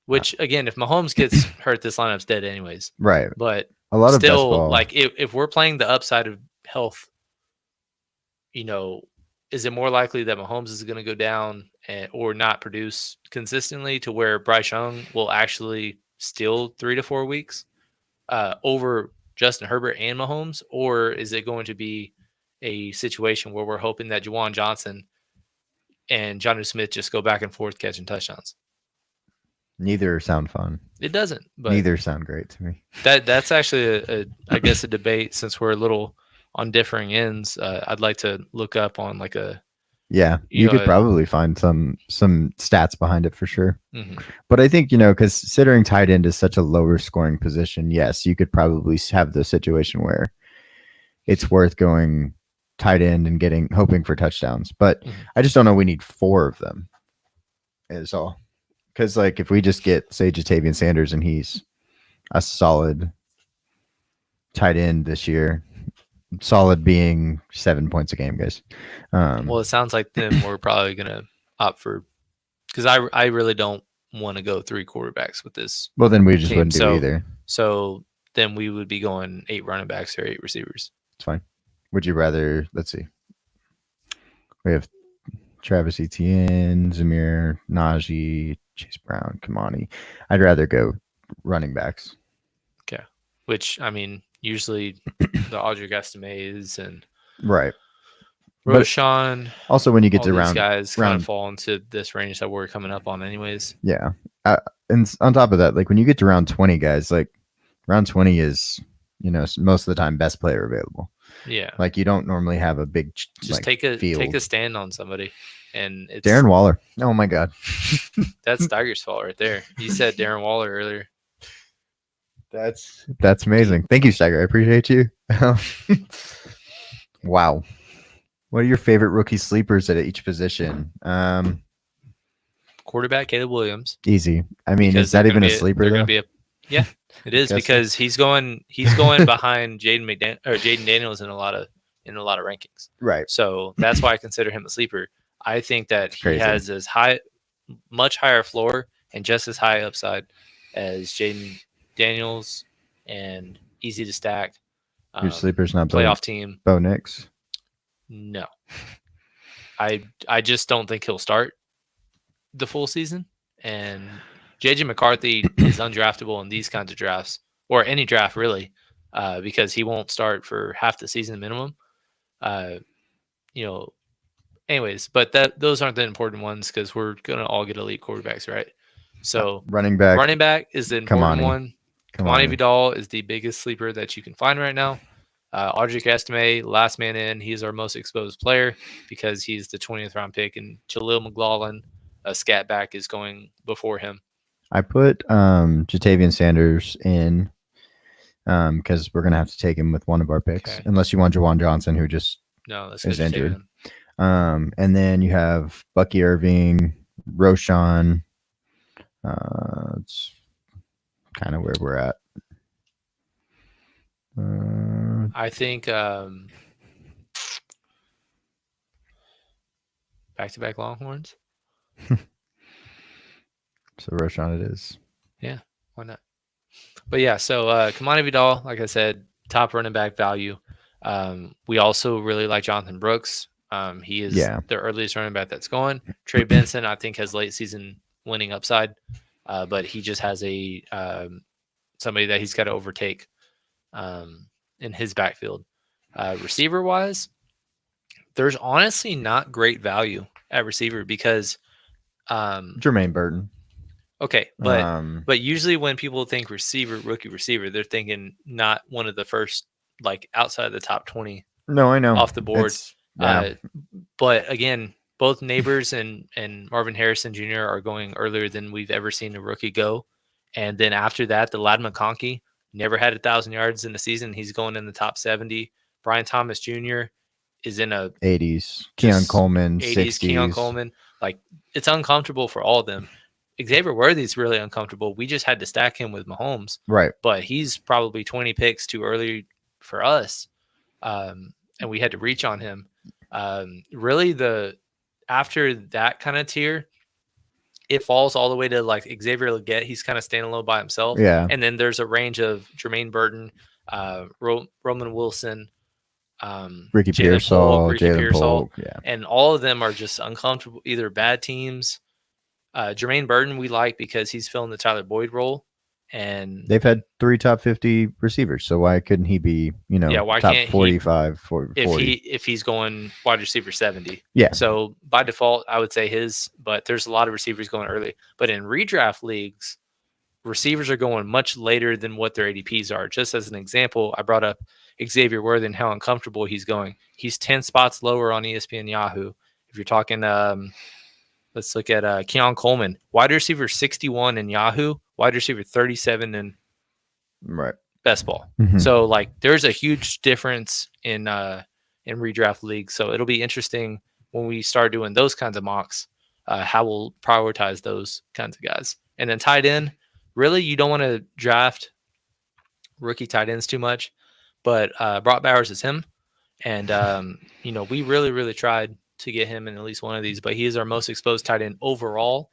B: Which again, if Mahomes gets hurt, this lineup's dead anyways.
A: Right.
B: But
A: a lot
B: still,
A: of best ball.
B: Like if we're playing the upside of health, is it more likely that Mahomes is going to go down or not produce consistently to where Bryce Young will actually steal 3 to 4 weeks over Justin Herbert and Mahomes? Or is it going to be a situation where we're hoping that Juwan Johnson and Jonnu Smith just go back and forth catching touchdowns?
A: Neither sound fun.
B: It doesn't. But
A: neither sound great to me.
B: That's actually I guess a debate since we're a little on differing ends. I'd like to look up on like a
A: you could probably find some stats behind it for sure.
B: Mm-hmm.
A: But I think considering tight end is such a lower scoring position, yes, you could probably have the situation where it's worth going tight end and hoping for touchdowns. But I just don't know. We need 4 of them. Is all. Because like if we just get say Jatavian Sanders and he's a solid tight end this year. Solid being 7 points a game, guys.
B: Well, it sounds like then we're probably going to opt for because I really don't want to go 3 quarterbacks with this.
A: Well, then we just wouldn't do either.
B: So then we would be going 8 running backs or 8 receivers.
A: It's fine. Would you rather? Let's see. We have Travis Etienne, Zamir, Najee, Chase Brown, Kamani. I'd rather go running backs.
B: Okay. Which I mean. Usually the Audrey Gastimays and
A: right.
B: Roshan.
A: Also, when you get to
B: round, guys kind of fall into this range that we're coming up on, anyways.
A: Yeah, and on top of that, like when you get to round 20, guys, like round 20 is most of the time best player available.
B: Yeah,
A: like you don't normally have a big
B: just take a stand on somebody, and it's
A: Darren Waller. Oh my God,
B: that's Steiger's fault right there. You said Darren Waller earlier.
A: That's amazing. Thank you, Steiger. I appreciate you. Wow. What are your favorite rookie sleepers at each position?
B: Quarterback Caleb Williams.
A: Easy. I mean, is that even a sleeper?
B: Yeah, it is because he's going behind Jaden Daniels in a lot of rankings.
A: Right.
B: So that's why I consider him a sleeper. I think that he has as high much higher floor and just as high upside as Jaden Daniels and easy to stack.
A: Your sleeper's not
B: Playoff team.
A: Bo Nix.
B: No, I just don't think he'll start the full season. And JJ McCarthy is undraftable in these kinds of drafts or any draft really, because he won't start for half the season minimum. You know, anyways, but those aren't the important ones because we're gonna all get elite quarterbacks, right? So
A: running
B: back is the important one. Kamani
A: Kamani.
B: Vidal is the biggest sleeper that you can find right now. Audric Estime, last man in, he's our most exposed player because he's the 20th round pick, and Jaleel McLaughlin, a scat back, is going before him.
A: I put Jatavian Sanders in because we're gonna have to take him with one of our picks, unless you want Jawan Johnson, who just is injured. And then you have Bucky Irving, Roshan. It's kind of where we're at.
B: I think back-to-back Longhorns.
A: So Roshan it is.
B: Yeah, why not? But yeah, so Kamani Vidal, like I said, top running back value. We also really like Jonathan Brooks. He is the earliest running back that's going. Trey Benson, I think, has late season winning upside, but he just has a somebody that he's got to overtake in his backfield. Receiver wise, there's honestly not great value at receiver because
A: Jermaine Burton.
B: Okay, but usually when people think rookie receiver, they're thinking not one of the first, like outside of the top 20.
A: No, I know.
B: Off the board. But again, both Neighbors and Marvin Harrison Jr. are going earlier than we've ever seen a rookie go. And then after that, the Lad McConkey never had 1,000 yards in the season. He's going in the top 70. Brian Thomas Jr. is in a
A: 80s. Keon Coleman,
B: 80s.
A: 60s.
B: Keon Coleman. Like, it's uncomfortable for all of them. Xavier Worthy's really uncomfortable. We just had to stack him with Mahomes.
A: Right.
B: But he's probably 20 picks too early for us. And we had to reach on him. Really, after that kind of tier, it falls all the way to like Xavier Legette. He's kind of standing alone by himself.
A: Yeah.
B: And then there's a range of Jermaine Burton, Roman Wilson,
A: Ricky Pearsall,
B: Jalen
A: Polk.
B: Yeah. And all of them are just uncomfortable, either bad teams. Jermaine Burton we like because he's filling the Tyler Boyd role, and
A: they've had 3 top 50 receivers. So why couldn't he be,
B: why
A: top
B: can't
A: 45, 40?
B: If he's going wide receiver 70?
A: Yeah.
B: So by default, I would say his, but there's a lot of receivers going early. But in redraft leagues, receivers are going much later than what their ADPs are. Just as an example, I brought up Xavier Worthy and how uncomfortable he's going. He's 10 spots lower on ESPN Yahoo. If you're talking let's look at Keon Coleman, wide receiver 61 in Yahoo, wide receiver 37 in Best Ball.
A: Mm-hmm.
B: So like there's a huge difference in redraft leagues. So it'll be interesting when we start doing those kinds of mocks, how we'll prioritize those kinds of guys. And then tight end, really you don't want to draft rookie tight ends too much, but Brock Bowers is him. And we really, really tried to get him in at least one of these, but he is our most exposed tight end overall.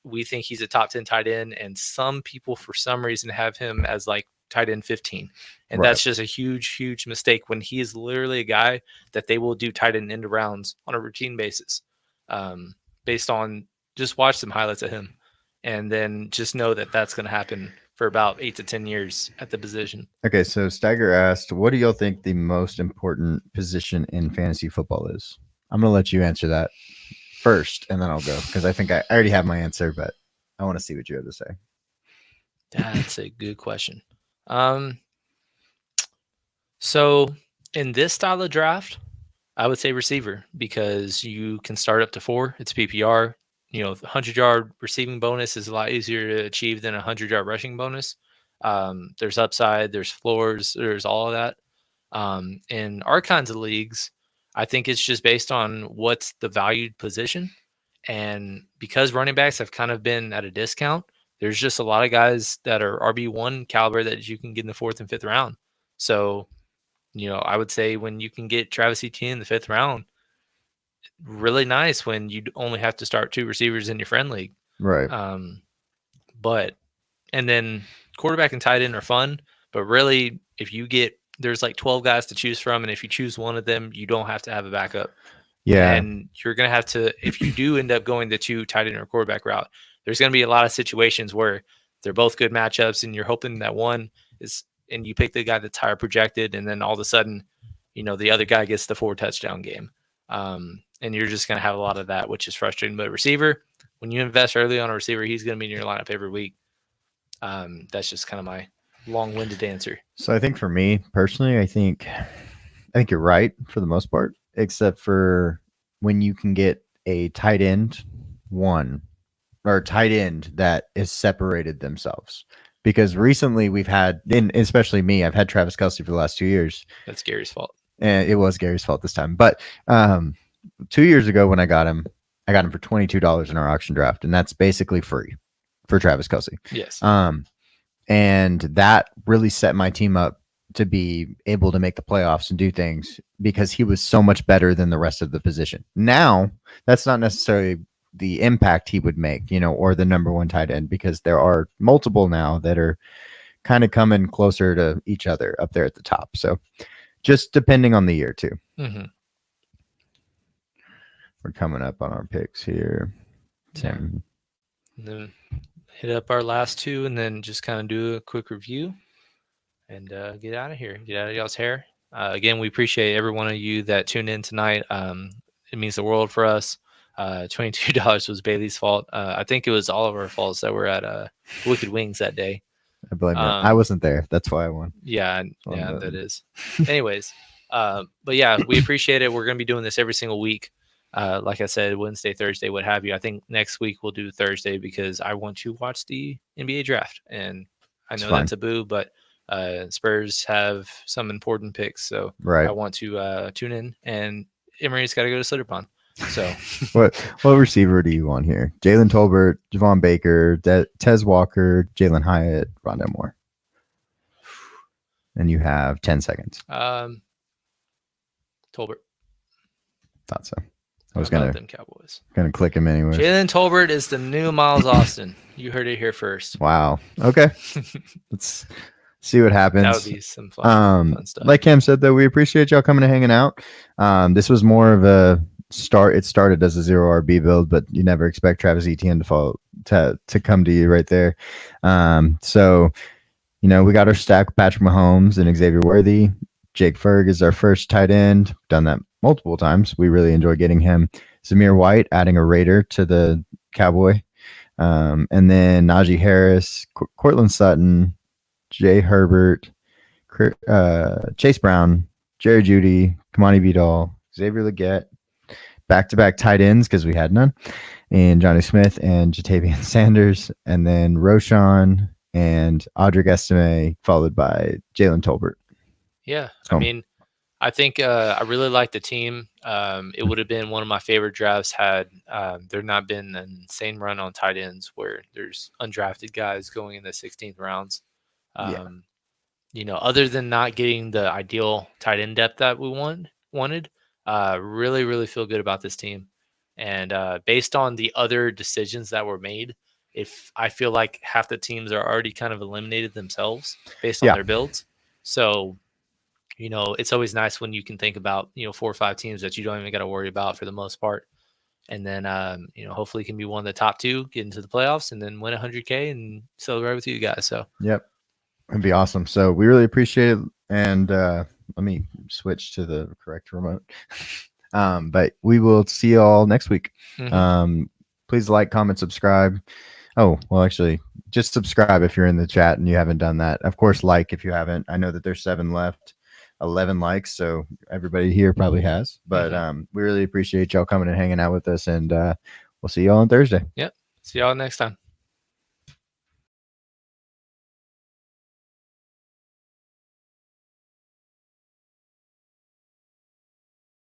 B: We think he's a top 10 tight end, and some people for some reason have him as like tight end 15. And that's just a huge, huge mistake when he is literally a guy that they will do tight end rounds on a routine basis, based on just watch some highlights of him and then just know that that's going to happen for about 8 to 10 years at the position.
A: Okay, so Steiger asked, what do y'all think the most important position in fantasy football is? I'm going to let you answer that first, and then I'll go, because I think I already have my answer, but I want to see what you have to say.
B: That's a good question. So in this style of draft, I would say receiver, because you can start up to 4. It's PPR. The 100-yard receiving bonus is a lot easier to achieve than a 100-yard rushing bonus. There's upside, there's floors, there's all of that. In our kinds of leagues, I think it's just based on what's the valued position. And because running backs have kind of been at a discount, there's just a lot of guys that are RB1 caliber that you can get in the 4th and 5th round. So, I would say when you can get Travis Etienne in the 5th round, really nice when you only have to start 2 receivers in your friend league.
A: Right.
B: But and then quarterback and tight end are fun, but really if you get there's like 12 guys to choose from, and if you choose one of them, you don't have to have a backup.
A: Yeah.
B: And you're going to have to, if you do end up going the 2 tight end or quarterback route, there's going to be a lot of situations where they're both good matchups and you're hoping that one is, and you pick the guy that's higher projected, and then all of a sudden, the other guy gets the 4 touchdown game. And you're just going to have a lot of that, which is frustrating. But receiver, when you invest early on a receiver, he's going to be in your lineup every week. That's just kind of my long-winded answer.
A: So I think for me personally, I think you're right for the most part, except for when you can get a tight end one or tight end that is separated themselves. Because recently we've had, and especially me, I've had Travis Kelce for the last 2 years.
B: That's Gary's fault.
A: And it was Gary's fault this time. But 2 years ago when I got him for $22 in our auction draft, and that's basically free for Travis Kelce.
B: Yes.
A: And that really set my team up to be able to make the playoffs and do things because he was so much better than the rest of the position. Now, that's not necessarily the impact he would make, or the number one tight end, because there are multiple now that are kind of coming closer to each other up there at the top. So just depending on the year too.
B: Mm-hmm.
A: We're coming up on our picks here. Tim.
B: And then hit up our last 2 and then just kind of do a quick review and get out of here. Get out of y'all's hair. Again, we appreciate every one of you that tuned in tonight. It means the world for us. $22 was Bailey's fault. I think it was all of our faults that were at Wicked Wings that day.
A: I blame you. I wasn't there. That's why I won.
B: Yeah, that is. Anyways, but yeah, we appreciate it. We're going to be doing this every single week. Like I said, Wednesday, Thursday, what have you. I think next week we'll do Thursday because I want to watch the NBA draft. And I know that's a boo, but Spurs have some important picks. So I want to tune in. And Emery's got to go to Slitterpond. So
A: what receiver do you want here? Jalen Tolbert, Javon Baker, Tez Walker, Jalen Hyatt, Rondell Moore. And you have 10 seconds.
B: Tolbert.
A: Thought so. I was gonna click him anyway.
B: Jalen Tolbert is the new Miles Austin. You heard it here first.
A: Wow. Okay. Let's see what happens.
B: That would be some fun stuff.
A: Like Cam said, though, we appreciate y'all coming and hanging out. This was more of a start. It started as a 0 RB build, but you never expect Travis Etienne to come to you right there. So, we got our stack with Patrick Mahomes and Xavier Worthy. Jake Ferg is our first tight end. Done that multiple times. We really enjoy getting him. Zamir White, adding a Raider to the Cowboy. And then Najee Harris, Cortland Sutton, Jay Herbert, Chase Brown, Jerry Jeudy, Kamani Vidal, Xavier Legette, back-to-back tight ends because we had none, and Johnny Smith and Jatavian Sanders, and then Roshan and Audric Estime, followed by Jalen Tolbert.
B: Yeah, I mean, I think I really like the team. It would have been one of my favorite drafts had there not been an insane run on tight ends where there's undrafted guys going in the 16th rounds. Other than not getting the ideal tight end depth that we wanted, really, really feel good about this team. And based on the other decisions that were made, if I feel like half the teams are already kind of eliminated themselves based on their builds. So, it's always nice when you can think about, 4 or 5 teams that you don't even got to worry about for the most part. And then, hopefully can be one of the top 2, get into the playoffs, and then win 100K and celebrate with you guys. So,
A: yep. It'd be awesome. So we really appreciate it. And let me switch to the correct remote. But we will see you all next week. Mm-hmm. Please like, comment, subscribe. Oh, well, actually, just subscribe if you're in the chat and you haven't done that. Of course, like if you haven't. I know that there's 7 left, 11 likes, so everybody here probably has. But we really appreciate y'all coming and hanging out with us, and we'll see y'all on Thursday.
B: Yep. See y'all next time.